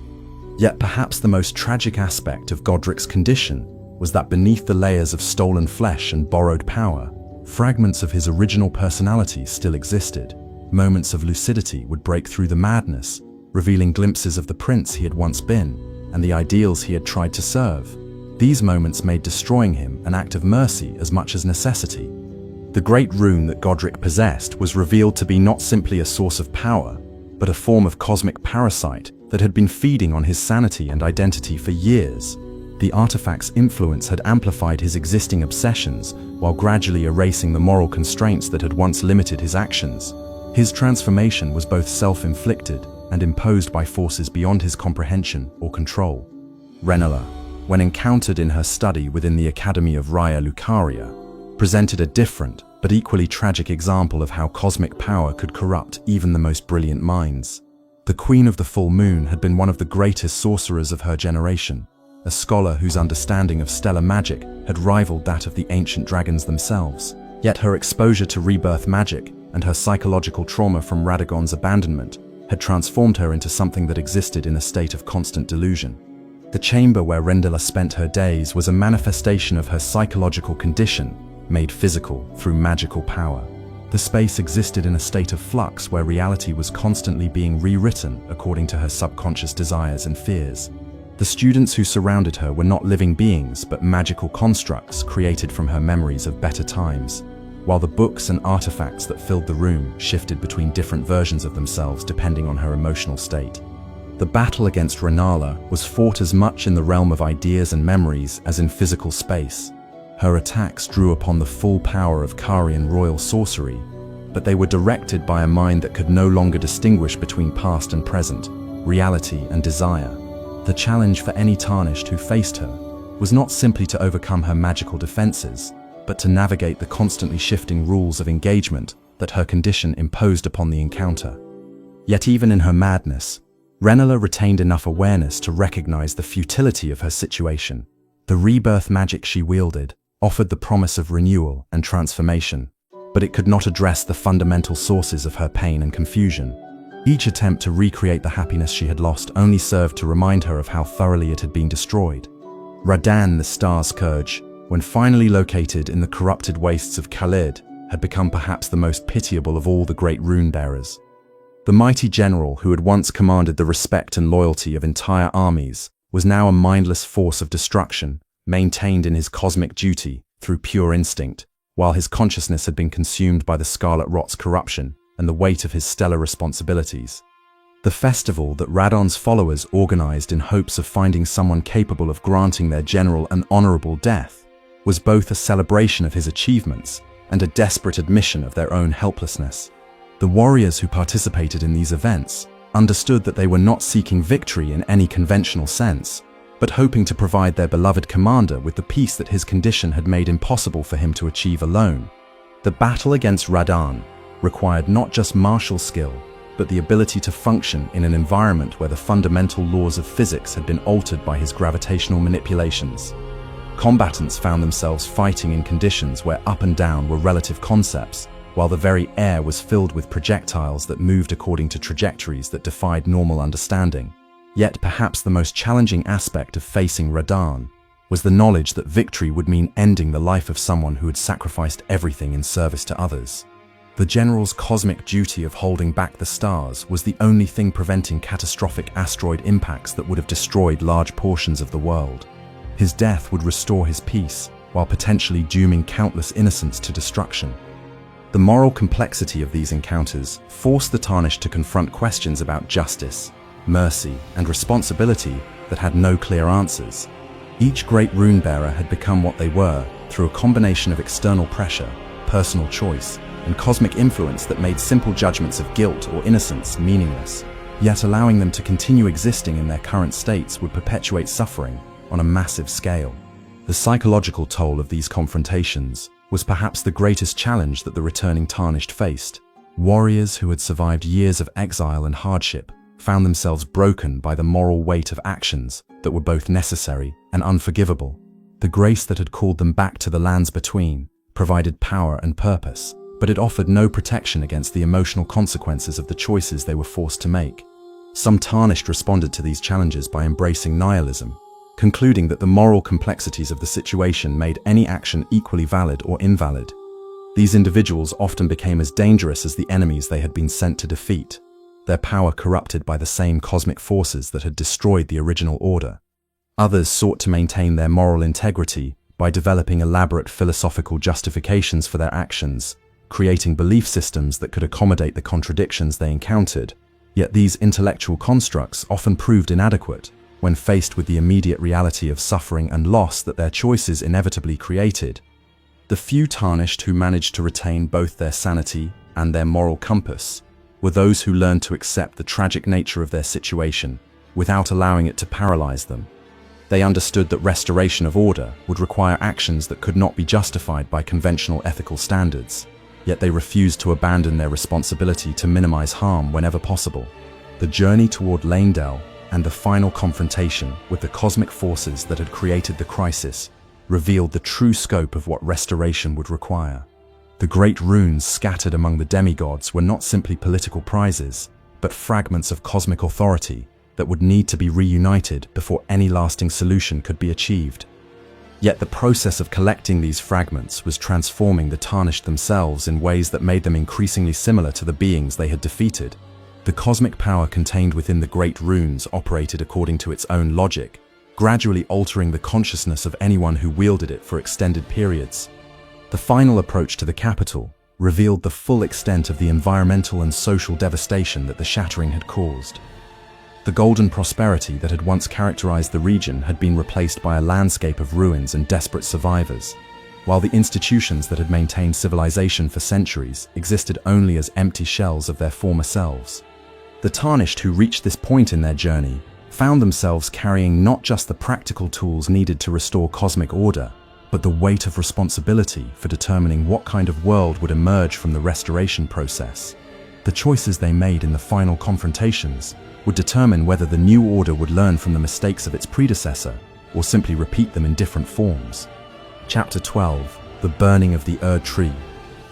Yet perhaps the most tragic aspect of Godric's condition was that beneath the layers of stolen flesh and borrowed power, fragments of his original personality still existed. Moments of lucidity would break through the madness, revealing glimpses of the prince he had once been and the ideals he had tried to serve. These moments made destroying him an act of mercy as much as necessity. The great rune that Godric possessed was revealed to be not simply a source of power, but a form of cosmic parasite that had been feeding on his sanity and identity for years. The artifact's influence had amplified his existing obsessions while gradually erasing the moral constraints that had once limited his actions. His transformation was both self-inflicted and imposed by forces beyond his comprehension or control. Renala, when encountered in her study within the Academy of Raya Lucaria, presented a different but equally tragic example of how cosmic power could corrupt even the most brilliant minds. The Queen of the Full Moon had been one of the greatest sorcerers of her generation, a scholar whose understanding of stellar magic had rivaled that of the ancient dragons themselves. Yet her exposure to rebirth magic and her psychological trauma from Radagon's abandonment had transformed her into something that existed in a state of constant delusion. The chamber where Leyndell spent her days was a manifestation of her psychological condition, made physical through magical power. The space existed in a state of flux where reality was constantly being rewritten according to her subconscious desires and fears. The students who surrounded her were not living beings but magical constructs created from her memories of better times, while the books and artifacts that filled the room shifted between different versions of themselves depending on her emotional state. The battle against Renala was fought as much in the realm of ideas and memories as in physical space. Her attacks drew upon the full power of Carian royal sorcery, but they were directed by a mind that could no longer distinguish between past and present, reality and desire. The challenge for any Tarnished who faced her was not simply to overcome her magical defenses, but to navigate the constantly shifting rules of engagement that her condition imposed upon the encounter. Yet even in her madness, Leyndell retained enough awareness to recognize the futility of her situation. The rebirth magic she wielded offered the promise of renewal and transformation, but it could not address the fundamental sources of her pain and confusion. Each attempt to recreate the happiness she had lost only served to remind her of how thoroughly it had been destroyed. Radan, the star's scourge, when finally located in the corrupted wastes of Khalid, had become perhaps the most pitiable of all the great rune-bearers. The mighty general who had once commanded the respect and loyalty of entire armies was now a mindless force of destruction, maintained in his cosmic duty through pure instinct, while his consciousness had been consumed by the Scarlet Rot's corruption and the weight of his stellar responsibilities. The festival that Radon's followers organized in hopes of finding someone capable of granting their general an honorable death was both a celebration of his achievements and a desperate admission of their own helplessness. The warriors who participated in these events understood that they were not seeking victory in any conventional sense, but hoping to provide their beloved commander with the peace that his condition had made impossible for him to achieve alone. The battle against Radon required not just martial skill, but the ability to function in an environment where the fundamental laws of physics had been altered by his gravitational manipulations. Combatants found themselves fighting in conditions where up and down were relative concepts, while the very air was filled with projectiles that moved according to trajectories that defied normal understanding. Yet perhaps the most challenging aspect of facing Radon was the knowledge that victory would mean ending the life of someone who had sacrificed everything in service to others. The general's cosmic duty of holding back the stars was the only thing preventing catastrophic asteroid impacts that would have destroyed large portions of the world. His death would restore his peace, while potentially dooming countless innocents to destruction. The moral complexity of these encounters forced the Tarnished to confront questions about justice, mercy, and responsibility that had no clear answers. Each great rune-bearer had become what they were through a combination of external pressure, personal choice, and cosmic influence that made simple judgments of guilt or innocence meaningless. Yet allowing them to continue existing in their current states would perpetuate suffering on a massive scale. The psychological toll of these confrontations was perhaps the greatest challenge that the returning Tarnished faced. Warriors who had survived years of exile and hardship found themselves broken by the moral weight of actions that were both necessary and unforgivable. The grace that had called them back to the lands between provided power and purpose, but it offered no protection against the emotional consequences of the choices they were forced to make. Some Tarnished responded to these challenges by embracing nihilism, concluding that the moral complexities of the situation made any action equally valid or invalid. These individuals often became as dangerous as the enemies they had been sent to defeat, their power corrupted by the same cosmic forces that had destroyed the original order. Others sought to maintain their moral integrity by developing elaborate philosophical justifications for their actions, creating belief systems that could accommodate the contradictions they encountered. Yet these intellectual constructs often proved inadequate when faced with the immediate reality of suffering and loss that their choices inevitably created. The few Tarnished who managed to retain both their sanity and their moral compass were those who learned to accept the tragic nature of their situation without allowing it to paralyze them. They understood that restoration of order would require actions that could not be justified by conventional ethical standards, yet they refused to abandon their responsibility to minimize harm whenever possible. The journey toward Leyndell and the final confrontation with the cosmic forces that had created the crisis revealed the true scope of what restoration would require. The great runes scattered among the demigods were not simply political prizes, but fragments of cosmic authority that would need to be reunited before any lasting solution could be achieved. Yet the process of collecting these fragments was transforming the Tarnished themselves in ways that made them increasingly similar to the beings they had defeated. The cosmic power contained within the great runes operated according to its own logic, gradually altering the consciousness of anyone who wielded it for extended periods. The final approach to the capital revealed the full extent of the environmental and social devastation that the Shattering had caused. The golden prosperity that had once characterized the region had been replaced by a landscape of ruins and desperate survivors, while the institutions that had maintained civilization for centuries existed only as empty shells of their former selves. The Tarnished who reached this point in their journey found themselves carrying not just the practical tools needed to restore cosmic order, but the weight of responsibility for determining what kind of world would emerge from the restoration process. The choices they made in the final confrontations would determine whether the new order would learn from the mistakes of its predecessor or simply repeat them in different forms. Chapter 12. The Burning of the Erd Tree.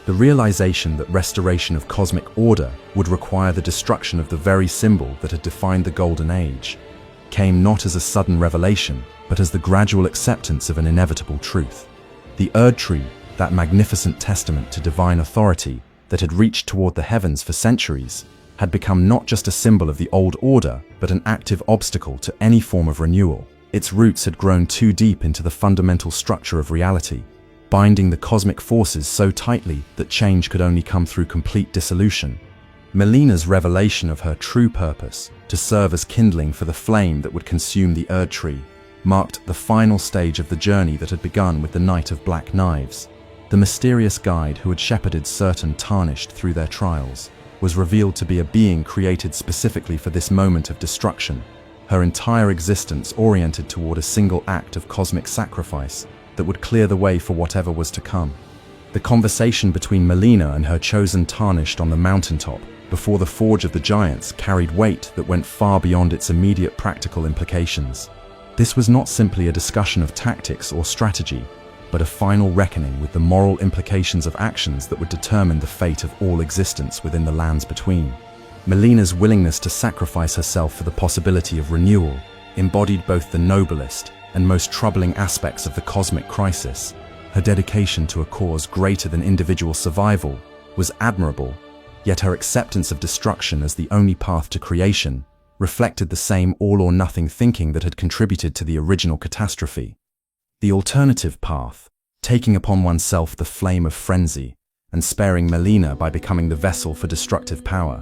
The realization that restoration of cosmic order would require the destruction of the very symbol that had defined the Golden Age came not as a sudden revelation, but as the gradual acceptance of an inevitable truth. The Erd Tree, that magnificent testament to divine authority that had reached toward the heavens for centuries, had become not just a symbol of the old order, but an active obstacle to any form of renewal. Its roots had grown too deep into the fundamental structure of reality, binding the cosmic forces so tightly that change could only come through complete dissolution. Melina's revelation of her true purpose, to serve as kindling for the flame that would consume the Erd Tree, marked the final stage of the journey that had begun with the Knight of Black Knives. The mysterious guide who had shepherded certain Tarnished through their trials was revealed to be a being created specifically for this moment of destruction, her entire existence oriented toward a single act of cosmic sacrifice that would clear the way for whatever was to come. The conversation between Melina and her chosen Tarnished on the mountaintop before the Forge of the Giants carried weight that went far beyond its immediate practical implications. This was not simply a discussion of tactics or strategy, but a final reckoning with the moral implications of actions that would determine the fate of all existence within the lands between. Melina's willingness to sacrifice herself for the possibility of renewal embodied both the noblest and most troubling aspects of the cosmic crisis. Her dedication to a cause greater than individual survival was admirable, yet her acceptance of destruction as the only path to creation reflected the same all-or-nothing thinking that had contributed to the original catastrophe. The alternative path, taking upon oneself the flame of frenzy and sparing Melina by becoming the vessel for destructive power,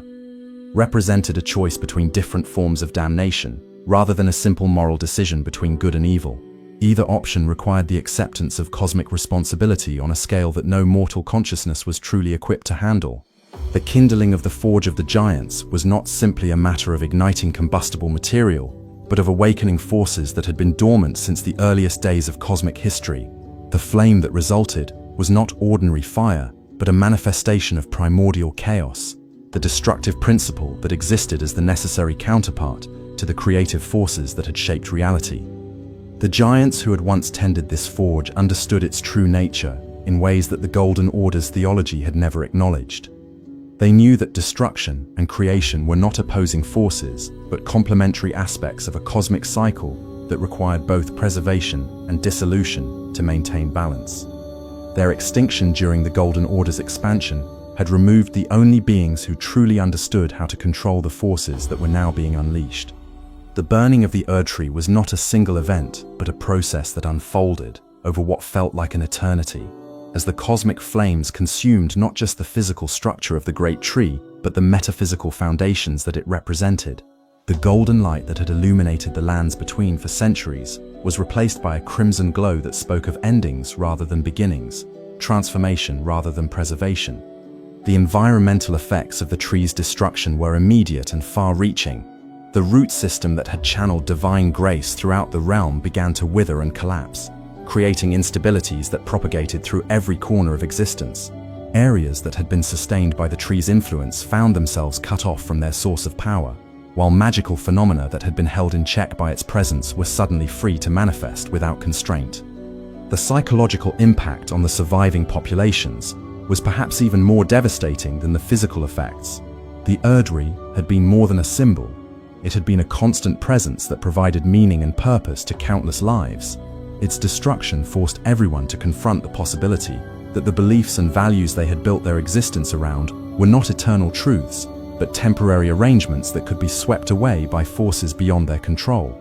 represented a choice between different forms of damnation, rather than a simple moral decision between good and evil. Either option required the acceptance of cosmic responsibility on a scale that no mortal consciousness was truly equipped to handle. The kindling of the Forge of the Giants was not simply a matter of igniting combustible material, but of awakening forces that had been dormant since the earliest days of cosmic history. The flame that resulted was not ordinary fire, but a manifestation of primordial chaos, the destructive principle that existed as the necessary counterpart to the creative forces that had shaped reality. The giants who had once tended this forge understood its true nature in ways that the Golden Order's theology had never acknowledged. They knew that destruction and creation were not opposing forces, but complementary aspects of a cosmic cycle that required both preservation and dissolution to maintain balance. Their extinction during the Golden Order's expansion had removed the only beings who truly understood how to control the forces that were now being unleashed. The burning of the Erd Tree was not a single event, but a process that unfolded over what felt like an eternity, as the cosmic flames consumed not just the physical structure of the great tree, but the metaphysical foundations that it represented. The golden light that had illuminated the lands between for centuries was replaced by a crimson glow that spoke of endings rather than beginnings, transformation rather than preservation. The environmental effects of the tree's destruction were immediate and far-reaching. The root system that had channeled divine grace throughout the realm began to wither and collapse, creating instabilities that propagated through every corner of existence. Areas that had been sustained by the tree's influence found themselves cut off from their source of power, while magical phenomena that had been held in check by its presence were suddenly free to manifest without constraint. The psychological impact on the surviving populations was perhaps even more devastating than the physical effects. The Erdtree had been more than a symbol. It had been a constant presence that provided meaning and purpose to countless lives. Its destruction forced everyone to confront the possibility that the beliefs and values they had built their existence around were not eternal truths, but temporary arrangements that could be swept away by forces beyond their control.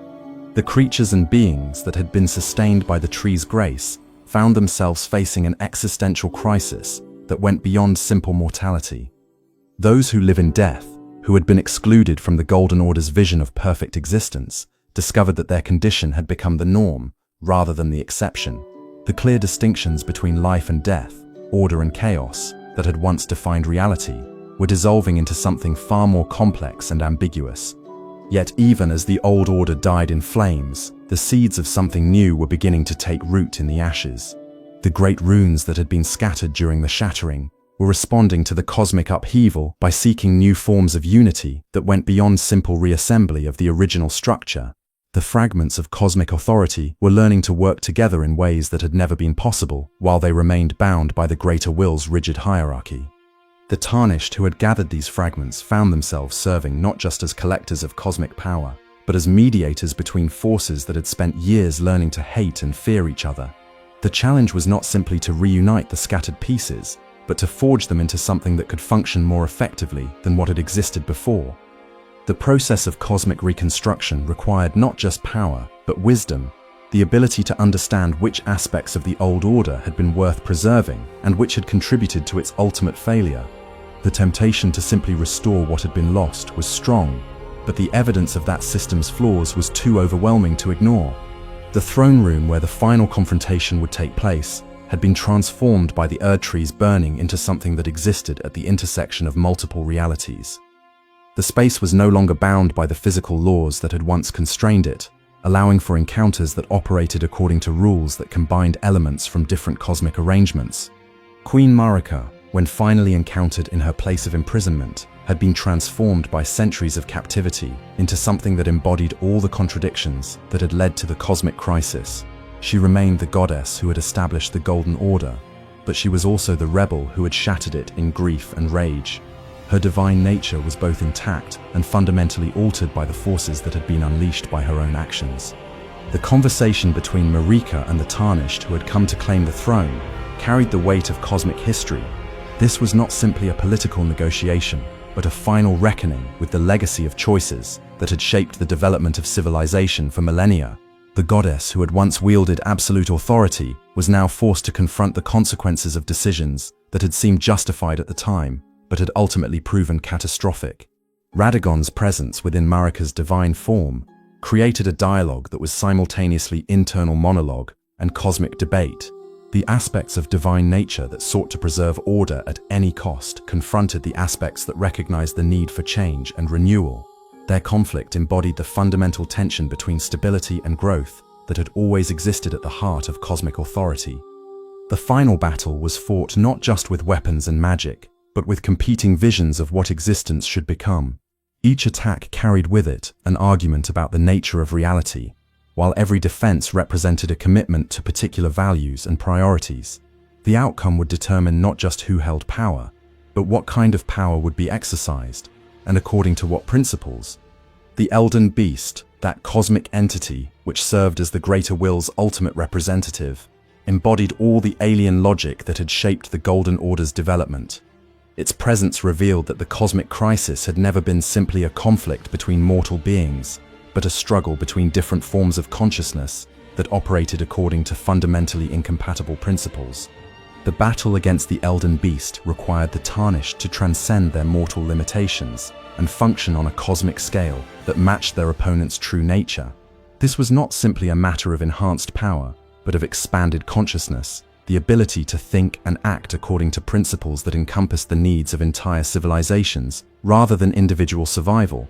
The creatures and beings that had been sustained by the tree's grace found themselves facing an existential crisis that went beyond simple mortality. Those who live in death, who had been excluded from the Golden Order's vision of perfect existence, discovered that their condition had become the norm rather than the exception. The clear distinctions between life and death, order and chaos, that had once defined reality, were dissolving into something far more complex and ambiguous. Yet even as the old order died in flames, the seeds of something new were beginning to take root in the ashes. The great runes that had been scattered during the Shattering were responding to the cosmic upheaval by seeking new forms of unity that went beyond simple reassembly of the original structure. The fragments of cosmic authority were learning to work together in ways that had never been possible, while they remained bound by the greater will's rigid hierarchy. The Tarnished who had gathered these fragments found themselves serving not just as collectors of cosmic power, but as mediators between forces that had spent years learning to hate and fear each other. The challenge was not simply to reunite the scattered pieces, but to forge them into something that could function more effectively than what had existed before. The process of cosmic reconstruction required not just power, but wisdom, the ability to understand which aspects of the old order had been worth preserving and which had contributed to its ultimate failure. The temptation to simply restore what had been lost was strong, but the evidence of that system's flaws was too overwhelming to ignore. The throne room where the final confrontation would take place had been transformed by the Erd trees burning into something that existed at the intersection of multiple realities. The space was no longer bound by the physical laws that had once constrained it, allowing for encounters that operated according to rules that combined elements from different cosmic arrangements. Queen Marika, when finally encountered in her place of imprisonment, had been transformed by centuries of captivity into something that embodied all the contradictions that had led to the cosmic crisis. She remained the goddess who had established the Golden Order, but she was also the rebel who had shattered it in grief and rage. Her divine nature was both intact and fundamentally altered by the forces that had been unleashed by her own actions. The conversation between Marika and the Tarnished who had come to claim the throne carried the weight of cosmic history. This was not simply a political negotiation, but a final reckoning with the legacy of choices that had shaped the development of civilization for millennia. The goddess who had once wielded absolute authority was now forced to confront the consequences of decisions that had seemed justified at the time, but had ultimately proven catastrophic. Radagon's presence within Marika's divine form created a dialogue that was simultaneously internal monologue and cosmic debate. The aspects of divine nature that sought to preserve order at any cost confronted the aspects that recognized the need for change and renewal. Their conflict embodied the fundamental tension between stability and growth that had always existed at the heart of cosmic authority. The final battle was fought not just with weapons and magic, but with competing visions of what existence should become. Each attack carried with it an argument about the nature of reality, while every defense represented a commitment to particular values and priorities. The outcome would determine not just who held power, but what kind of power would be exercised, and according to what principles. The Elden Beast, that cosmic entity which served as the greater will's ultimate representative, embodied all the alien logic that had shaped the Golden Order's development. Its presence revealed that the cosmic crisis had never been simply a conflict between mortal beings, but a struggle between different forms of consciousness that operated according to fundamentally incompatible principles. The battle against the Elden Beast required the Tarnished to transcend their mortal limitations and function on a cosmic scale that matched their opponent's true nature. This was not simply a matter of enhanced power, but of expanded consciousness, the ability to think and act according to principles that encompassed the needs of entire civilizations, rather than individual survival.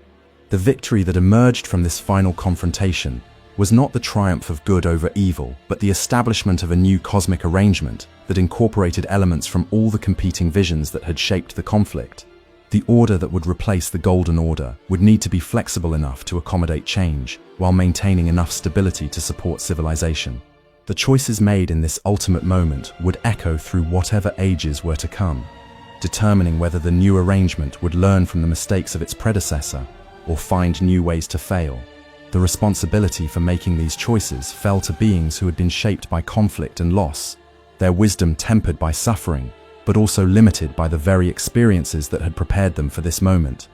The victory that emerged from this final confrontation was not the triumph of good over evil, but the establishment of a new cosmic arrangement that incorporated elements from all the competing visions that had shaped the conflict. The order that would replace the Golden Order would need to be flexible enough to accommodate change, while maintaining enough stability to support civilization. The choices made in this ultimate moment would echo through whatever ages were to come, determining whether the new arrangement would learn from the mistakes of its predecessor or find new ways to fail. The responsibility for making these choices fell to beings who had been shaped by conflict and loss, their wisdom tempered by suffering, but also limited by the very experiences that had prepared them for this moment.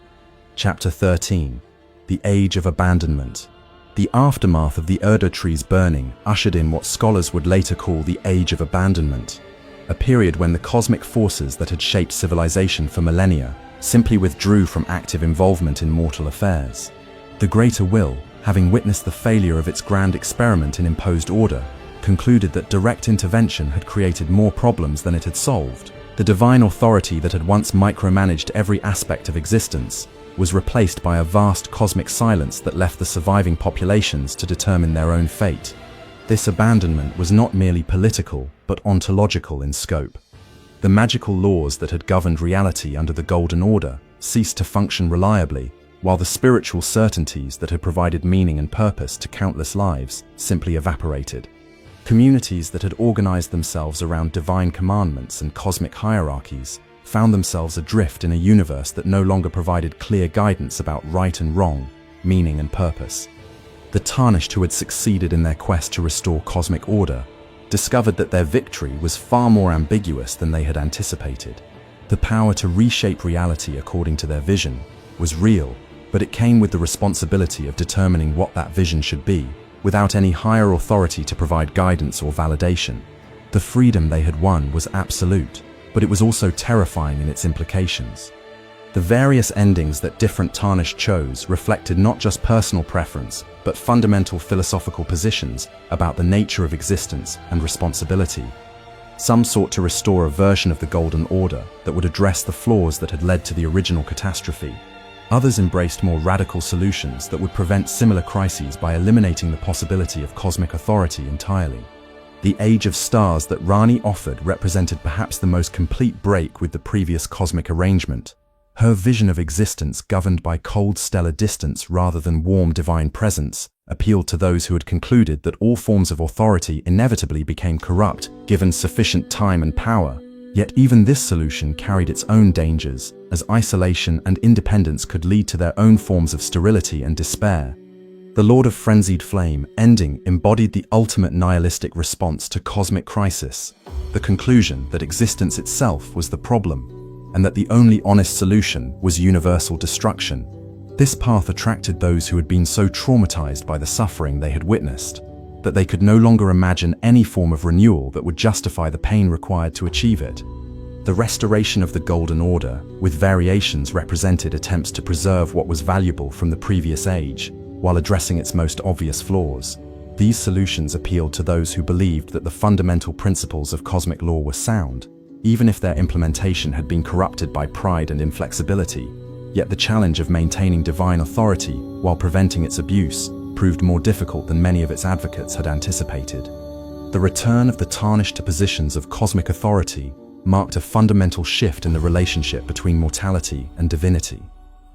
Chapter 13. The Age of Abandonment. The aftermath of the Erd trees burning ushered in what scholars would later call the Age of Abandonment, a period when the cosmic forces that had shaped civilization for millennia simply withdrew from active involvement in mortal affairs. The Greater Will, having witnessed the failure of its grand experiment in imposed order, concluded that direct intervention had created more problems than it had solved. The divine authority that had once micromanaged every aspect of existence was replaced by a vast cosmic silence that left the surviving populations to determine their own fate. This abandonment was not merely political, but ontological in scope. The magical laws that had governed reality under the Golden Order ceased to function reliably, while the spiritual certainties that had provided meaning and purpose to countless lives simply evaporated. Communities that had organized themselves around divine commandments and cosmic hierarchies found themselves adrift in a universe that no longer provided clear guidance about right and wrong, meaning and purpose. The Tarnished, who had succeeded in their quest to restore cosmic order, discovered that their victory was far more ambiguous than they had anticipated. The power to reshape reality according to their vision was real, but it came with the responsibility of determining what that vision should be, without any higher authority to provide guidance or validation. The freedom they had won was absolute, but it was also terrifying in its implications. The various endings that different Tarnished chose reflected not just personal preference, but fundamental philosophical positions about the nature of existence and responsibility. Some sought to restore a version of the Golden Order that would address the flaws that had led to the original catastrophe. Others embraced more radical solutions that would prevent similar crises by eliminating the possibility of cosmic authority entirely. The Age of Stars that Rani offered represented perhaps the most complete break with the previous cosmic arrangement. Her vision of existence governed by cold stellar distance rather than warm divine presence appealed to those who had concluded that all forms of authority inevitably became corrupt given sufficient time and power. Yet even this solution carried its own dangers, as isolation and independence could lead to their own forms of sterility and despair. The Lord of Frenzied Flame, Ending, embodied the ultimate nihilistic response to cosmic crisis, the conclusion that existence itself was the problem, and that the only honest solution was universal destruction. This path attracted those who had been so traumatized by the suffering they had witnessed, that they could no longer imagine any form of renewal that would justify the pain required to achieve it. The restoration of the Golden Order, with variations, represented attempts to preserve what was valuable from the previous age, while addressing its most obvious flaws. These solutions appealed to those who believed that the fundamental principles of cosmic law were sound, even if their implementation had been corrupted by pride and inflexibility. Yet the challenge of maintaining divine authority while preventing its abuse proved more difficult than many of its advocates had anticipated. The return of the Tarnished to positions of cosmic authority marked a fundamental shift in the relationship between mortality and divinity.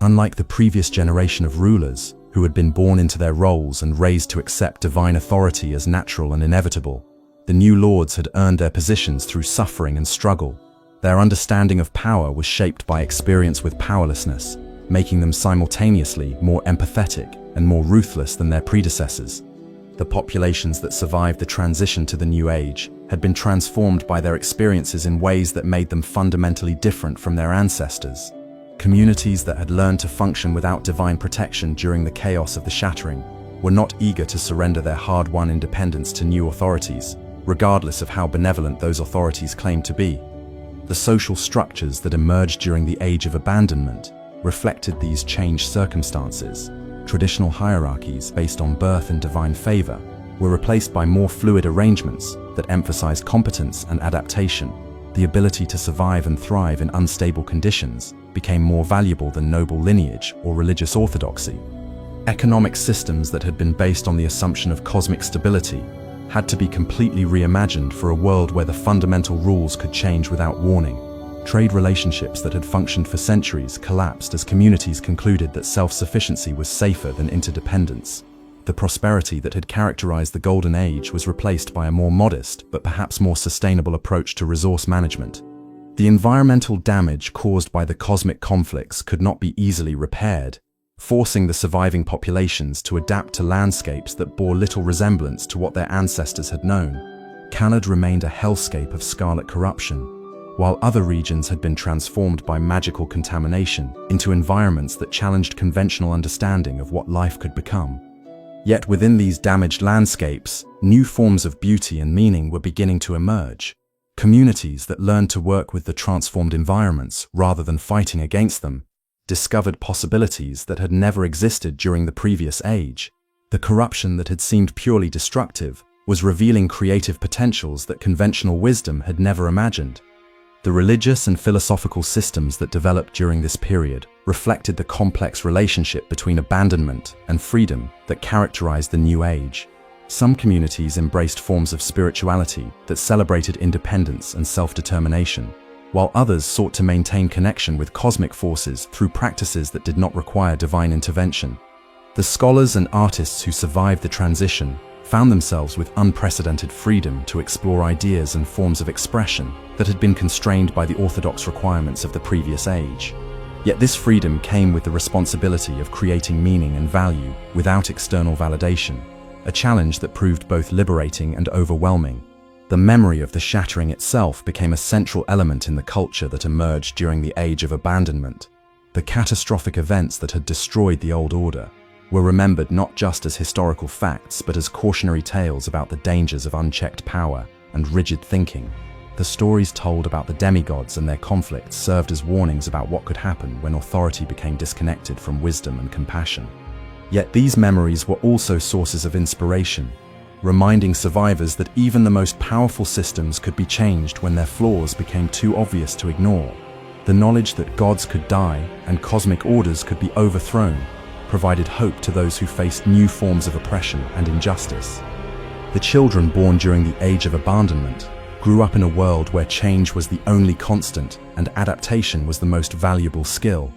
Unlike the previous generation of rulers, who had been born into their roles and raised to accept divine authority as natural and inevitable, the new lords had earned their positions through suffering and struggle. Their understanding of power was shaped by experience with powerlessness, making them simultaneously more empathetic and more ruthless than their predecessors. The populations that survived the transition to the New Age had been transformed by their experiences in ways that made them fundamentally different from their ancestors. Communities that had learned to function without divine protection during the chaos of the Shattering were not eager to surrender their hard-won independence to new authorities, regardless of how benevolent those authorities claimed to be. The social structures that emerged during the Age of Abandonment reflected these changed circumstances. Traditional hierarchies based on birth and divine favor were replaced by more fluid arrangements that emphasized competence and adaptation. The ability to survive and thrive in unstable conditions became more valuable than noble lineage or religious orthodoxy. Economic systems that had been based on the assumption of cosmic stability had to be completely reimagined for a world where the fundamental rules could change without warning. Trade relationships that had functioned for centuries collapsed as communities concluded that self-sufficiency was safer than interdependence. The prosperity that had characterized the Golden Age was replaced by a more modest, but perhaps more sustainable approach to resource management. The environmental damage caused by the cosmic conflicts could not be easily repaired, forcing the surviving populations to adapt to landscapes that bore little resemblance to what their ancestors had known. Khaled remained a hellscape of scarlet corruption, while other regions had been transformed by magical contamination into environments that challenged conventional understanding of what life could become. Yet within these damaged landscapes, new forms of beauty and meaning were beginning to emerge. Communities that learned to work with the transformed environments rather than fighting against them discovered possibilities that had never existed during the previous age. The corruption that had seemed purely destructive was revealing creative potentials that conventional wisdom had never imagined. The religious and philosophical systems that developed during this period reflected the complex relationship between abandonment and freedom that characterized the New Age. Some communities embraced forms of spirituality that celebrated independence and self-determination, while others sought to maintain connection with cosmic forces through practices that did not require divine intervention. The scholars and artists who survived the transition found themselves with unprecedented freedom to explore ideas and forms of expression that had been constrained by the orthodox requirements of the previous age. Yet this freedom came with the responsibility of creating meaning and value without external validation, a challenge that proved both liberating and overwhelming. The memory of the Shattering itself became a central element in the culture that emerged during the Age of Abandonment. The catastrophic events that had destroyed the old order were remembered not just as historical facts but as cautionary tales about the dangers of unchecked power and rigid thinking. The stories told about the demigods and their conflicts served as warnings about what could happen when authority became disconnected from wisdom and compassion. Yet these memories were also sources of inspiration, reminding survivors that even the most powerful systems could be changed when their flaws became too obvious to ignore. The knowledge that gods could die and cosmic orders could be overthrown provided hope to those who faced new forms of oppression and injustice. The children born during the Age of Abandonment grew up in a world where change was the only constant and adaptation was the most valuable skill.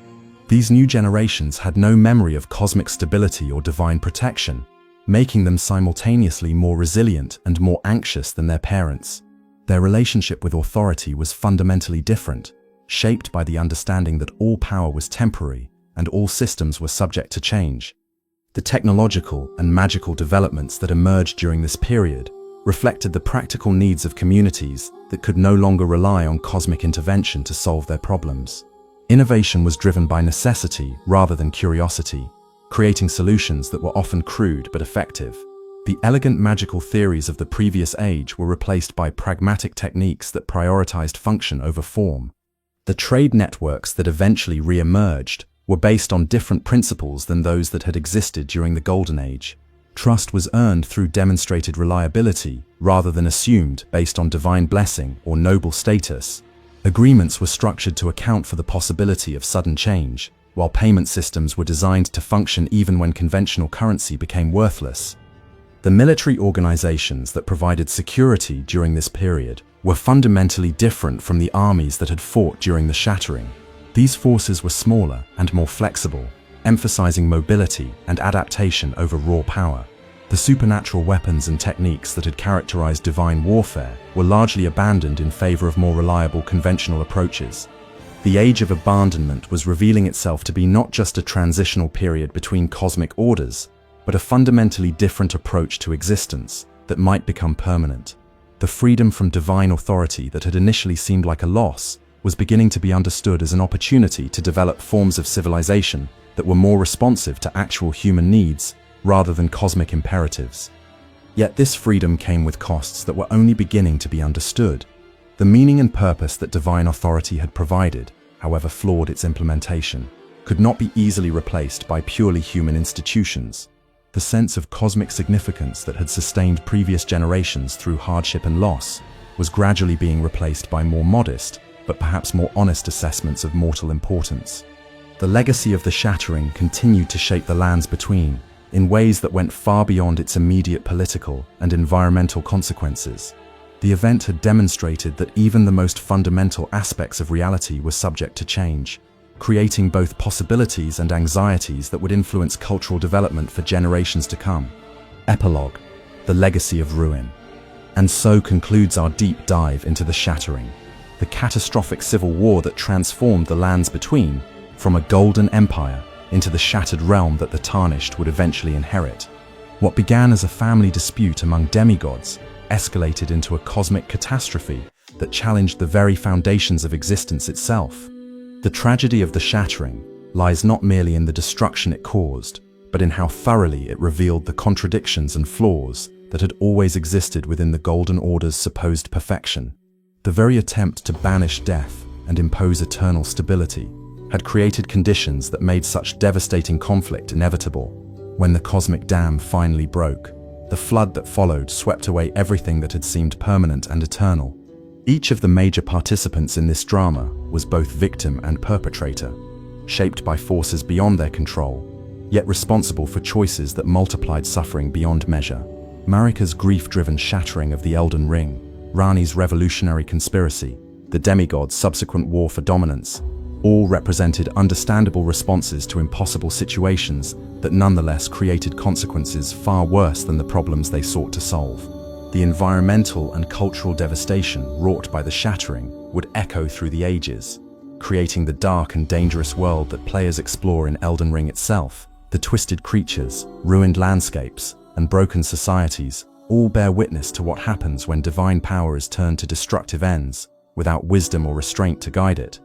These new generations had no memory of cosmic stability or divine protection, making them simultaneously more resilient and more anxious than their parents. Their relationship with authority was fundamentally different, shaped by the understanding that all power was temporary and all systems were subject to change. The technological and magical developments that emerged during this period reflected the practical needs of communities that could no longer rely on cosmic intervention to solve their problems. Innovation was driven by necessity rather than curiosity, creating solutions that were often crude but effective. The elegant magical theories of the previous age were replaced by pragmatic techniques that prioritized function over form. The trade networks that eventually re-emerged were based on different principles than those that had existed during the Golden Age. Trust was earned through demonstrated reliability rather than assumed based on divine blessing or noble status. Agreements were structured to account for the possibility of sudden change, while payment systems were designed to function even when conventional currency became worthless. The military organizations that provided security during this period were fundamentally different from the armies that had fought during the Shattering. These forces were smaller and more flexible, emphasizing mobility and adaptation over raw power. The supernatural weapons and techniques that had characterized divine warfare were largely abandoned in favor of more reliable conventional approaches. The Age of Abandonment was revealing itself to be not just a transitional period between cosmic orders, but a fundamentally different approach to existence that might become permanent. The freedom from divine authority that had initially seemed like a loss was beginning to be understood as an opportunity to develop forms of civilization that were more responsive to actual human needs rather than cosmic imperatives. Yet this freedom came with costs that were only beginning to be understood. The meaning and purpose that divine authority had provided, however flawed its implementation, could not be easily replaced by purely human institutions. The sense of cosmic significance that had sustained previous generations through hardship and loss was gradually being replaced by more modest, but perhaps more honest assessments of mortal importance. The legacy of the Shattering continued to shape the lands between, in ways that went far beyond its immediate political and environmental consequences. The event had demonstrated that even the most fundamental aspects of reality were subject to change, creating both possibilities and anxieties that would influence cultural development for generations to come. Epilogue: The Legacy of Ruin. And so concludes our deep dive into the Shattering, the catastrophic civil war that transformed the lands between from a golden empire into the shattered realm that the Tarnished would eventually inherit. What began as a family dispute among demigods escalated into a cosmic catastrophe that challenged the very foundations of existence itself. The tragedy of the Shattering lies not merely in the destruction it caused, but in how thoroughly it revealed the contradictions and flaws that had always existed within the Golden Order's supposed perfection. The very attempt to banish death and impose eternal stability had created conditions that made such devastating conflict inevitable. When the cosmic dam finally broke, the flood that followed swept away everything that had seemed permanent and eternal. Each of the major participants in this drama was both victim and perpetrator, shaped by forces beyond their control, yet responsible for choices that multiplied suffering beyond measure. Marika's grief-driven shattering of the Elden Ring, Ranni's revolutionary conspiracy, the demigods' subsequent war for dominance, all represented understandable responses to impossible situations that nonetheless created consequences far worse than the problems they sought to solve. The environmental and cultural devastation wrought by the Shattering would echo through the ages, creating the dark and dangerous world that players explore in Elden Ring itself. The twisted creatures, ruined landscapes, and broken societies all bear witness to what happens when divine power is turned to destructive ends, without wisdom or restraint to guide it.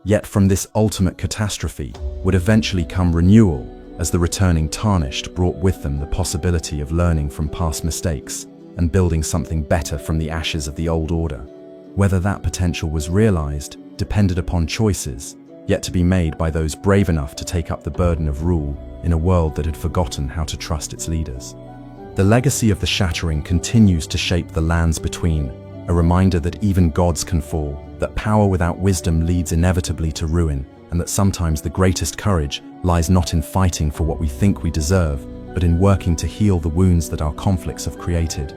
Yet from this ultimate catastrophe would eventually come renewal, as the returning Tarnished brought with them the possibility of learning from past mistakes and building something better from the ashes of the old order. Whether that potential was realized depended upon choices yet to be made by those brave enough to take up the burden of rule in a world that had forgotten how to trust its leaders. The legacy of the Shattering continues to shape the lands between, a reminder that even gods can fall, that power without wisdom leads inevitably to ruin, and that sometimes the greatest courage lies not in fighting for what we think we deserve, but in working to heal the wounds that our conflicts have created.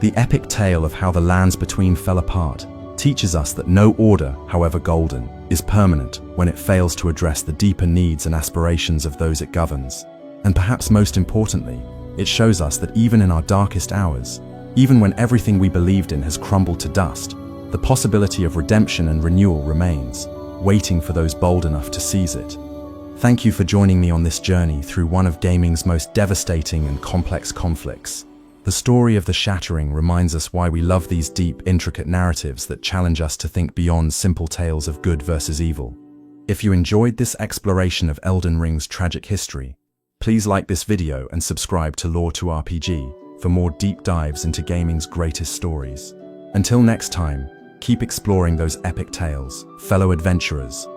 The epic tale of how the lands between fell apart teaches us that no order, however golden, is permanent when it fails to address the deeper needs and aspirations of those it governs. And perhaps most importantly, it shows us that even in our darkest hours, even when everything we believed in has crumbled to dust, the possibility of redemption and renewal remains, waiting for those bold enough to seize it. Thank you for joining me on this journey through one of gaming's most devastating and complex conflicts. The story of the Shattering reminds us why we love these deep, intricate narratives that challenge us to think beyond simple tales of good versus evil. If you enjoyed this exploration of Elden Ring's tragic history, please like this video and subscribe to Lore2RPG for more deep dives into gaming's greatest stories. Until next time, keep exploring those epic tales, fellow adventurers.